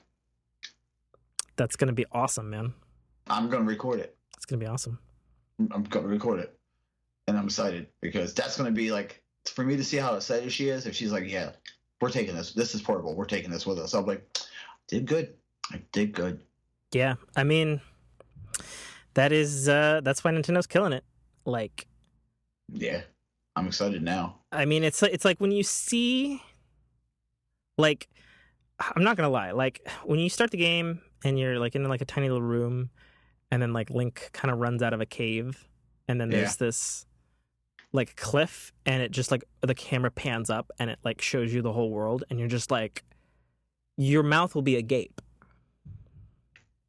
That's gonna be awesome, man. I'm gonna record it. It's gonna be awesome. I'm gonna record it, and I'm excited because that's gonna be like, for me to see how excited she is. If she's like, yeah, we're taking this. This is portable. We're taking this with us. I'm like, did good. I did good. Yeah, I mean, that's why Nintendo's killing it. Like, yeah, I'm excited now. I mean, it's like when you see, like, I'm not gonna lie, like when you start the game and you're like in like a tiny little room, and then like Link kind of runs out of a cave, and then there's this like cliff, and it just like the camera pans up and it like shows you the whole world, and you're just like, your mouth will be agape.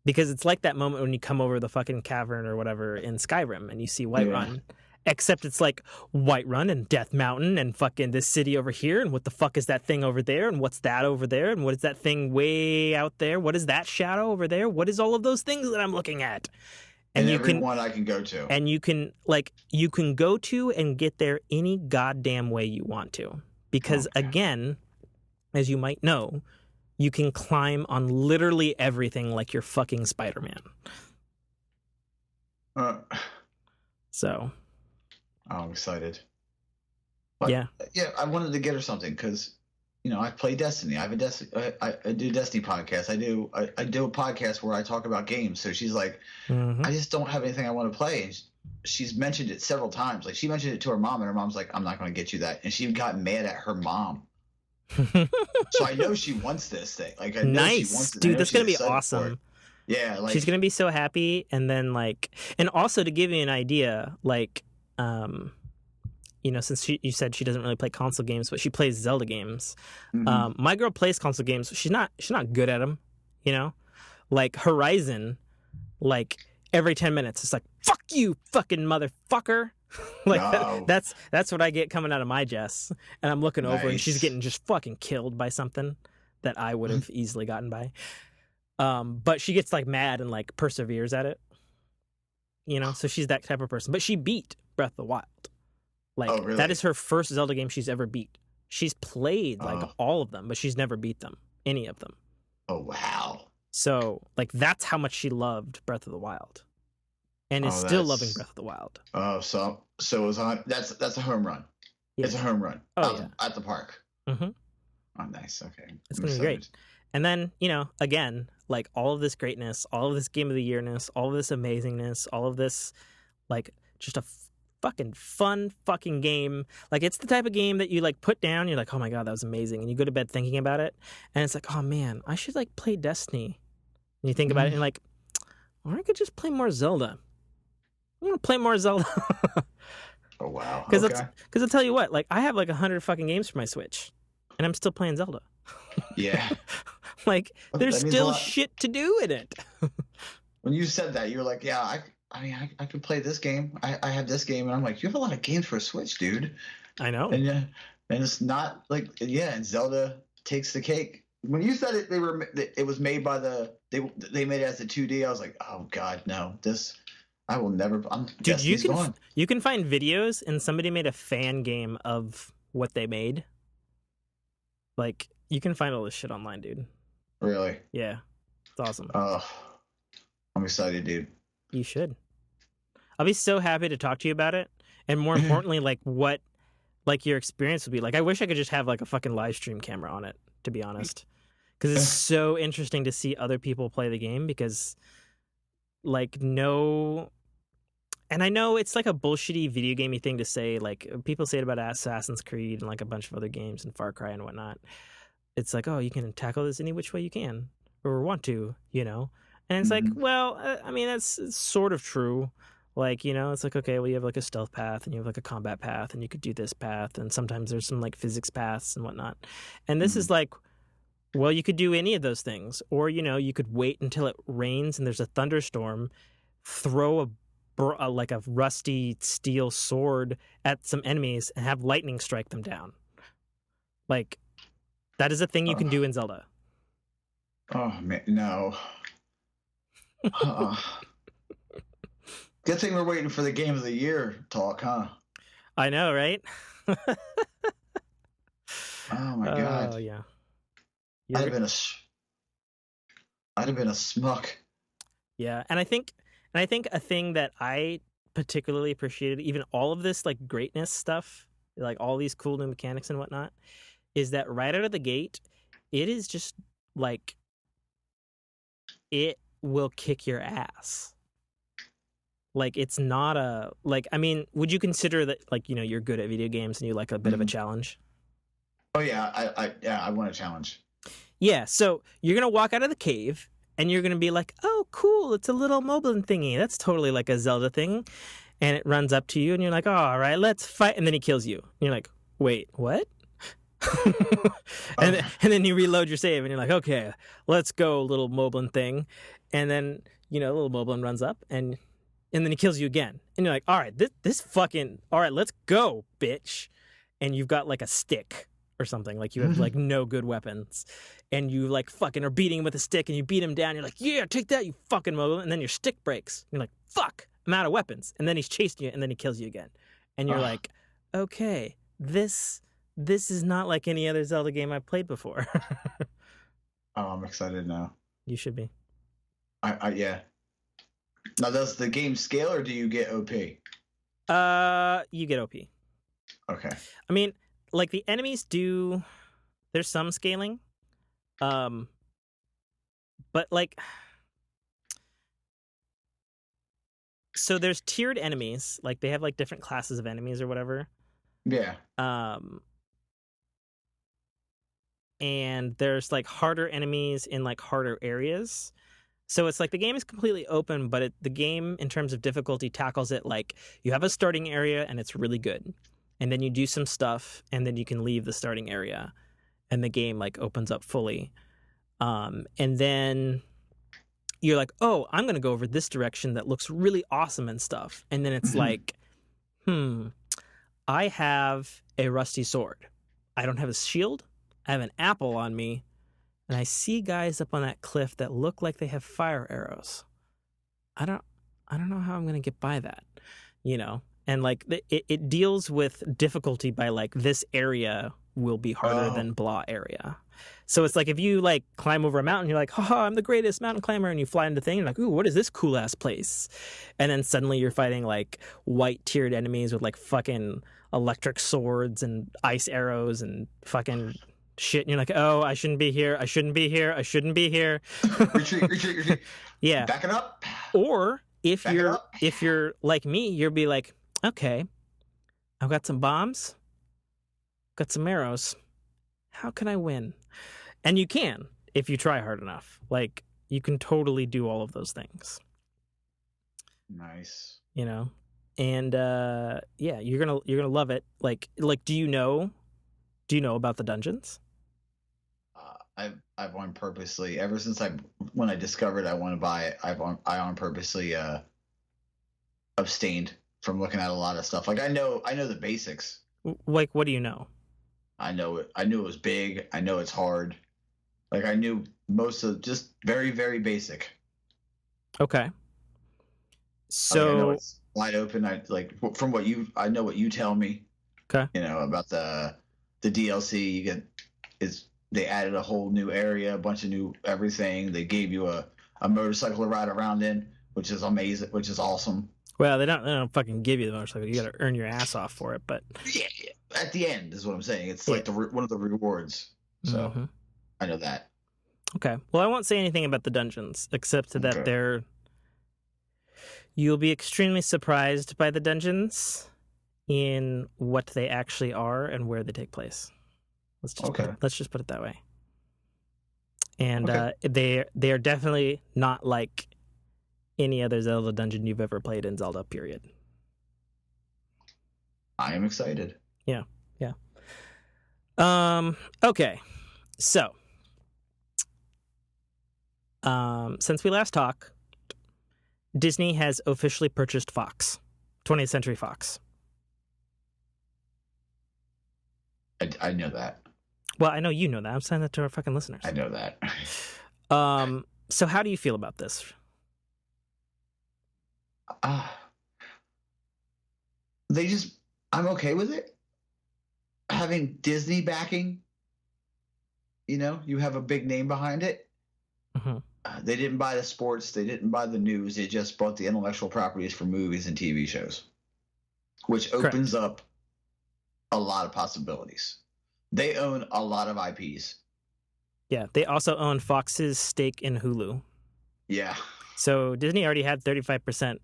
Because it's like that moment when you come over the fucking cavern or whatever in Skyrim and you see Whiterun. Except it's like Whiterun and Death Mountain and fucking this city over here, and what the fuck is that thing over there, and what's that over there, and what is that thing way out there? What is that shadow over there? What is all of those things that I'm looking at? And one I can go to. And you can go to and get there any goddamn way you want to. Because again, as you might know, you can climb on literally everything like you're fucking Spider-Man. So. I'm excited. But, yeah, I wanted to get her something because, I play Destiny. I have I do Destiny podcasts. I do a podcast where I talk about games. So she's like, I just don't have anything I want to play. And she's mentioned it several times. Like, she mentioned it to her mom, and her mom's like, I'm not going to get you that. And she got mad at her mom. So I know she wants this thing. Like, I know she wants it. Dude, that's gonna be awesome. Yeah, like, she's gonna be so happy. And then and also to give you an idea, since you said she doesn't really play console games, but she plays Zelda games. My girl plays console games. She's not good at them. Like Horizon, like every 10 minutes, it's like, fuck you, fucking motherfucker. Like No. that's what I get coming out of my Jess, and I'm looking over and she's Nice. getting just fucking killed by something that I would have easily gotten by. But she gets like mad and like perseveres at it, so she's that type of person. But she beat Breath of the Wild. Oh, Like that really? is her first Zelda game she's ever beat. She's played like Oh. all of them, but she's never beat them, any of them. Oh, wow. So like that's how much she loved Breath of the Wild, and is Oh, still loving that's. Breath of the Wild. Oh, so it was on. That's a home run. Yeah. It's a home run. Oh yeah. At the park. Mm-hmm. Oh, nice. Okay. It's I'm gonna be great. excited. And then again, like all of this greatness, all of this Game of the Yearness, all of this amazingness, all of this, like just a fucking fun fucking game. Like it's the type of game that you like put down. You're like, oh my god, that was amazing, and you go to bed thinking about it, and it's like, oh man, I should like play Destiny. And you think about it, and you're like, or I could just play more Zelda. I'm gonna play more Zelda. Oh, wow. Because Okay. I'll tell you what, like I have like 100 fucking games for my Switch, and I'm still playing Zelda. Yeah. Like there's That means a still lot. shit to do in it. When you said that, you were like, yeah, I mean, I could play this game. I have this game. And I'm like, you have a lot of games for a Switch, dude. I know. And yeah, and it's not like, yeah, and Zelda takes the cake. When you said it was made by they made it as a 2D, I was like, oh God, no, this, I will never, Dude, gone. you can find videos, and somebody made a fan game of what they made. Like you can find all this shit online, dude. Really? Yeah, it's awesome. Oh, I'm excited, dude. You should. I'll be so happy to talk to you about it, and more importantly, like what, like your experience would be. Like I wish I could just have like a fucking live stream camera on it, to be honest, because it's so interesting to see other people play the game. Because, like, no, and I know it's like a bullshitty video gamey thing to say. Like people say it about Assassin's Creed and like a bunch of other games and Far Cry and whatnot. It's like, oh, you can tackle this any which way you can or want to, And it's like, well, I mean, that's sort of true. Like, it's like, okay, well, you have like a stealth path and you have like a combat path and you could do this path. And sometimes there's some like physics paths and whatnot. And this is like, well, you could do any of those things. Or, you could wait until it rains and there's a thunderstorm, throw like a rusty steel sword at some enemies and have lightning strike them down. Like, that is a thing you can do in Zelda. Oh man, no. Good thing we're waiting for the Game of the Year talk, huh? I know, right? Oh my God. Oh yeah. I'd have been a smuck. Yeah, and I think a thing that I particularly appreciated, even all of this like greatness stuff, like all these cool new mechanics and whatnot, is that right out of the gate, it is just like it will kick your ass. Like it's not I mean, would you consider that like, you're good at video games and you like a bit of a challenge? Oh yeah, I want a challenge. Yeah, so you're gonna walk out of the cave and you're gonna be like, oh cool, it's a little mobile thingy. That's totally like a Zelda thing. And it runs up to you and you're like, oh, all right, let's fight. And then he kills you. And you're like, wait, what? and then you reload your save and you're like, okay, let's go, little Moblin thing. And then little Moblin runs up and then he kills you again. And you're like, all right, this fucking, all right, let's go, bitch. And you've got like a stick or something, like you have like no good weapons, and you like fucking are beating him with a stick and you beat him down. You're like, yeah, take that, you fucking Moblin. And then your stick breaks. You're like, fuck, I'm out of weapons. And then he's chasing you and then he kills you again. And you're like, okay, this is not like any other Zelda game I've played before. Oh, I'm excited now. You should be. Yeah. Now, does the game scale or do you get OP? You get OP. Okay. I mean, like the enemies do. There's some scaling, but like, so there's tiered enemies. Like they have like different classes of enemies or whatever. Yeah. And there's like harder enemies in like harder areas. So it's like the game is completely open, but the game in terms of difficulty tackles it like you have a starting area and it's really good. And then you do some stuff and then you can leave the starting area and the game like opens up fully. And then you're like, oh, I'm going to go over this direction that looks really awesome and stuff. And then it's like, I have a rusty sword. I don't have a shield. I have an apple on me, and I see guys up on that cliff that look like they have fire arrows. I don't know how I'm gonna get by that, you know. And like it deals with difficulty by like this area will be harder than blah area. So it's like if you like climb over a mountain, you're like, haha, I'm the greatest mountain climber, and you fly into the thing, you're like, ooh, what is this cool ass place? And then suddenly you're fighting like white tiered enemies with like fucking electric swords and ice arrows and fucking shit, and you're like, oh, I shouldn't be here, I shouldn't be here, I shouldn't be here. retreat. Yeah. Back it up. Or if you're like me, you'll be like, okay, I've got some bombs, got some arrows. How can I win? And you can if you try hard enough. Like you can totally do all of those things. Nice. You know? And yeah, you're gonna love it. Like do you know about the dungeons? I've on purposely ever since when I discovered I want to buy it, I on purposely abstained from looking at a lot of stuff. Like I know the basics. Like what do you know? I know it. I knew it was big. I know it's hard. Like I knew most of just very, very basic. Okay. So I know it's wide open. I like from what I know what you tell me. Okay. You know about the DLC. You get they added a whole new area, a bunch of new everything. They gave you a motorcycle to ride around in, which is amazing, which is awesome. Well, they don't fucking give you the motorcycle. You got to earn your ass off for it, but yeah, at the end is what I'm saying. It's like one of the rewards. So I know that. Okay. Well, I won't say anything about the dungeons except that you'll be extremely surprised by the dungeons in what they actually are and where they take place. Let's just put it that way. And they are definitely not like any other Zelda dungeon you've ever played in Zelda, period. I am excited. Yeah. Okay. So, since we last talked, Disney has officially purchased Fox, 20th Century Fox. I know that. Well, I know you know that. I'm saying that to our fucking listeners. I know that. So how do you feel about this? I'm okay with it. Having Disney backing, you know, you have a big name behind it. Mm-hmm. They didn't buy the sports. They didn't buy the news. They just bought the intellectual properties for movies and TV shows, which opens up a lot of possibilities. They own a lot of IPs. Yeah, they also own Fox's stake in Hulu. Yeah. So Disney already had 35%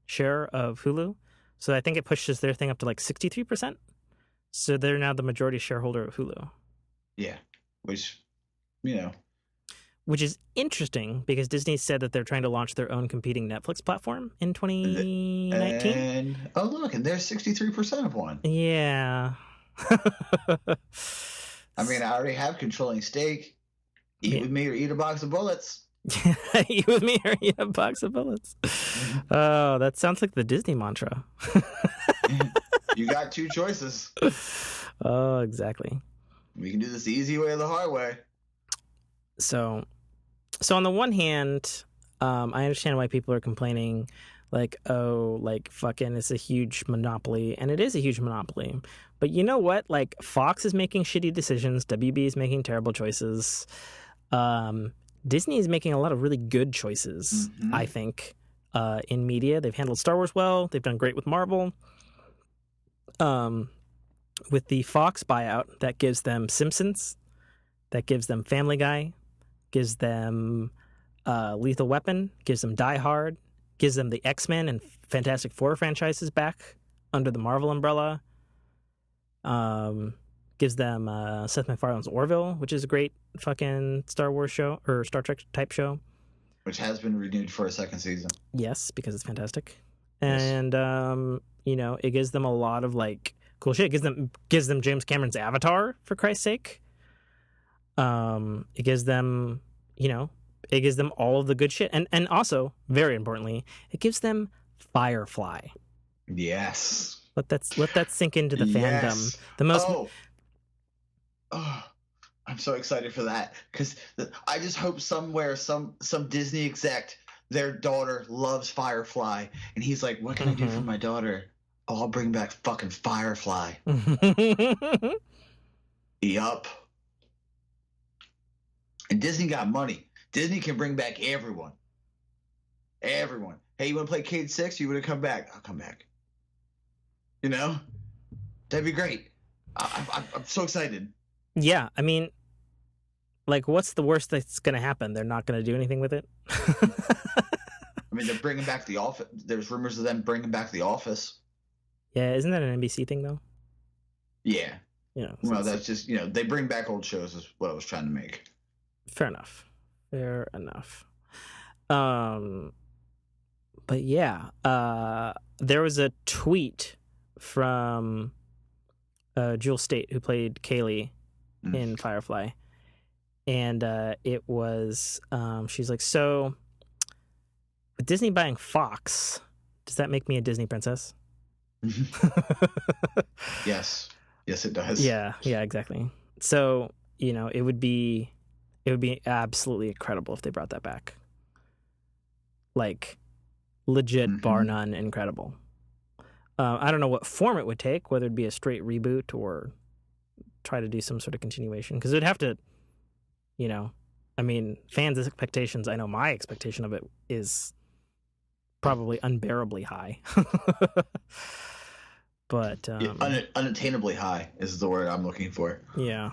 share of Hulu. So I think it pushes their thing up to like 63%. So they're now the majority shareholder of Hulu. Yeah, which, you know. Which is interesting because Disney said that they're trying to launch their own competing Netflix platform in 2019. And, oh, look, and they're 63% of one. Yeah. I mean, I already have controlling stake. Eat with me or eat a box of bullets. Eat with me or eat a box of bullets. Oh, that sounds like the Disney mantra. You got two choices. Oh, exactly. We can do this the easy way or the hard way. So on the one hand, I understand why people are complaining, like, oh, like, fucking, it's a huge monopoly, and it is a huge monopoly. But you know what? Like, Fox is making shitty decisions. WB is making terrible choices. Disney is making a lot of really good choices, I think, in media. They've handled Star Wars well. They've done great with Marvel. With the Fox buyout, that gives them Simpsons, that gives them Family Guy, gives them Lethal Weapon, gives them Die Hard, gives them the X-Men and Fantastic Four franchises back under the Marvel umbrella. Gives them Seth MacFarlane's Orville, which is a great fucking Star Wars show or Star Trek type show, which has been renewed for a second season. Yes, because it's fantastic. And you know, it gives them a lot of like cool shit. It gives them James Cameron's Avatar, for Christ's sake. It gives them, you know, it gives them all of the good shit, and also very importantly, it gives them Firefly. Yes. Let that sink into the fandom. Yes. The most Oh, I'm so excited for that because I just hope somewhere some Disney exec, their daughter loves Firefly, and he's like, "What can I do for my daughter? Oh, I'll bring back fucking Firefly." Yup. And Disney got money. Disney can bring back everyone. Everyone. Hey, you want to play Cade 6? You want to come back? I'll come back. You know? That'd be great. I'm so excited. Yeah, I mean, like, what's the worst that's going to happen? They're not going to do anything with it? I mean, they're bringing back The Office. There's rumors of them bringing back The Office. Yeah, isn't that an NBC thing, though? Yeah. Yeah. Well, that's just, they bring back old shows is what I was trying to make. Fair enough. Fair enough. But yeah, there was a tweet from Jewel State, who played Kaylee in Firefly. And it was, she's like, so with Disney buying Fox, does that make me a Disney princess? Yes. Yes, it does. Yeah, exactly. So, it would be absolutely incredible if they brought that back. Like, legit, bar none, incredible. I don't know what form it would take, whether it'd be a straight reboot or try to do some sort of continuation, because it'd have to, I mean, fans' expectations, I know my expectation of it is probably unbearably high. But unattainably high is the word I'm looking for. Yeah.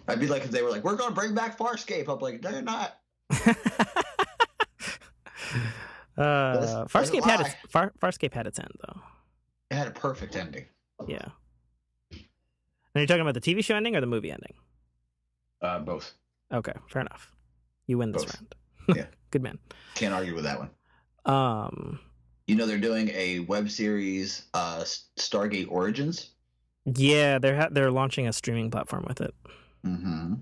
I'd be like, if they were like, we're going to bring back Farscape. I'm like, no, you're not. Farscape had its end, though. It had a perfect ending. Yeah. Are you talking about the TV show ending or the movie ending? Both. Okay, fair enough. You win this round. Yeah. Good man. Can't argue with that one. They're doing a web series, Stargate Origins. Yeah, they're launching a streaming platform with it. Mm-hmm.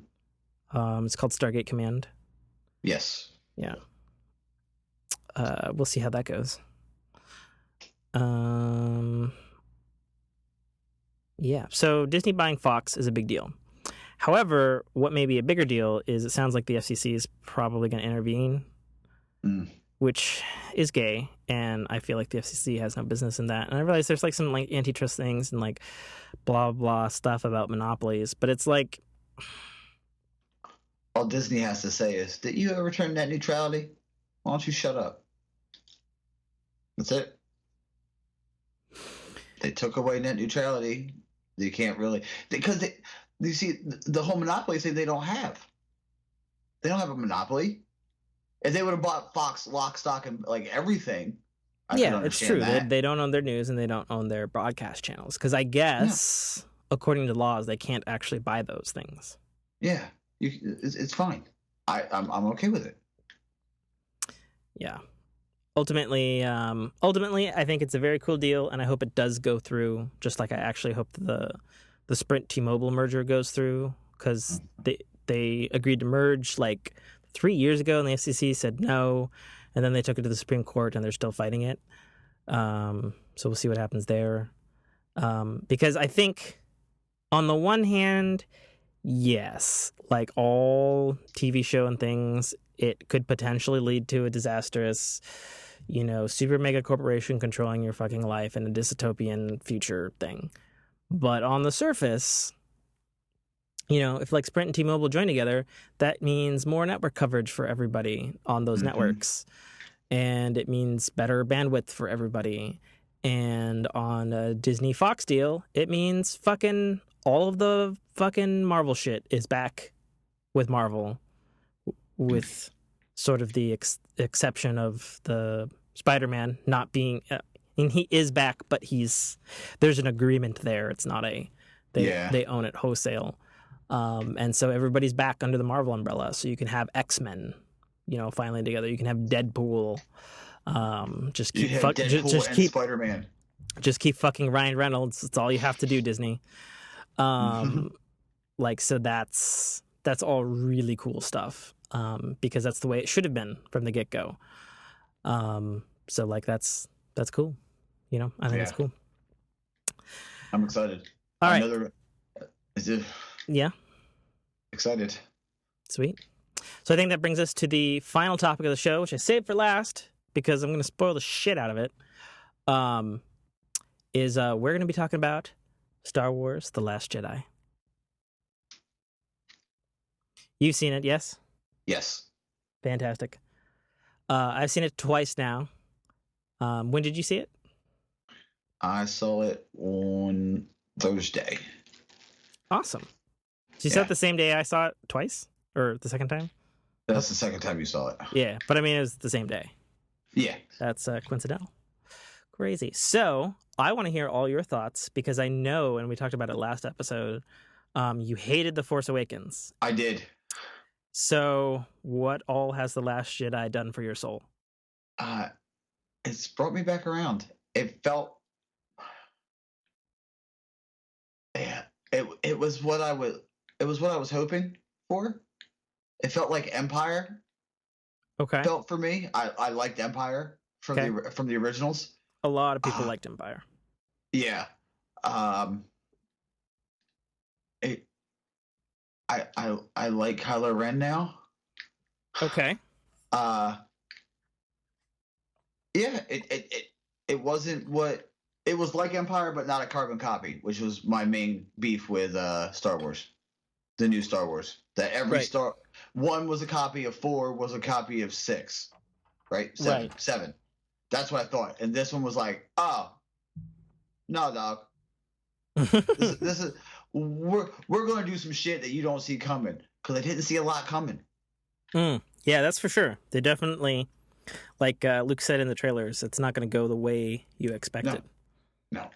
It's called Stargate Command. Yes. Yeah. We'll see how that goes. Yeah. So Disney buying Fox is a big deal. However, what may be a bigger deal is it sounds like the FCC is probably going to intervene, which is gay, and I feel like the FCC has no business in that. And I realize there's like some like antitrust things and like blah blah stuff about monopolies, but it's like all Disney has to say is, "Did you ever turn net neutrality? Why don't you shut up?" That's it. They took away net neutrality. You can't really, because you see the whole monopoly thing they don't have. They don't have a monopoly. If they would have bought Fox lock, stock, and like everything, yeah, it's true. They don't own their news and they don't own their broadcast channels, because I guess according to laws they can't actually buy those things. Yeah, it's fine. I'm okay with it. Yeah. Ultimately, I think it's a very cool deal, and I hope it does go through. Just like I actually hope the Sprint T-Mobile merger goes through, because they agreed to merge like 3 years ago, and the FCC said no, and then they took it to the Supreme Court, and they're still fighting it. So we'll see what happens there. Because I think, on the one hand, yes, like all TV show and things, it could potentially lead to a disastrous, super mega corporation controlling your fucking life in a dystopian future thing. But on the surface, if like Sprint and T-Mobile join together, that means more network coverage for everybody on those networks. And it means better bandwidth for everybody. And on a Disney Fox deal, it means fucking all of the fucking Marvel shit is back with Marvel, with sort of the exception of the Spider-Man not being, and he is back, but there's an agreement there. It's not they own it wholesale. And so everybody's back under the Marvel umbrella. So you can have X-Men, finally together. You can have Deadpool. Just keep Spider-Man. Just keep fucking Ryan Reynolds. That's all you have to do, Disney. Like, so that's all really cool stuff. Because that's the way it should have been from the get-go. So like that's cool. I think it's cool. I'm excited. All right. Another. Is it? Yeah. Excited. Sweet. So I think that brings us to the final topic of the show, which I saved for last because I'm going to spoil the shit out of it. We're going to be talking about Star Wars: The Last Jedi. You've seen it, yes? Yes. Fantastic. I've seen it twice now. When did you see it? I saw it on Thursday. Awesome. So you saw it the same day I saw it twice? Or the second time? That's the second time you saw it. Yeah, but I mean, it was the same day. Yeah. That's coincidental. Crazy. So I want to hear all your thoughts because I know, and we talked about it last episode, you hated The Force Awakens. I did. So what all has The Last Jedi done for your soul? It's brought me back around. It felt... Yeah. It was what I was hoping for. It felt like Empire. Okay. Felt for me. I liked Empire from the originals. A lot of people liked Empire. Yeah. I like Kylo Ren now. Okay. Yeah, it wasn't what it was like Empire, but not a carbon copy, which was my main beef with Star Wars, the new Star Wars. That every one was a copy of 4, was a copy of 6, right? 7. That's what I thought, and this one was like, oh, no, dog. this is we're gonna do some shit that you don't see coming because I didn't see a lot coming. Yeah, that's for sure. They definitely, like Luke said in the trailers, it's not going to go the way you expected. No.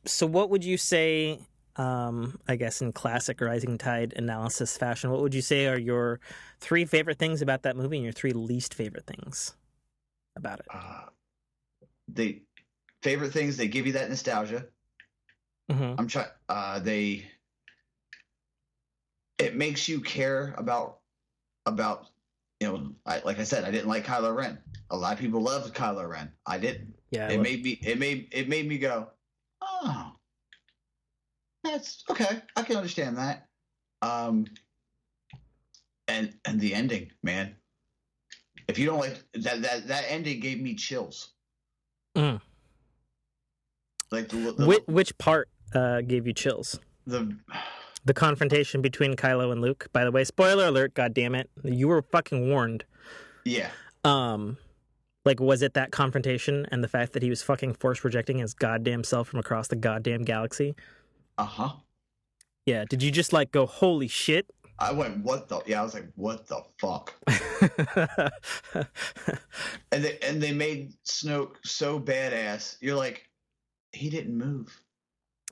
So what would you say, I guess in classic Rising Tide analysis fashion, what would you say are your 3 favorite things about that movie and your 3 least favorite things about it? The favorite things, they give you that nostalgia. Mm-hmm. I'm trying. It makes you care about like I said, I didn't like Kylo Ren. A lot of people loved Kylo Ren. I didn't. Yeah. It made me go, oh, that's okay. I can understand that. And the ending, man. If you don't like that ending, gave me chills. Mm. Like which part gave you chills? The confrontation between Kylo and Luke. By the way, spoiler alert, god damn it. You were fucking warned. Yeah. Like, was it that confrontation and the fact that he was fucking force projecting his goddamn self from across the goddamn galaxy? Uh-huh. Yeah, did you just, like, go, holy shit? I went, what the... Yeah, I was like, what the fuck? and they made Snoke so badass. You're like, he didn't move.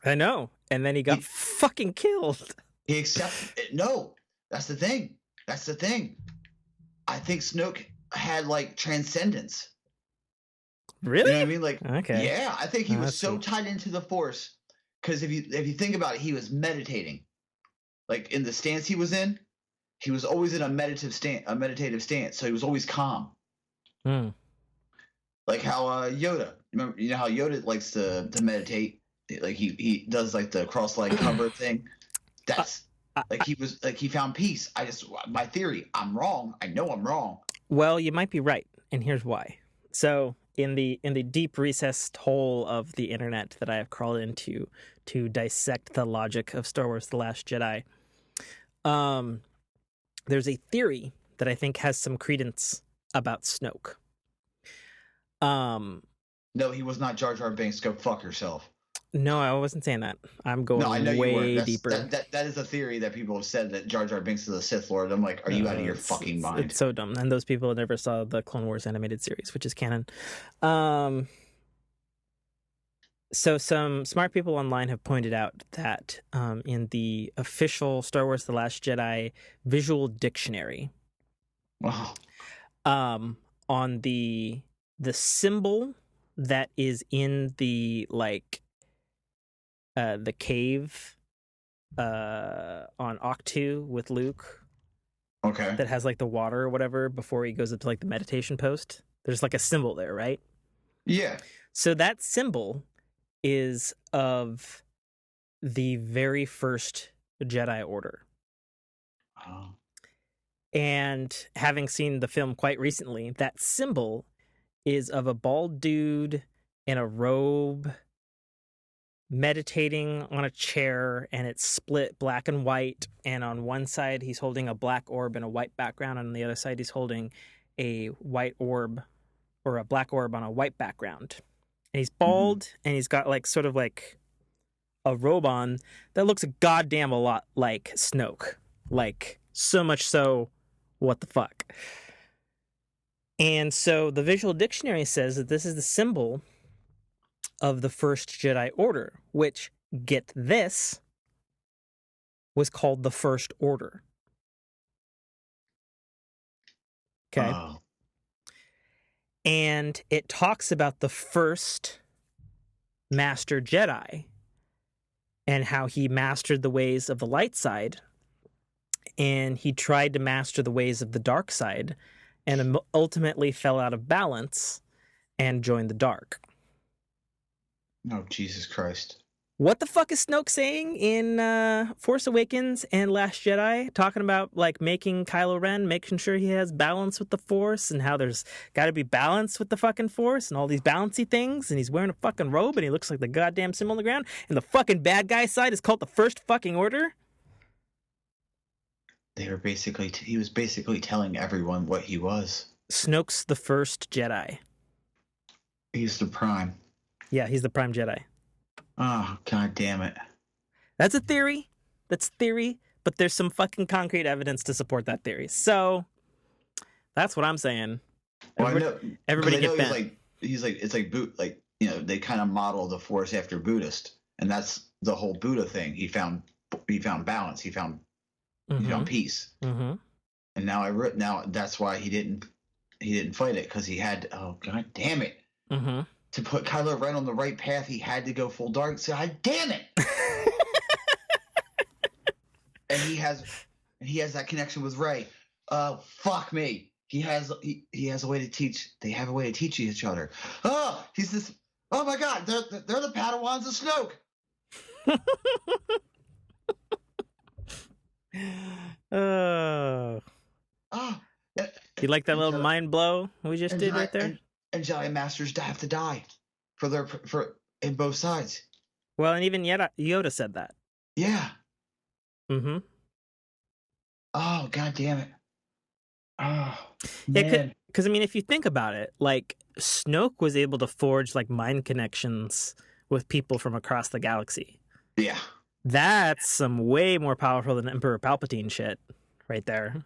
I know. And then he got fucking killed. He accepted it. No, that's the thing. I think Snoke had like transcendence. Really? You know what I mean? Like, okay. Yeah, I think he was so tied into the Force because if you think about it, he was meditating. Like in the stance he was in, he was always in a meditative stance. So he was always calm. Like how Yoda. Remember, you know how Yoda likes to meditate. Like he does like the cross-leg cover thing. That's like he found peace. My theory, I'm wrong. I know I'm wrong. Well, you might be right, and here's why. So in the deep recessed hole of the internet that I have crawled into to dissect the logic of Star Wars: The Last Jedi, there's a theory that I think has some credence about Snoke. No, he was not Jar Jar Binks. Go fuck yourself. No, I wasn't saying that. I'm going way deeper. That is a theory that people have said that Jar Jar Binks is a Sith Lord. I'm like, are you out of your fucking mind? It's so dumb. And those people never saw the Clone Wars animated series, which is canon. So some smart people online have pointed out that in the official Star Wars: The Last Jedi visual dictionary, on the symbol that is in the the cave on Octu with Luke. Okay. That has like the water or whatever before he goes up to like the meditation post. There's like a symbol there, right? Yeah. So that symbol is of the very first Jedi Order. Oh. And having seen the film quite recently, that symbol is of a bald dude in a robe meditating on a chair, and it's split black and white, and on one side he's holding a black orb in a white background, and on the other side he's holding a white orb or a black orb on a white background. And he's bald, and he's got like sort of like a robe on that looks a goddamn a lot like Snoke. Like, so much so, what the fuck? And so the visual dictionary says that this is the symbol of the first Jedi Order, which, get this, was called the First Order. Okay. Oh. And it talks about the first Master Jedi and how he mastered the ways of the light side, and he tried to master the ways of the dark side, and ultimately fell out of balance and joined the dark. Oh, Jesus Christ. What the fuck is Snoke saying in Force Awakens and Last Jedi? Talking about, like, making Kylo Ren, making sure he has balance with the Force, and how there's got to be balance with the fucking Force, and all these balancy things, and he's wearing a fucking robe, and he looks like the goddamn symbol on the ground, and the fucking bad guy side is called the First fucking Order? He was basically telling everyone what he was. Snoke's the first Jedi. He's the Prime. Yeah, he's the Prime Jedi. Oh, God damn it. That's a theory. That's theory, but there's some fucking concrete evidence to support that theory. So that's what I'm saying. Everybody get bent. It's like they kind of model the Force after Buddhist, and that's the whole Buddha thing. He found balance. He found peace. Mm-hmm. And now that's why he didn't fight it, because he had. Oh, God damn it. Mm-hmm. To put Kylo Ren on the right path, he had to go full dark side. Damn it! And he has that connection with Rey. Fuck me. He has a way to teach. They have a way to teach each other. Oh, he's this. Oh my God, they're the Padawans of Snoke. Oh. Oh. You like that little mind blow we just did right there? And Jedi Masters have to die for in both sides. Well, and even Yoda said that. Yeah. Mm-hmm. Oh, God damn it. Oh, yeah, because I mean, if you think about it, like, Snoke was able to forge like mind connections with people from across the galaxy. Yeah. That's some way more powerful than Emperor Palpatine shit right there.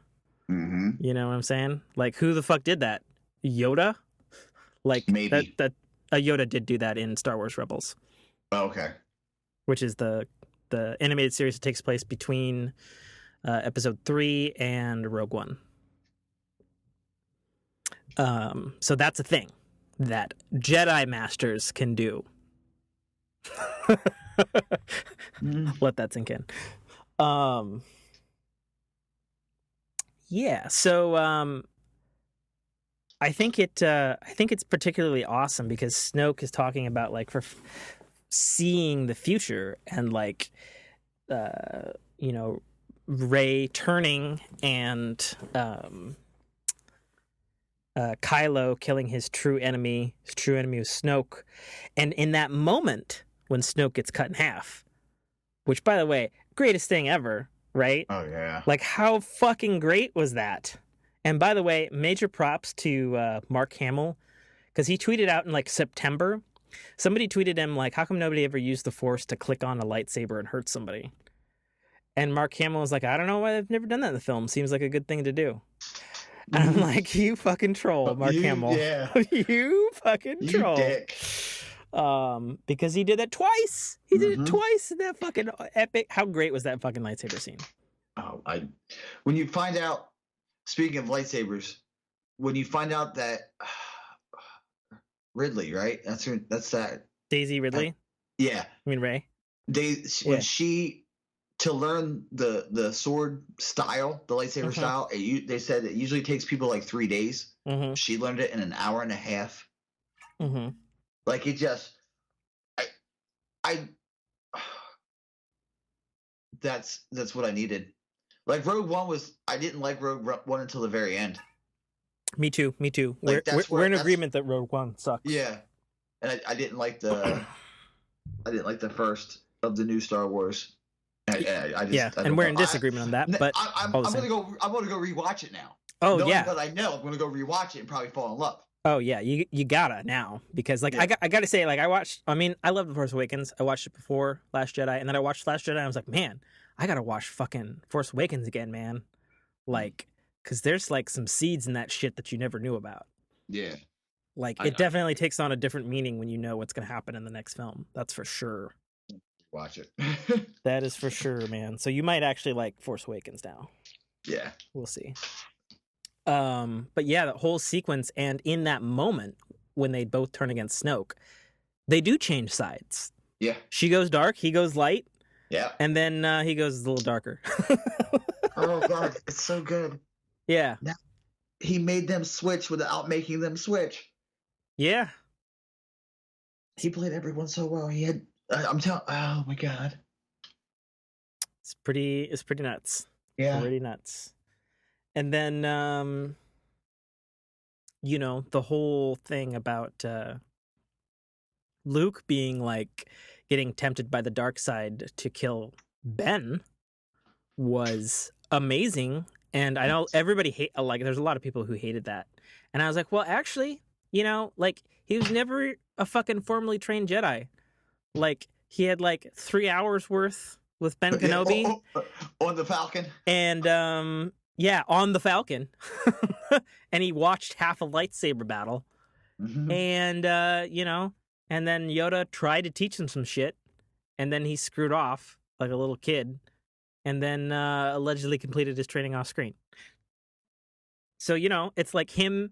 Mm-hmm. You know what I'm saying? Like, who the fuck did that? Yoda? Like, maybe that Yoda did do that in Star Wars Rebels. Oh, okay. Which is the animated series that takes place between Episode 3 and Rogue One. So that's a thing that Jedi Masters can do. Let that sink in. Yeah, so I think it's particularly awesome because Snoke is talking about, like, for seeing the future, and, like, Rey turning and Kylo killing his true enemy. His true enemy was Snoke, and in that moment when Snoke gets cut in half, which, by the way, greatest thing ever, right? Oh yeah. Like, how fucking great was that? And by the way, major props to Mark Hamill, because he tweeted out in, like, September. Somebody tweeted him, like, how come nobody ever used the Force to click on a lightsaber and hurt somebody? And Mark Hamill was like, I don't know why they've never done that in the film. Seems like a good thing to do. And I'm like, you fucking troll, Mark Hamill. Yeah. You fucking troll. You dick. Because he did that twice. He did it twice in that fucking epic. How great was that fucking lightsaber scene? Oh, when you find out, speaking of lightsabers, when you find out that Ridley, right? That's that Daisy Ridley. Yeah. I mean Rey. When she, to learn the sword style, the lightsaber style, they said it usually takes people like 3 days. Mm-hmm. She learned it in an hour and a half. Mm-hmm. Like, it just, that's what I needed. Like Rogue One I didn't like Rogue One until the very end. Me too. Like We're in agreement that Rogue One sucks. Yeah, and I didn't like the first of the new Star Wars. And we're in disagreement on that. But I'm gonna go rewatch it now. Oh, knowing yeah. that I know I'm gonna go rewatch it and probably fall in love. Oh yeah, you gotta now, because like I gotta say, like I love The Force Awakens. I watched it before Last Jedi, and then I watched Last Jedi and I was like, man, I gotta watch fucking Force Awakens again, man. Like, because there's like some seeds in that shit that you never knew about. Yeah. Like, it definitely takes on a different meaning when you know what's gonna happen in the next film. That's for sure. Watch it. That is for sure, man. So you might actually like Force Awakens now. Yeah. We'll see. But yeah, the whole sequence, and in that moment when they both turn against Snoke, they do change sides. Yeah. She goes dark, he goes light. Yeah. And then he goes a little darker. Oh god, it's so good. Yeah. Now, he made them switch without making them switch. Yeah. He played everyone so well. He had I'm telling. Oh my god. It's pretty nuts. Yeah. Pretty nuts. And then, you know, the whole thing about Luke being like getting tempted by the dark side to kill Ben was amazing. And I know everybody there's a lot of people who hated that. And I was like, well, actually, you know, like he was never a fucking formally trained Jedi. Like he had like 3 hours worth with Ben Kenobi on the Falcon. And yeah, on the Falcon. And he watched half a lightsaber battle. Mm-hmm. And, you know, and then Yoda tried to teach him some shit. And then he screwed off like a little kid. And then allegedly completed his training off screen. So, you know, it's like him,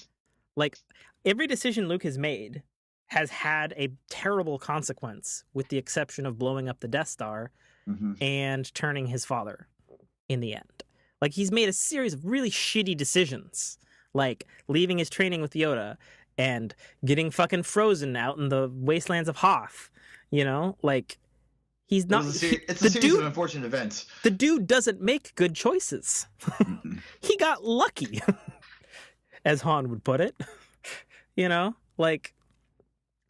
like every decision Luke has made has had a terrible consequence, with the exception of blowing up the Death Star and turning his father in the end. Like, he's made a series of really shitty decisions, like leaving his training with Yoda and getting fucking frozen out in the wastelands of Hoth. You know, like, he's not. It's a series of unfortunate events. The dude doesn't make good choices. He got lucky, as Han would put it. You know, like,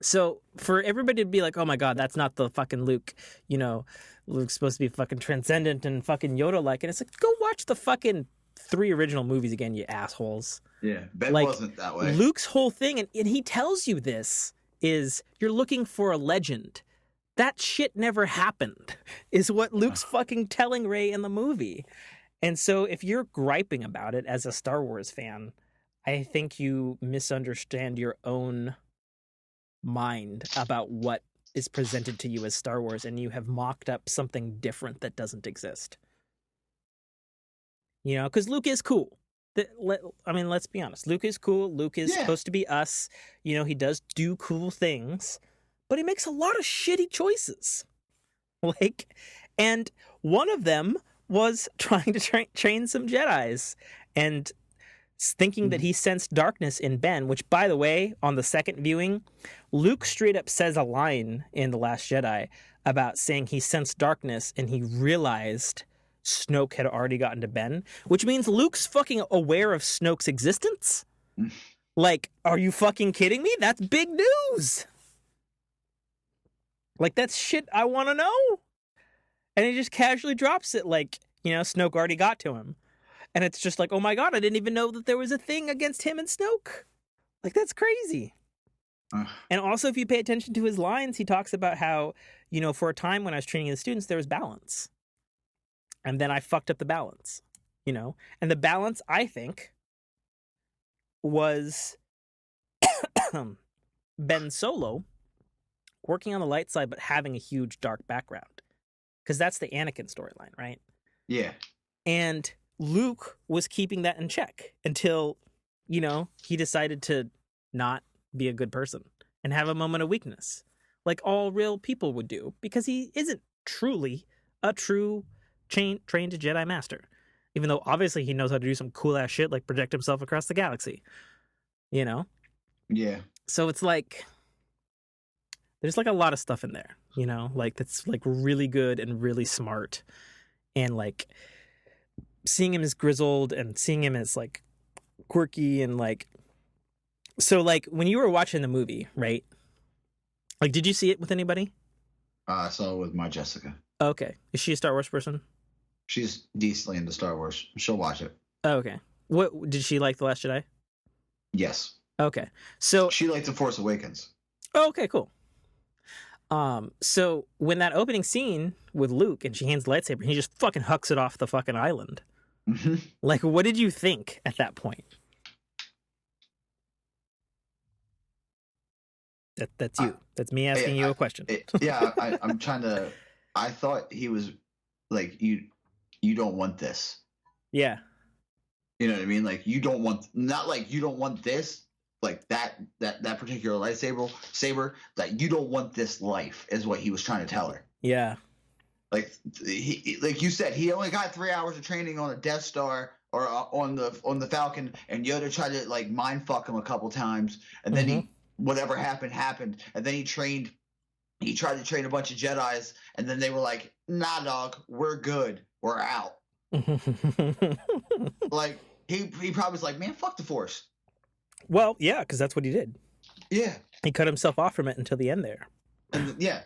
so for everybody to be like, oh my god, that's not the fucking Luke, you know, Luke's supposed to be fucking transcendent and fucking Yoda-like. And it's like, go watch the fucking 3 original movies again, you assholes. Yeah, Ben wasn't that way. Luke's whole thing, and he tells you this, is you're looking for a legend. That shit never happened, is what Luke's fucking telling Rey in the movie. And so if you're griping about it as a Star Wars fan, I think you misunderstand your own mind about what is presented to you as Star Wars, and you have mocked up something different that doesn't exist. You know, because Luke is cool. I mean, let's be honest. Luke is cool. Luke is supposed to be us. You know, he does do cool things, but he makes a lot of shitty choices. Like, and one of them was trying to train some Jedis and thinking that he sensed darkness in Ben, which, by the way, on the second viewing, Luke straight up says a line in The Last Jedi about saying he sensed darkness and he realized Snoke had already gotten to Ben, which means Luke's fucking aware of Snoke's existence. Like, are you fucking kidding me? That's big news. Like, that's shit I want to know. And he just casually drops it like, you know, Snoke already got to him. And it's just like, oh my god, I didn't even know that there was a thing against him and Snoke. Like, that's crazy. And also, if you pay attention to his lines, he talks about how, you know, for a time when I was training the students, there was balance. And then I fucked up the balance, you know? And the balance, I think, was Ben Solo working on the light side, but having a huge dark background. Because that's the Anakin storyline, right? Yeah. And Luke was keeping that in check until, you know, he decided to not be a good person and have a moment of weakness, like all real people would do, because he isn't truly a true trained Jedi master, even though obviously he knows how to do some cool ass shit like project himself across the galaxy, you know? Yeah. So it's like, there's like a lot of stuff in there you know, like that's like really good and really smart. And like seeing him as grizzled and seeing him as like quirky and like, so like when you were watching the movie, right? Like, did you see it with anybody? I saw it with my Jessica. Okay. Is she a Star Wars person? She's decently into Star Wars. She'll watch it. Okay. What did she like The Last Jedi? Yes. Okay. So, She liked The Force Awakens. okay, cool. So when that opening scene with Luke and she hands the lightsaber, he just fucking hucks it off the fucking island. Mm-hmm. Like, what did you think at that point? That's you. That's me asking you a question. I'm trying to. I thought he was like, you don't want this. Yeah. You know what I mean? Like, you don't want, not like you don't want this, like that particular saber, that you don't want this life is what he was trying to tell her. Yeah. Like like you said, he only got 3 hours of training on a Death Star or on the Falcon, and Yoda tried to like mind fuck him a couple times, and then whatever happened, and then he tried to train a bunch of Jedis, and then they were like, nah, dog, we're good, we're out. Like he probably was like, man, fuck the Force. Well, yeah, because that's what he did. Yeah, he cut himself off from it until the end there. And yeah,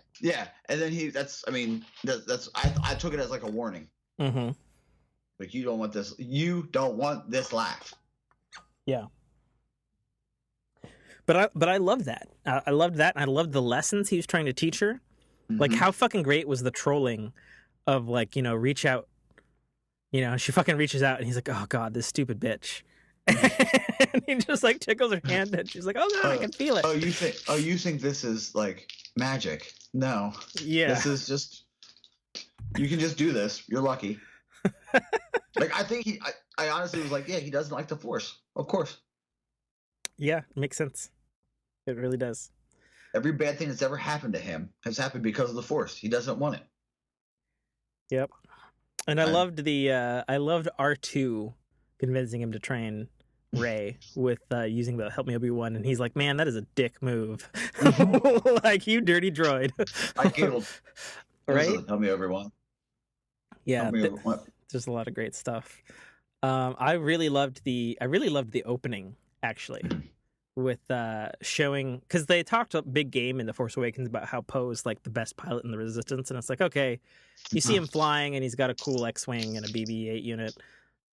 and then I took it as like a warning. Mm-hmm. Like, you don't want this laugh. Yeah. But I love that. I loved that, and I loved the lessons he was trying to teach her. Mm-hmm. Like, how fucking great was the trolling of, like, you know, reach out. You know, she fucking reaches out, and he's like, oh, God, this stupid bitch. And he just, like, tickles her hand, and she's like, oh, God, I can feel it. You think this is, like, magic? No. Yeah. This is just, you can just do this. You're lucky. Like, I think I honestly was like, yeah, he doesn't like the Force. Of course. Yeah, makes sense. It really does. Every bad thing that's ever happened to him has happened because of the Force. He doesn't want it. Yep. And I loved R2 convincing him to train Rey with using the "Help Me Obi-Wan," and he's like, "Man, that is a dick move." Like, you dirty droid. I giggled. Right? Help me, Obi-Wan. Yeah, there's a lot of great stuff. I really loved the opening, actually, with showing, because they talked a big game in The Force Awakens about how Poe's like the best pilot in the Resistance, and it's like, okay, you see him flying and he's got a cool X-wing and a BB-8 unit.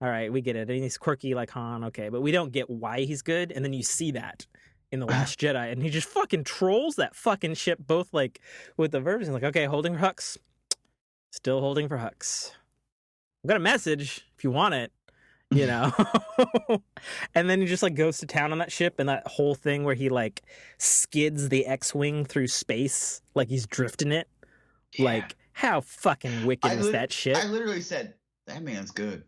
All right, we get it. And he's quirky like Han, okay, but we don't get why he's good. And then you see that in The Last Jedi, and he just fucking trolls that fucking ship, both like with the verbs and like, okay, holding for Hux, still holding for Hux. I've got a message if you want it, you know. And then he just like goes to town on that ship, and that whole thing where he like skids the X-wing through space like he's drifting it. Yeah. Like, how fucking wicked is that shit? I literally said, that man's good.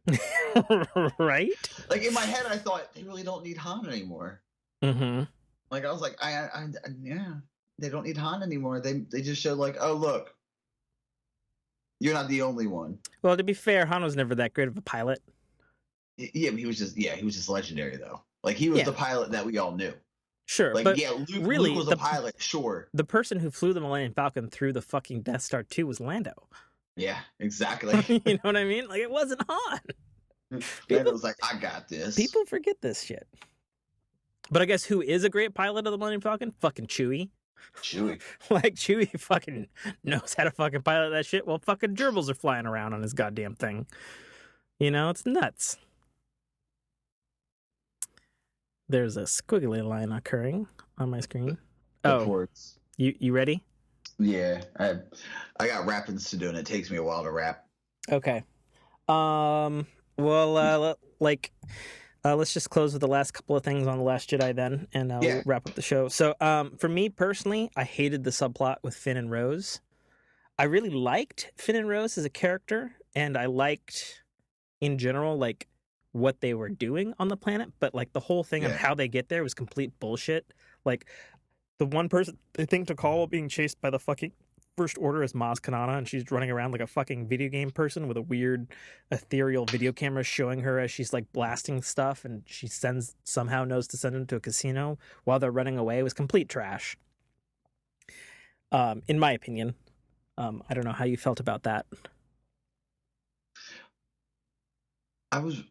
Right? Like, in my head, I thought, they really don't need Han anymore. Mm-hmm. Like, I was like, yeah, they don't need Han anymore. They just showed like, oh, look, you're not the only one. Well, to be fair, Han was never that great of a pilot. Yeah, he was just legendary, though. Like, he was the pilot that we all knew. Sure, like, but yeah, Luke was a pilot, sure. The person who flew the Millennium Falcon through the fucking Death Star 2 was Lando. Yeah, exactly. You know what I mean? Like, it wasn't Han. Lando was like, I got this. People forget this shit. But I guess who is a great pilot of the Millennium Falcon? Fucking Chewie. Like, Chewie fucking knows how to fucking pilot that shit while fucking gerbils are flying around on his goddamn thing. You know, it's nuts. There's a squiggly line occurring on my screen. Reports. You ready? Yeah, I got rappings to do, and it takes me a while to rap. Okay. Well, let's just close with the last couple of things on The Last Jedi then, and we'll wrap up the show. So, for me personally, I hated the subplot with Finn and Rose. I really liked Finn and Rose as a character, and I liked, in general, like, what they were doing on the planet, but like the whole thing of how they get there was complete bullshit. Like, the one person they think to call being chased by the fucking First Order is Maz Kanata, and she's running around like a fucking video game person with a weird ethereal video camera showing her as she's like blasting stuff, and she somehow knows to send them to a casino while they're running away. It was complete trash. In my opinion. I don't know how you felt about that. I was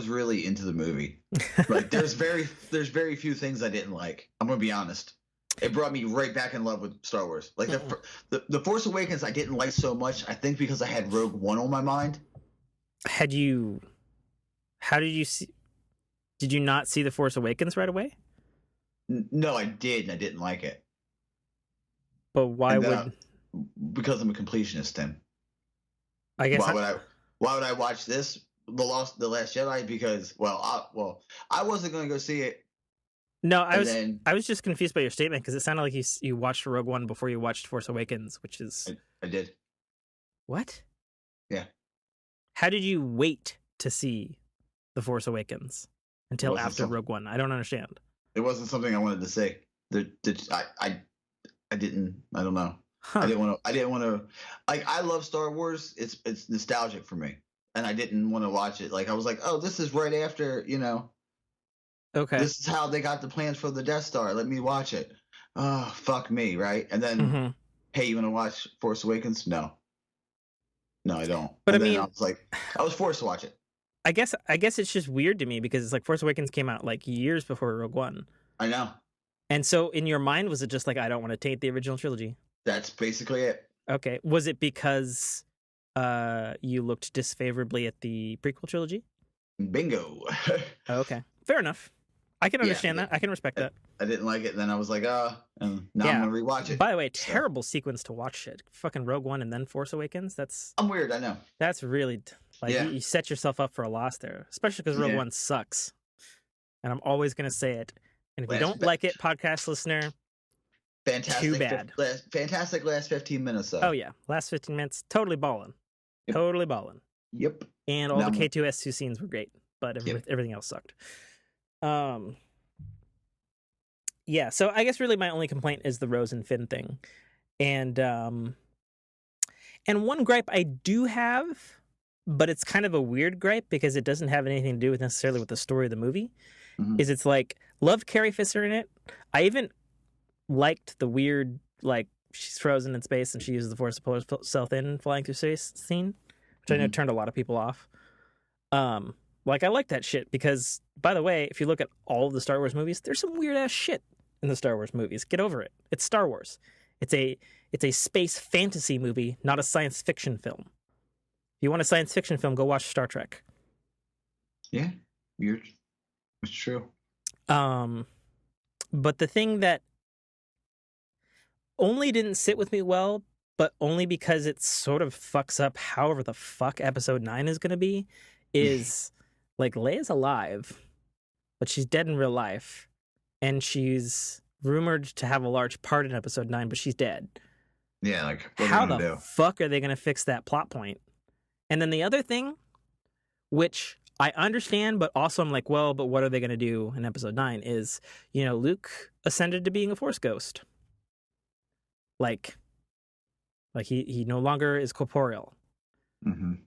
really into the movie. Like there's very few things I didn't like. I'm gonna be honest. It brought me right back in love with Star Wars. Like the Force Awakens, I didn't like so much. I think because I had Rogue One on my mind. How did you see? Did you not see the Force Awakens right away? No, I did, and I didn't like it. But why would? Because I'm a completionist, Tim. I guess. Why would I watch this? The Last Jedi? Because I wasn't going to go see it. No, I was just confused by your statement because it sounded like you watched Rogue One before you watched Force Awakens, which is I did. What? Yeah. How did you wait to see the Force Awakens until after Rogue One? I don't understand. It wasn't something I wanted to say. I didn't. I don't know. Huh. I didn't want to. Like, I love Star Wars. It's nostalgic for me, and I didn't want to watch it. Like, I was like, oh, this is right after, Okay. This is how they got the plans for the Death Star. Let me watch it. Oh, fuck me, right? And then, hey, you want to watch Force Awakens? No, I don't. But and then I was like, I was forced to watch it. I guess it's just weird to me because it's like Force Awakens came out like years before Rogue One. I know. And so in your mind, was it just like, I don't want to taint the original trilogy? That's basically it. Okay. Was it because you looked disfavorably at the prequel trilogy? Bingo. Okay. Fair enough. I can understand that. I can respect that. I didn't like it. And then I was like, and now I'm going to rewatch it. By the way, terrible sequence to watch shit. Fucking Rogue One and then Force Awakens. I'm weird, I know. That's really, you set yourself up for a loss there. Especially because Rogue One sucks. And I'm always going to say it. And if you don't like it, podcast listener, fantastic, too bad. Fantastic last 15 minutes, though. Oh, yeah. Last 15 minutes, totally balling. Yep. Totally balling. Yep. And all the K2S2 scenes were great, but everything else sucked. Yeah, so I guess really my only complaint is the Rose and Finn thing. And one gripe I do have, but it's kind of a weird gripe because it doesn't have anything to do with necessarily with the story of the movie, is it's like, love Carrie Fisher in it. I even liked the weird, like, she's frozen in space and she uses the Force to pull herself in flying through space scene, which I know turned a lot of people off. Like, I like that shit because, by the way, if you look at all of the Star Wars movies, there's some weird-ass shit in the Star Wars movies. Get over it. It's Star Wars. It's a space fantasy movie, not a science fiction film. If you want a science fiction film, go watch Star Trek. Yeah, it's true. But the thing that only didn't sit with me well, but only because it sort of fucks up however the fuck Episode 9 is going to be, is... like, Leia's alive, but she's dead in real life, and she's rumored to have a large part in Episode 9, but she's dead. Yeah, like, how the fuck are they going to fix that plot point? And then the other thing, which I understand, but also I'm like, well, but what are they going to do in Episode 9 is, Luke ascended to being a Force ghost. Like he no longer is corporeal. Is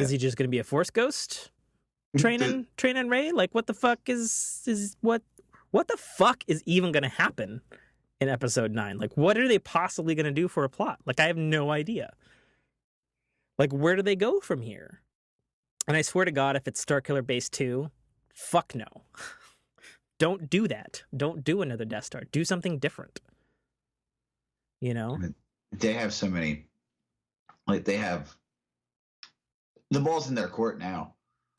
he just going to be a Force ghost training Rey? Like, what the fuck is what the fuck is even going to happen in Episode 9? Like, what are they possibly going to do for a plot? Like, I have no idea. Like, where do they go from here? And I swear to God, if it's Starkiller Base 2, fuck no. Don't do that. Don't do another Death Star. Do something different. They have so many. Like, they have... the ball's in their court now.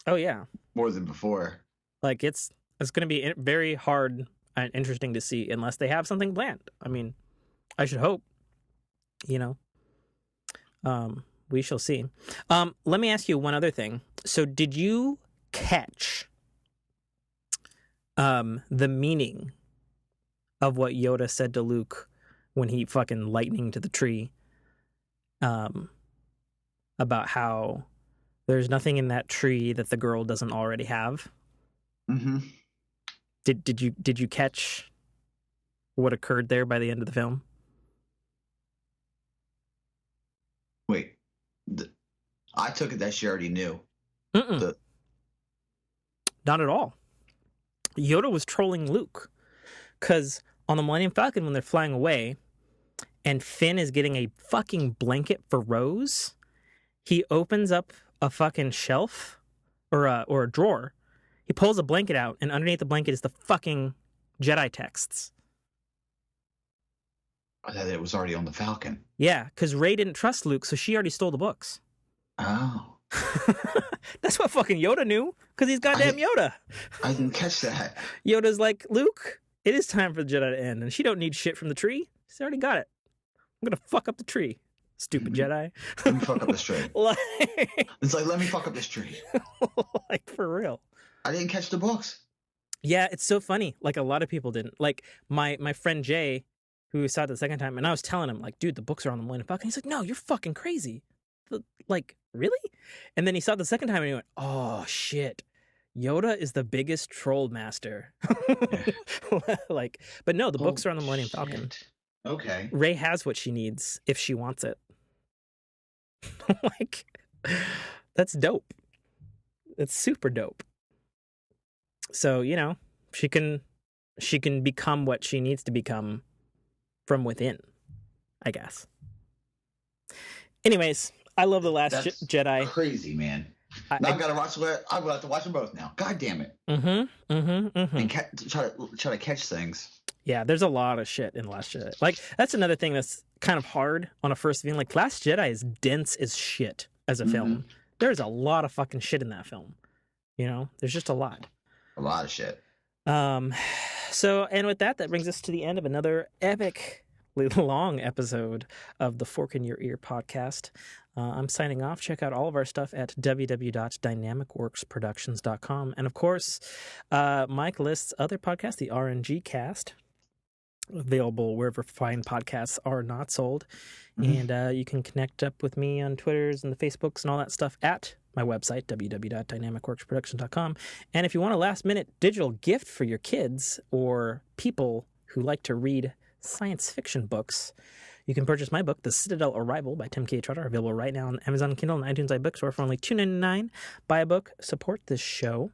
Oh, yeah. More than before. Like, it's going to be very hard and interesting to see unless they have something planned. I mean, I should hope. We shall see. Let me ask you one other thing. So did you catch the meaning of what Yoda said to Luke when he fucking lightning to the tree? About how there's nothing in that tree that the girl doesn't already have. Did you catch what occurred there by the end of the film? Wait, I took it that she already knew. Not at all. Yoda was trolling Luke because on the Millennium Falcon when they're flying away, and Finn is getting a fucking blanket for Rose, he opens up a fucking shelf or a drawer. He pulls a blanket out, and underneath the blanket is the fucking Jedi texts. I thought it was already on the Falcon. Yeah, because Rey didn't trust Luke, so she already stole the books. Oh. That's what fucking Yoda knew, because he's goddamn Yoda. I didn't catch that. Yoda's like, Luke, it is time for the Jedi to end, and she don't need shit from the tree. She's already got it. I'm gonna fuck up the tree, stupid Jedi. Let me fuck up this tree. It's like, let me fuck up this tree. Like, for real. I didn't catch the books. Yeah, it's so funny. Like, a lot of people didn't. Like, my friend Jay, who saw it the second time, and I was telling him, like, dude, the books are on the Millennium Falcon. He's like, no, you're fucking crazy. Like, really? And then he saw it the second time, and he went, oh, shit. Yoda is the biggest troll master. Like, but no, the books are on the Millennium Falcon. Okay. Rey has what she needs if she wants it. Like, that's dope. It's super dope. So, you know, she can become what she needs to become from within, I guess. Anyways, I love The Last Jedi. Crazy, man. Now I've got to watch. I'm going to have to watch them both now. God damn it. And try to catch things. Yeah, there's a lot of shit in The Last Jedi. Like, that's another thing that's kind of hard on a first viewing. Like, Last Jedi is dense as shit as a film. There's a lot of fucking shit in that film. You know, there's just a lot. A lot of shit. So, and with that brings us to the end of another epically long episode of the Fork in Your Ear podcast. I'm signing off. Check out all of our stuff at www.dynamicworksproductions.com. And of course, Mike lists other podcasts, the RNG Cast, available wherever fine podcasts are not sold. And you can connect up with me on Twitters and the Facebooks and all that stuff at my website, www.dynamicworksproductions.com. And if you want a last-minute digital gift for your kids or people who like to read science fiction books, you can purchase my book, The Citadel Arrival by Tim K. Trotter, available right now on Amazon Kindle and iTunes iBooks, for only $2.99. Buy a book, support this show.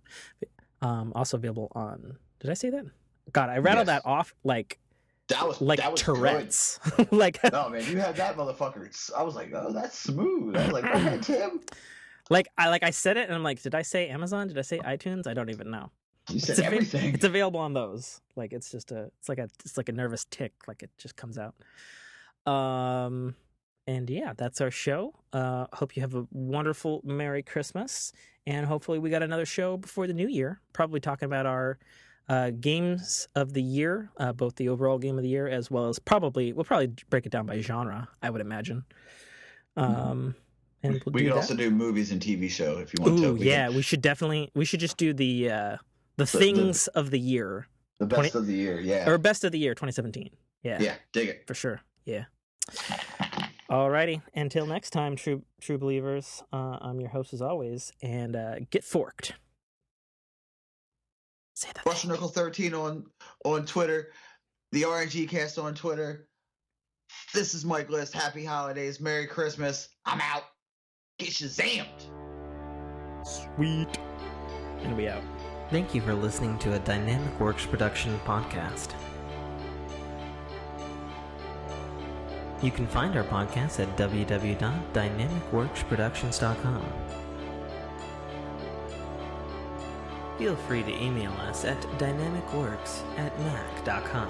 Also available on... Did I say that? God, I rattled that off like... That was Tourette's. Like, no, man, you had that motherfucker. I was like, oh, that's smooth. I was like, go ahead, Tim. I said it, and I'm like, did I say Amazon? Did I say iTunes? I don't even know. You said everything. It's available on those. Like, it's like a nervous tick. Like, it just comes out. And yeah, that's our show. Hope you have a wonderful Merry Christmas, and hopefully we got another show before the new year. Probably talking about our games of the year, both the overall game of the year as well as we'll probably break it down by genre, I would imagine. And we could also do movies and TV show if you want to. Yeah, we should just do the things of the year. The best of the year, yeah. Or best of the year, 2017. Yeah. Yeah, dig it. For sure. Yeah. Alrighty. Until next time, true believers, I'm your host as always, and get forked. Say that. Russian Knuckle 13 on Twitter, the RNG Cast on Twitter. This is Mike List. Happy holidays. Merry Christmas. I'm out. Get Shazammed. Sweet. And we out. Thank you for listening to a Dynamic Works production podcast. You can find our podcast at www.dynamicworksproductions.com. Feel free to email us at dynamicworks@mac.com.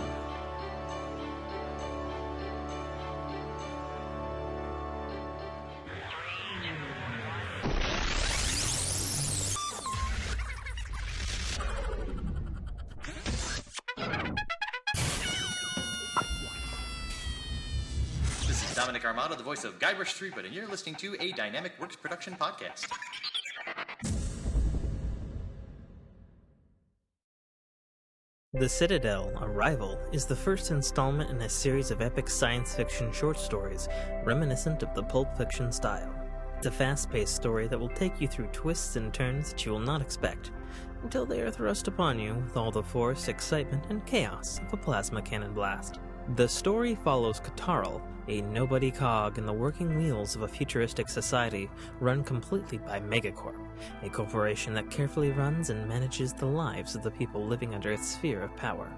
This is Dominic Armato, the voice of Guybrush Threepwood, and you're listening to a Dynamic Works production podcast. The Citadel Arrival is the first installment in a series of epic science fiction short stories reminiscent of the Pulp Fiction style. It's a fast-paced story that will take you through twists and turns that you will not expect, until they are thrust upon you with all the force, excitement, and chaos of a plasma cannon blast. The story follows Katarl, a nobody cog in the working wheels of a futuristic society run completely by Megacorp, a corporation that carefully runs and manages the lives of the people living under its sphere of power.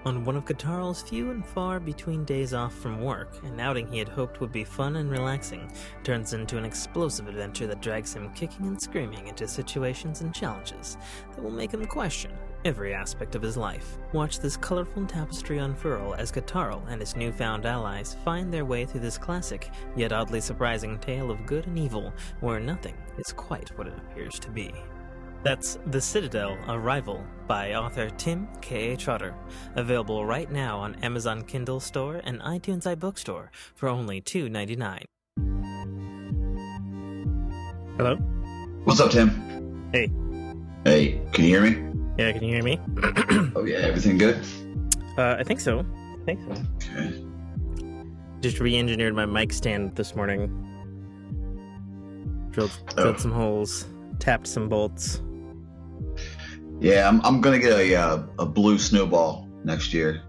On one of Katarl's few and far between days off from work, an outing he had hoped would be fun and relaxing turns into an explosive adventure that drags him kicking and screaming into situations and challenges that will make him question every aspect of his life. Watch this colorful tapestry unfurl as Katarl and his newfound allies find their way through this classic, yet oddly surprising tale of good and evil, where nothing is quite what it appears to be. That's The Citadel, A Rival by author Tim K.A. Trotter, available right now on Amazon Kindle Store and iTunes iBookstore for only $2.99. Hello? What's up, Tim? Hey. Hey, can you hear me? Yeah, can you hear me? Oh yeah, everything good? I think so. Okay. Just re-engineered my mic stand this morning. Drilled some holes, tapped some bolts. Yeah, I'm gonna get a blue snowball next year.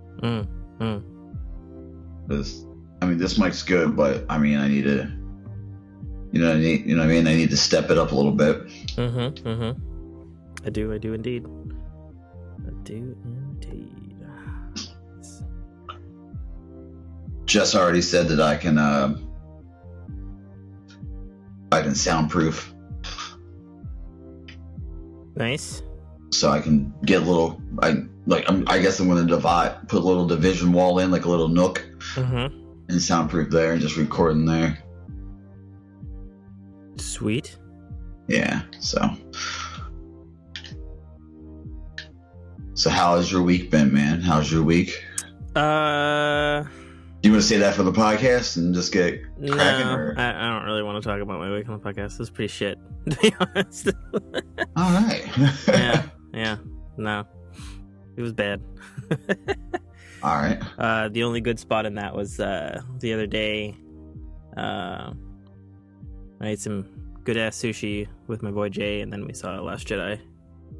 This mic's good, but I mean, I need to, I need to step it up a little bit. I do indeed. Jess already said that I can soundproof. Nice. So I can get a little. I guess I'm gonna put a little division wall in, like a little nook, and soundproof there, and just record in there. Sweet. Yeah. So how has your week been, man? How's your week? Do you want to say that for the podcast and just get cracking? No, I don't really want to talk about my week on the podcast. It was pretty shit, to be honest. All right. Yeah. No, it was bad. All right. The only good spot in that was the other day. I ate some good ass sushi with my boy Jay, and then we saw Last Jedi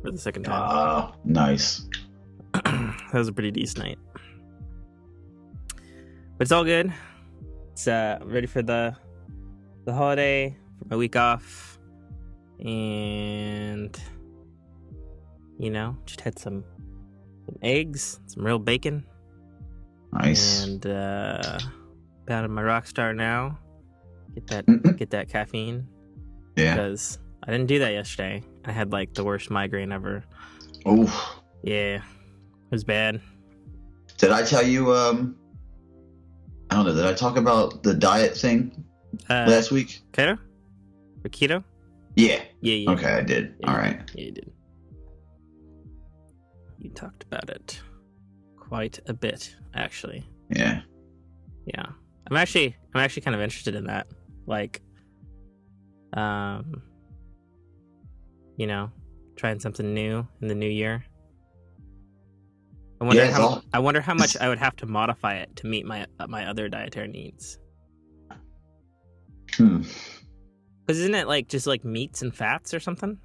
for the second time. Oh, nice. That was a pretty decent night. But it's all good. It's ready for the holiday, for my week off, and just had some eggs, some real bacon. Nice. And pounded my Rockstar now. Get that caffeine. Yeah. Because I didn't do that yesterday. I had like the worst migraine ever. Oof. Yeah, it was bad. Did I tell you? I don't know. Did I talk about the diet thing last week? Keto? Or keto? Yeah. Yeah. Okay, I did. Yeah, all right. Yeah, you did. You talked about it quite a bit, actually. Yeah. Yeah. I'm actually kind of interested in that. Like, trying something new in the new year. I wonder how much I would have to modify it to meet my other dietary needs. Because isn't it like just like meats and fats or something?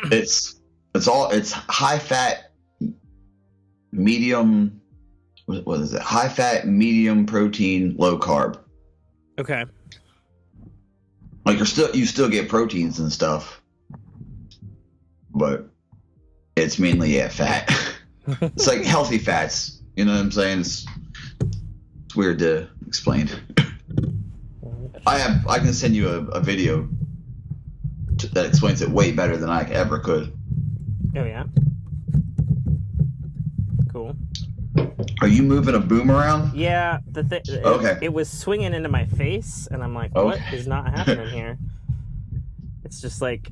It's high fat, medium. What is it? High fat, medium protein, low carb. Okay. Like you still get proteins and stuff, but it's mainly fat. It's like healthy fats. You know what I'm saying? It's weird to explain. I can send you a video that explains it way better than I ever could. Oh yeah. Cool. Are you moving a boom around? Yeah. Okay. It was swinging into my face, and I'm like, what is not happening here? It's just like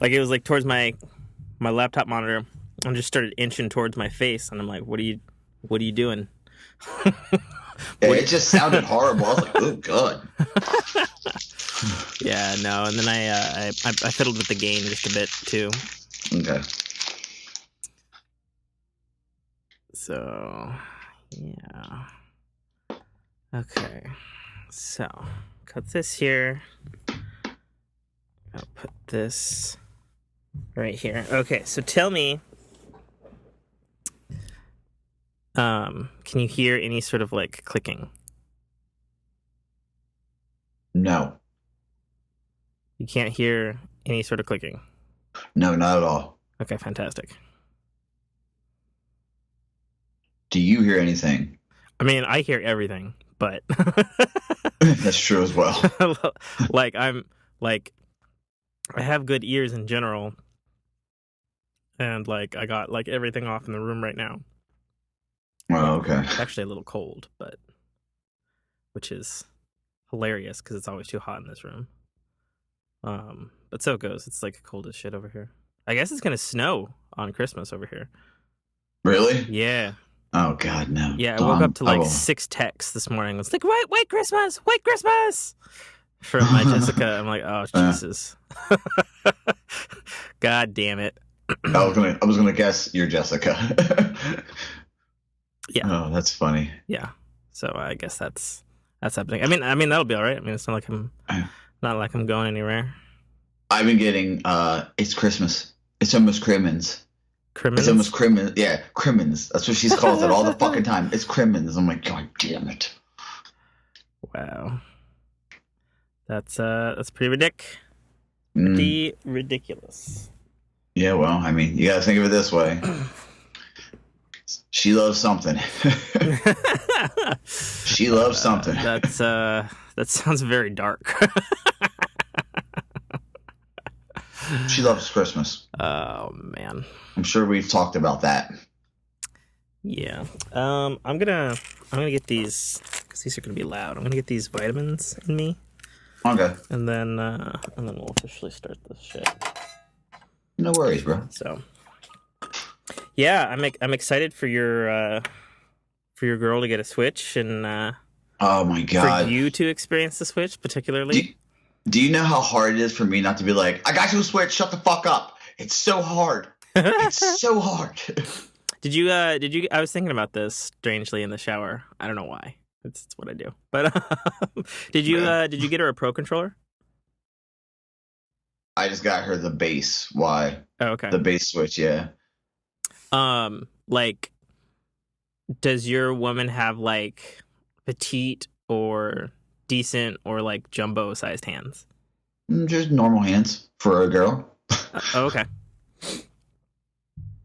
it was like towards my laptop monitor, and just started inching towards my face, and I'm like, what are you doing? It just sounded horrible. I was like, oh god. Yeah, no, and then I fiddled with the gain just a bit too. Okay. So, yeah. Okay. So, cut this here. I'll put this right here. Okay, so tell me, can you hear any sort of like clicking? No. You can't hear any sort of clicking? No, not at all. Okay, fantastic. Do you hear anything? I mean, I hear everything, but That's true as well. like I'm like I have good ears in general, and like I got like everything off in the room right now. Oh, okay. It's actually a little cold, but which is hilarious because it's always too hot in this room. But so it goes. It's like cold as shit over here. I guess it's gonna snow on Christmas over here. Really? Yeah. Oh God, no. Yeah, I woke up to like 6 texts this morning. It's like, white Christmas, white Christmas from my Jessica. I'm like, oh Jesus. God damn it. I was gonna guess you're Jessica. Yeah. Oh, that's funny. Yeah. So I guess that's happening. I mean that'll be all right. I mean, it's not like I'm going anywhere. I've been getting it's Christmas. It's almost Crimmins. Crimmins? It's almost Crimmins. Yeah, Crimmins. That's what she's calls it all the fucking time. It's Crimmins. I'm like, God damn it. Wow. That's pretty ridiculous. Yeah, well, I mean, you gotta think of it this way. She loves something. She loves something. That sounds very dark. She loves Christmas. Oh man. I'm sure we've talked about that. Yeah. I'm gonna get because these are gonna be loud. I'm gonna get these vitamins in me. Okay. And then we'll officially start this shit. No worries, bro. So. Yeah, I'm excited for your girl to get a Switch and oh my God, for you to experience the Switch particularly. Do you know how hard it is for me not to be like, I got you a Switch, shut the fuck up. It's so hard. It's so hard. Did you I was thinking about this strangely in the shower. I don't know why. It's what I do. But did you get her a Pro controller? I just got her the base. Why? Oh, okay. The base Switch, yeah. Like, does your woman have like petite or decent or like jumbo sized hands? Just normal hands for a girl. Oh, okay.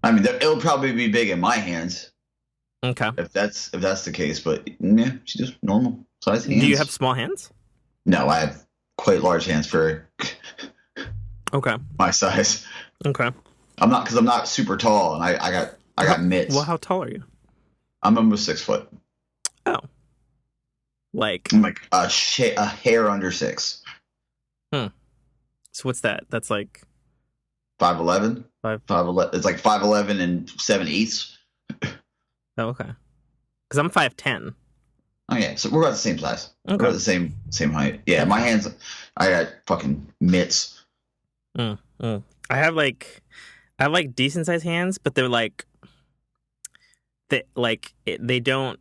I mean, it'll probably be big in my hands. Okay. If that's the case, but yeah, she's just normal size hands. Do you have small hands? No, I have quite large hands for okay my size. Okay. I'm not super tall, and I got mitts. Well, how tall are you? I'm almost 6 foot. Oh. Like I'm like a hair under 6. So what's that? That's like 5'11". 5'11". It's like 5'11" and 7/8. Oh, okay. Because I'm 5'10". Oh yeah, so we're about the same size. Okay. We're about the same height. Yeah, my hands, I got fucking mitts. I have like decent sized hands, but they're like they don't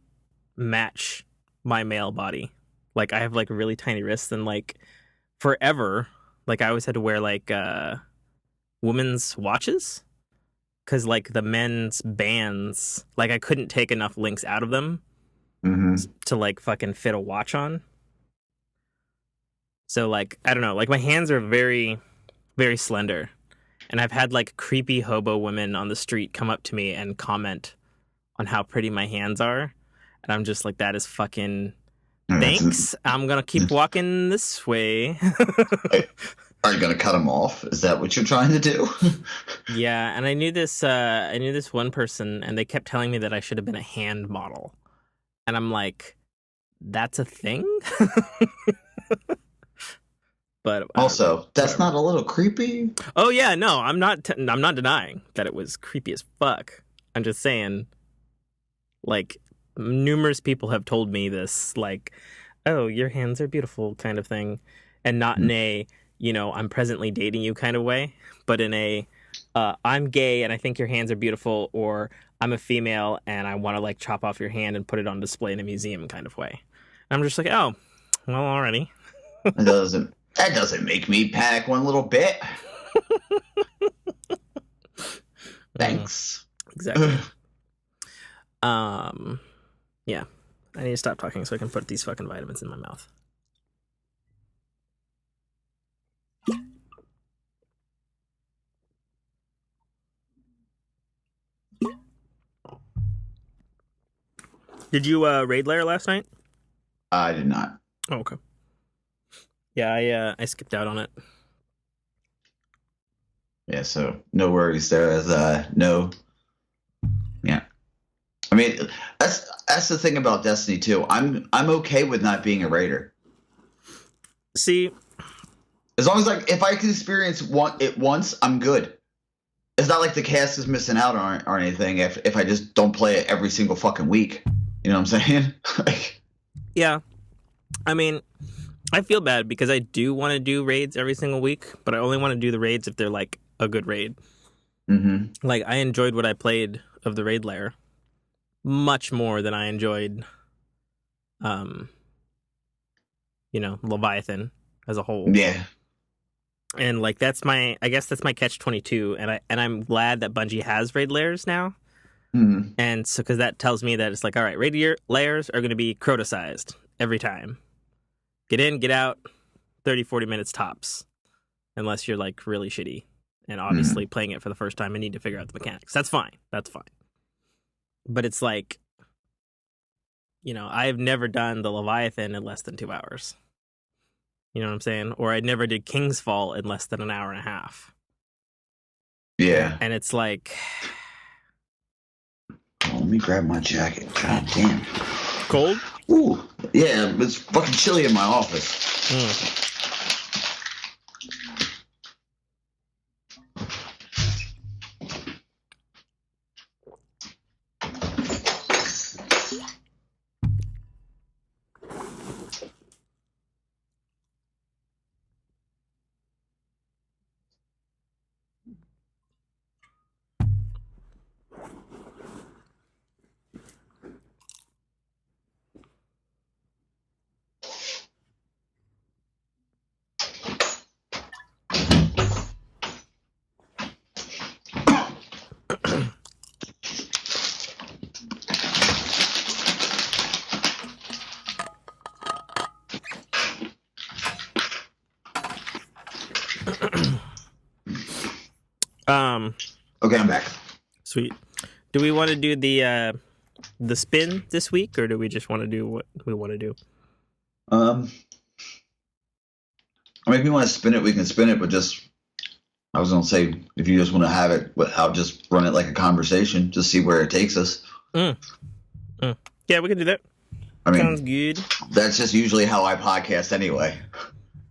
match my male body. Like I have like really tiny wrists, and like forever, like I always had to wear like women's watches because like the men's bands, like I couldn't take enough links out of them to like fucking fit a watch on. So like I don't know, like my hands are very, very slender, and I've had like creepy hobo women on the street come up to me and comment on how pretty my hands are, and I'm just like, that is fucking thanks. I'm gonna keep walking this way. Are you gonna cut them off? Is that what you're trying to do? Yeah, and I knew this one person, and they kept telling me that I should have been a hand model, and I'm like, that's a thing. But also, that's not a little creepy. Oh yeah, no, I'm not denying that it was creepy as fuck. I'm just saying, like, numerous people have told me this, like, oh, your hands are beautiful kind of thing, and not in a, I'm presently dating you kind of way, but in a, I'm gay and I think your hands are beautiful, or I'm a female and I want to like chop off your hand and put it on display in a museum kind of way. I'm just like, oh, well, already. That doesn't make me panic one little bit. Thanks. Exactly. Yeah. I need to stop talking so I can put these fucking vitamins in my mouth. Did you raid lair last night? I did not. Oh, okay. Yeah, I skipped out on it. Yeah, so no worries there. As no, yeah. I mean, that's the thing about Destiny 2. I'm okay with not being a raider. See, as long as if I can experience it once, I'm good. It's not like the cast is missing out on or anything if I just don't play it every single fucking week. You know what I'm saying? Yeah. I mean, I feel bad because I do want to do raids every single week, but I only want to do the raids if they're like a good raid. Mm-hmm. Like, I enjoyed what I played of the raid lair much more than I enjoyed, Leviathan as a whole. Yeah. And like I guess that's my catch-22, and I'm glad that Bungie has raid lairs now. Mm-hmm. And so because that tells me that it's like, all right, raid lairs are going to be Crota-sized every time. Get in, get out, 30-40 minutes tops, unless you're like really shitty and obviously playing it for the first time and need to figure out the mechanics. That's fine. But it's like, I've never done the Leviathan in less than 2 hours. You know what I'm saying? Or I never did King's Fall in less than an hour and a half. Yeah. And it's like... Oh, let me grab my jacket. God damn. Cold? Ooh. Yeah, it's fucking chilly in my office. Okay, I'm back. Sweet. Do we want to do the spin this week, or do we just want to do what we want to do? I mean, if you want to spin it, we can spin it, but I was going to say, if you just want to have it, I'll just run it like a conversation, just see where it takes us. Yeah, we can do that. I mean, sounds good. That's just usually how I podcast anyway.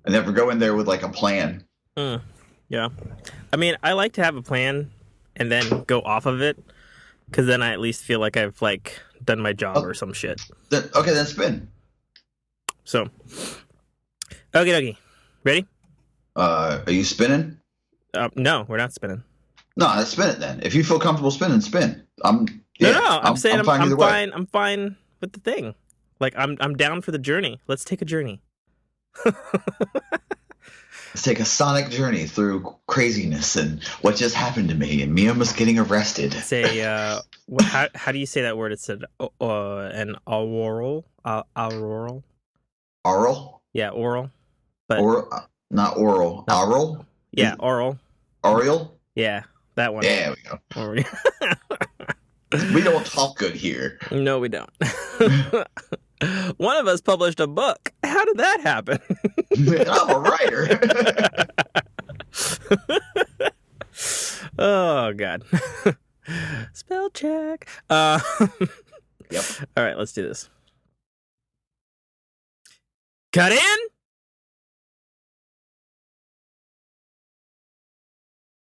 I never go in there with like a plan. Yeah. I mean, I like to have a plan and then go off of it, because then I at least feel like I've like done my job or some shit. Okay, then spin. So, okay. Ready? Are you spinning? No, we're not spinning. No, let's spin it then. If you feel comfortable spinning, spin. I'm saying I'm fine. I'm fine with the thing. Like I'm down for the journey. Let's take a journey. Let's take a sonic journey through craziness and what just happened to me and me almost getting arrested. Say, how do you say that word? It said an auroral. Oral? Yeah, oral. But not oral. No. Oral? Yeah, oral. Oriole? Yeah, that one. There we go. We don't talk good here. No, we don't. One of us published a book. How did that happen? I'm a writer. Oh, God. Spell check. Yep. All right, let's do this. Cut in.